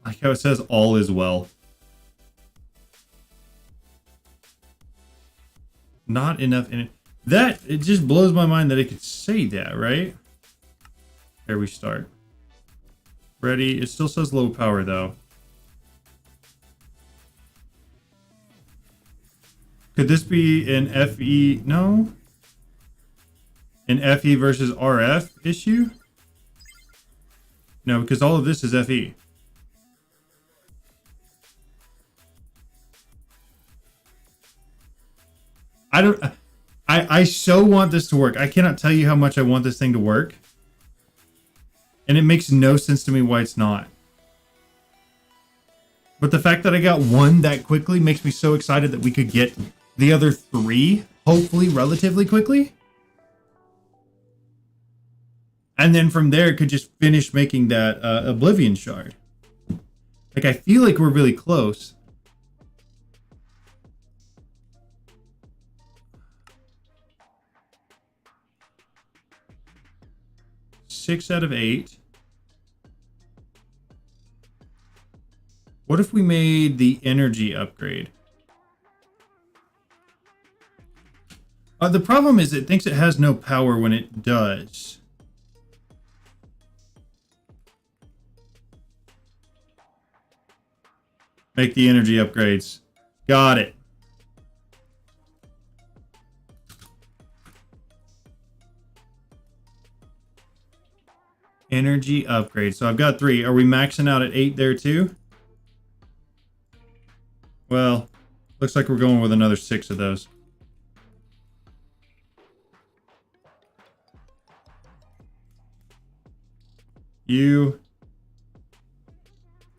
I like how it says all is well. Not enough in it. That, it just blows my mind that it could say that, right? There we start. Ready. It still says low power though. Could this be an FE? No. An FE versus RF issue? No, because all of this is FE. I so want this to work. I cannot tell you how much I want this thing to work. And it makes no sense to me why it's not. But the fact that I got one that quickly makes me so excited that we could get the other three, hopefully relatively quickly. And then from there, it could just finish making that Oblivion shard. Like, I feel like we're really close. Six out of 8. What if we made the energy upgrade? The problem is it thinks it has no power when it does. Make the energy upgrades. Got it. Energy upgrade. So I've got 3. Are we maxing out at 8 there too? Well, looks like we're going with another 6 of those. You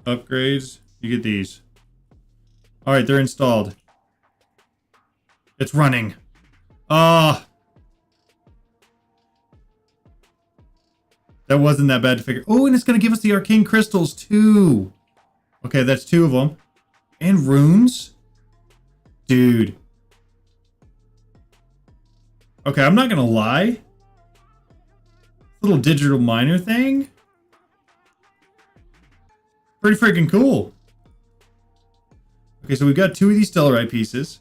upgrades. You get these. All right, they're installed. It's running. Ah. That wasn't that bad to figure. Oh, and it's going to give us the arcane crystals too. Okay, that's 2 of them. And runes. Dude. Okay, I'm not going to lie. Little digital miner thing. Pretty freaking cool. Okay, so we've got 2 of these stellarite pieces.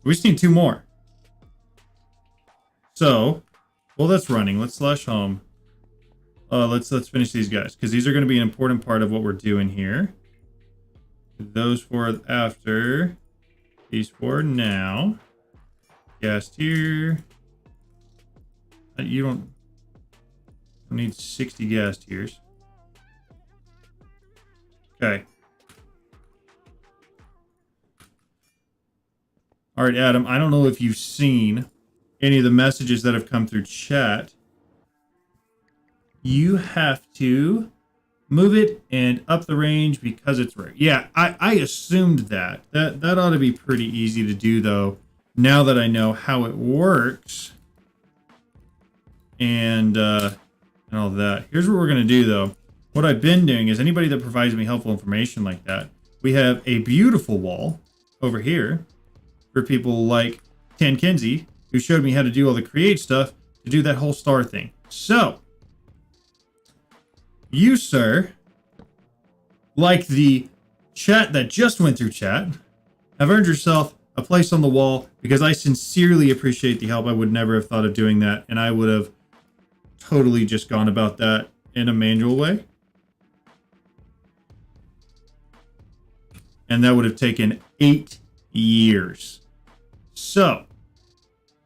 We just need 2 more. So, well, that's running. Let's slash home. Let's finish these guys, because these are going to be an important part of what we're doing here. Those 4 after. These 4 now. Gas tier. You don't need 60 gas tiers. Okay. All right, Adam, I don't know if you've seen any of the messages that have come through chat. You have to move it and up the range because it's rare. Yeah, I assumed that. That ought to be pretty easy to do, though, now that I know how it works. And all that. Here's what we're going to do, though. What I've been doing is anybody that provides me helpful information like that, we have a beautiful wall over here for people like Tan Kinsey, who showed me how to do all the create stuff to do that whole star thing. So, you, sir, like the chat that just went through chat, have earned yourself a place on the wall because I sincerely appreciate the help. I would never have thought of doing that, and I would have totally just gone about that in a manual way. And that would have taken 8 years. So,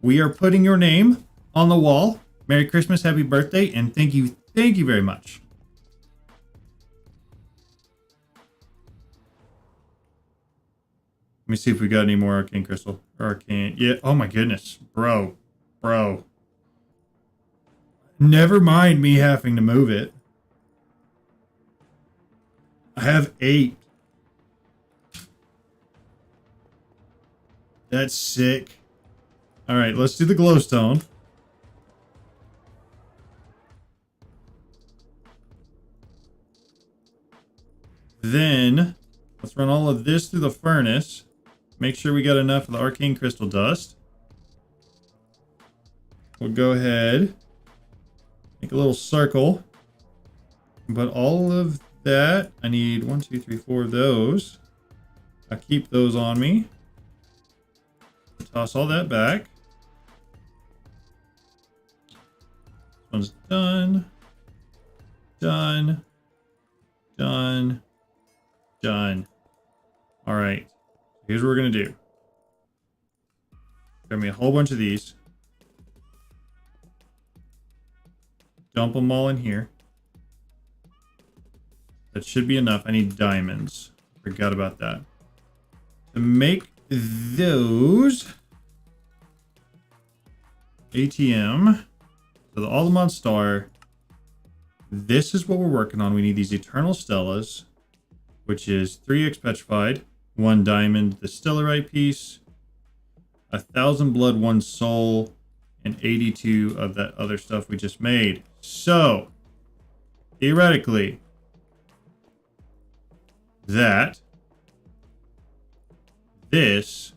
we are putting your name on the wall. Merry Christmas, happy birthday, and thank you very much. Let me see if we got any more arcane crystal. Arcane, yeah, oh my goodness, bro. Never mind me having to move it. I have 8. That's sick. All right, let's do the glowstone. Then let's run all of this through the furnace. Make sure we got enough of the arcane crystal dust. We'll go ahead, make a little circle. But all of that, I need 1, 2, 3, 4 of those. I'll keep those on me. Toss all that back. This one's done. Done. Done. Done. All right. Here's what we're going to do. Grab me a whole bunch of these. Dump them all in here. That should be enough. I need diamonds. Forgot about that. To make those ATM, so the Aldermont Star, this is what we're working on. We need these Eternal Stellas, which is 3x petrified, 1 diamond, the stellarite piece, 1,000 blood, 1 soul, and 82 of that other stuff we just made. So, theoretically, that, this,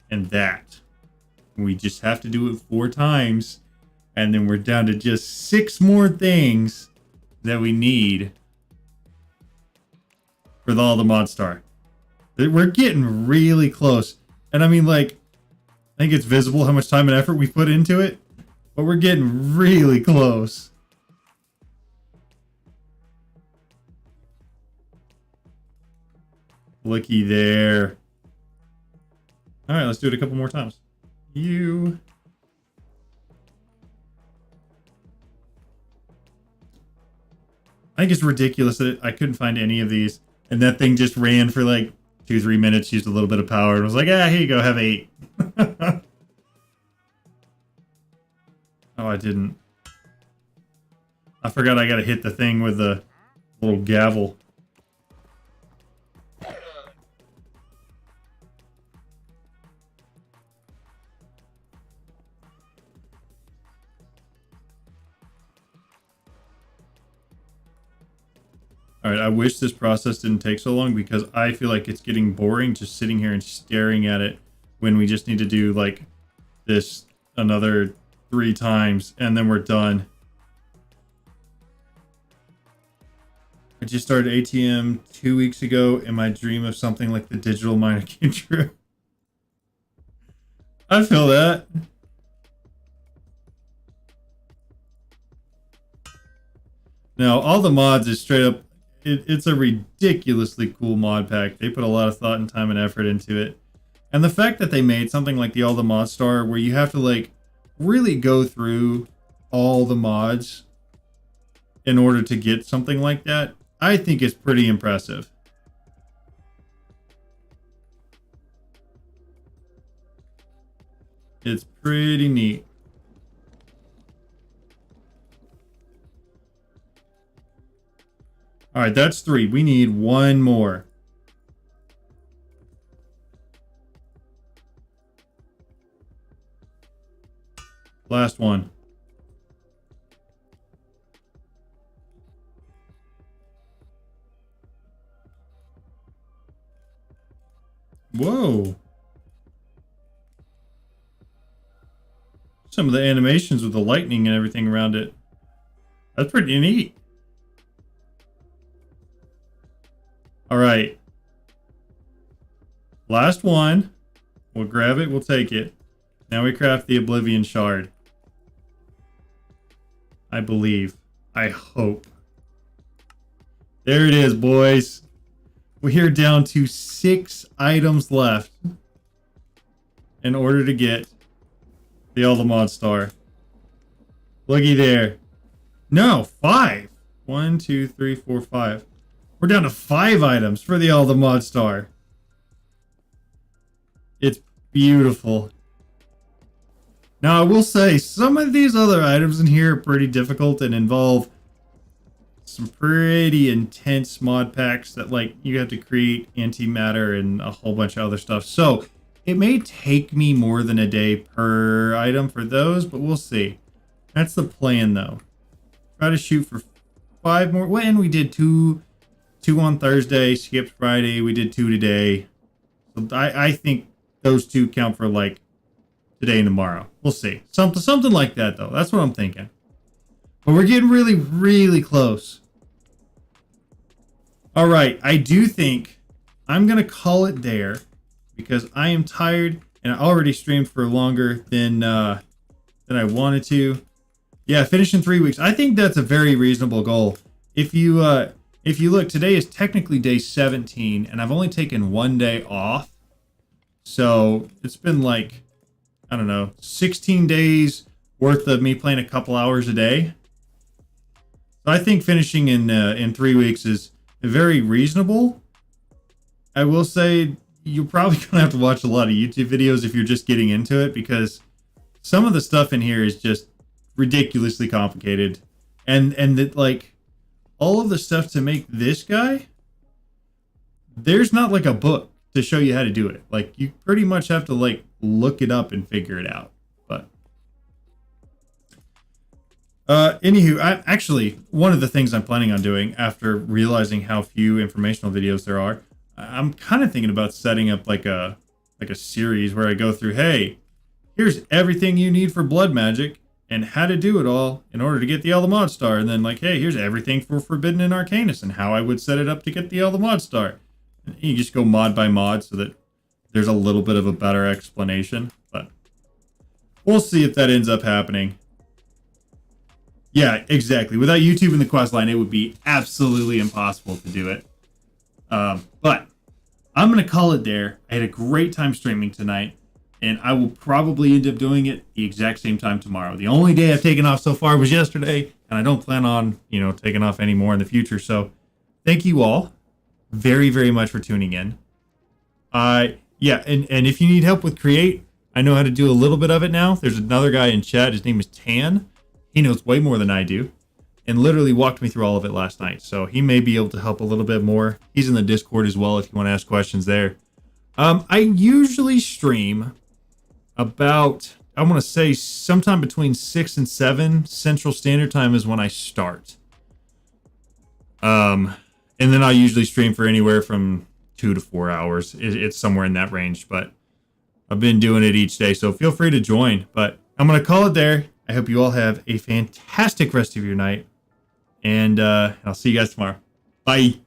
and that. We just have to do it 4 times, and then we're down to just 6 more things that we need for the Aldermont Star. We're getting really close. And I mean, like, I think it's visible how much time and effort we put into it, but we're getting really close. Looky there. All right, let's do it a couple more times. You. I think it's ridiculous that I couldn't find any of these, and that thing just ran for like 2-3 minutes, used a little bit of power, and was like, ah, here you go, have 8. Oh, I didn't. I forgot I gotta hit the thing with the little gavel. All right, I wish this process didn't take so long because I feel like it's getting boring just sitting here and staring at it when we just need to do like this another 3 times and then we're done. I just started ATM 2 weeks ago and my dream of something like the digital miner came true. I feel that. Now, all the mods is straight up, it's a ridiculously cool mod pack. They put a lot of thought and time and effort into it. And the fact that they made something like the Aldermont Star where you have to like really go through all the mods in order to get something like that, I think is pretty impressive. It's pretty neat. All right, that's 3. We need 1 more. Last one. Whoa. Some of the animations with the lightning and everything around it. That's pretty neat. All right. Last one. We'll grab it. We'll take it. Now we craft the Oblivion Shard. I believe. I hope. There it is, boys. We're down to 6 items left in order to get the Mod Star. Looky there. No, 5. 1, 2, 3, 4, 5. We're down to 5 items for the Mod Star. It's beautiful. Now, I will say, some of these other items in here are pretty difficult and involve some pretty intense mod packs that, like, you have to create antimatter and a whole bunch of other stuff. So, it may take me more than a day per item for those, but we'll see. That's the plan, though. Try to shoot for 5 more. When we did 2 on Thursday, skipped Friday, we did 2 today. So I think those 2 count for, like, today and tomorrow. We'll see. Something like that, though. That's what I'm thinking. But we're getting really, really close. All right. I do think I'm going to call it there because I am tired and I already streamed for longer than I wanted to. Yeah, finish in 3 weeks. I think that's a very reasonable goal. If you look, today is technically day 17 and I've only taken 1 day off. So it's been like, I don't know, 16 days worth of me playing a couple hours a day. So I think finishing in 3 weeks is very reasonable. I will say you're probably gonna have to watch a lot of YouTube videos if you're just getting into it because some of the stuff in here is just ridiculously complicated, and that, like, all of the stuff to make this guy, there's not like a book to show you how to do it. Like, you pretty much have to, like, look it up and figure it out. But anywho, actually, one of the things I'm planning on doing after realizing how few informational videos there are, I'm kind of thinking about setting up like a series where I go through, hey, here's everything you need for blood magic and how to do it all in order to get the Mod Star. And then, like, hey, here's everything for Forbidden and Arcanus and how I would set it up to get the Mod Star. And you just go mod by mod so that there's a little bit of a better explanation. But we'll see if that ends up happening. Yeah, exactly. Without YouTube and the quest line, it would be absolutely impossible to do it. But I'm going to call it there. I had a great time streaming tonight. And I will probably end up doing it the exact same time tomorrow. The only day I've taken off so far was yesterday, and I don't plan on, taking off any more in the future. So thank you all very, very much for tuning in. Yeah, and if you need help with Create, I know how to do a little bit of it now. There's another guy in chat. His name is Tan. He knows way more than I do and literally walked me through all of it last night. So he may be able to help a little bit more. He's in the Discord as well if you want to ask questions there. I usually stream about, I want to say sometime between 6 and 7 Central Standard Time is when I start. And then I usually stream for anywhere from 2 to 4 hours. It's somewhere in that range, but I've been doing it each day, so feel free to join. But I'm going to call it there. I hope you all have a fantastic rest of your night, and I'll see you guys tomorrow. Bye.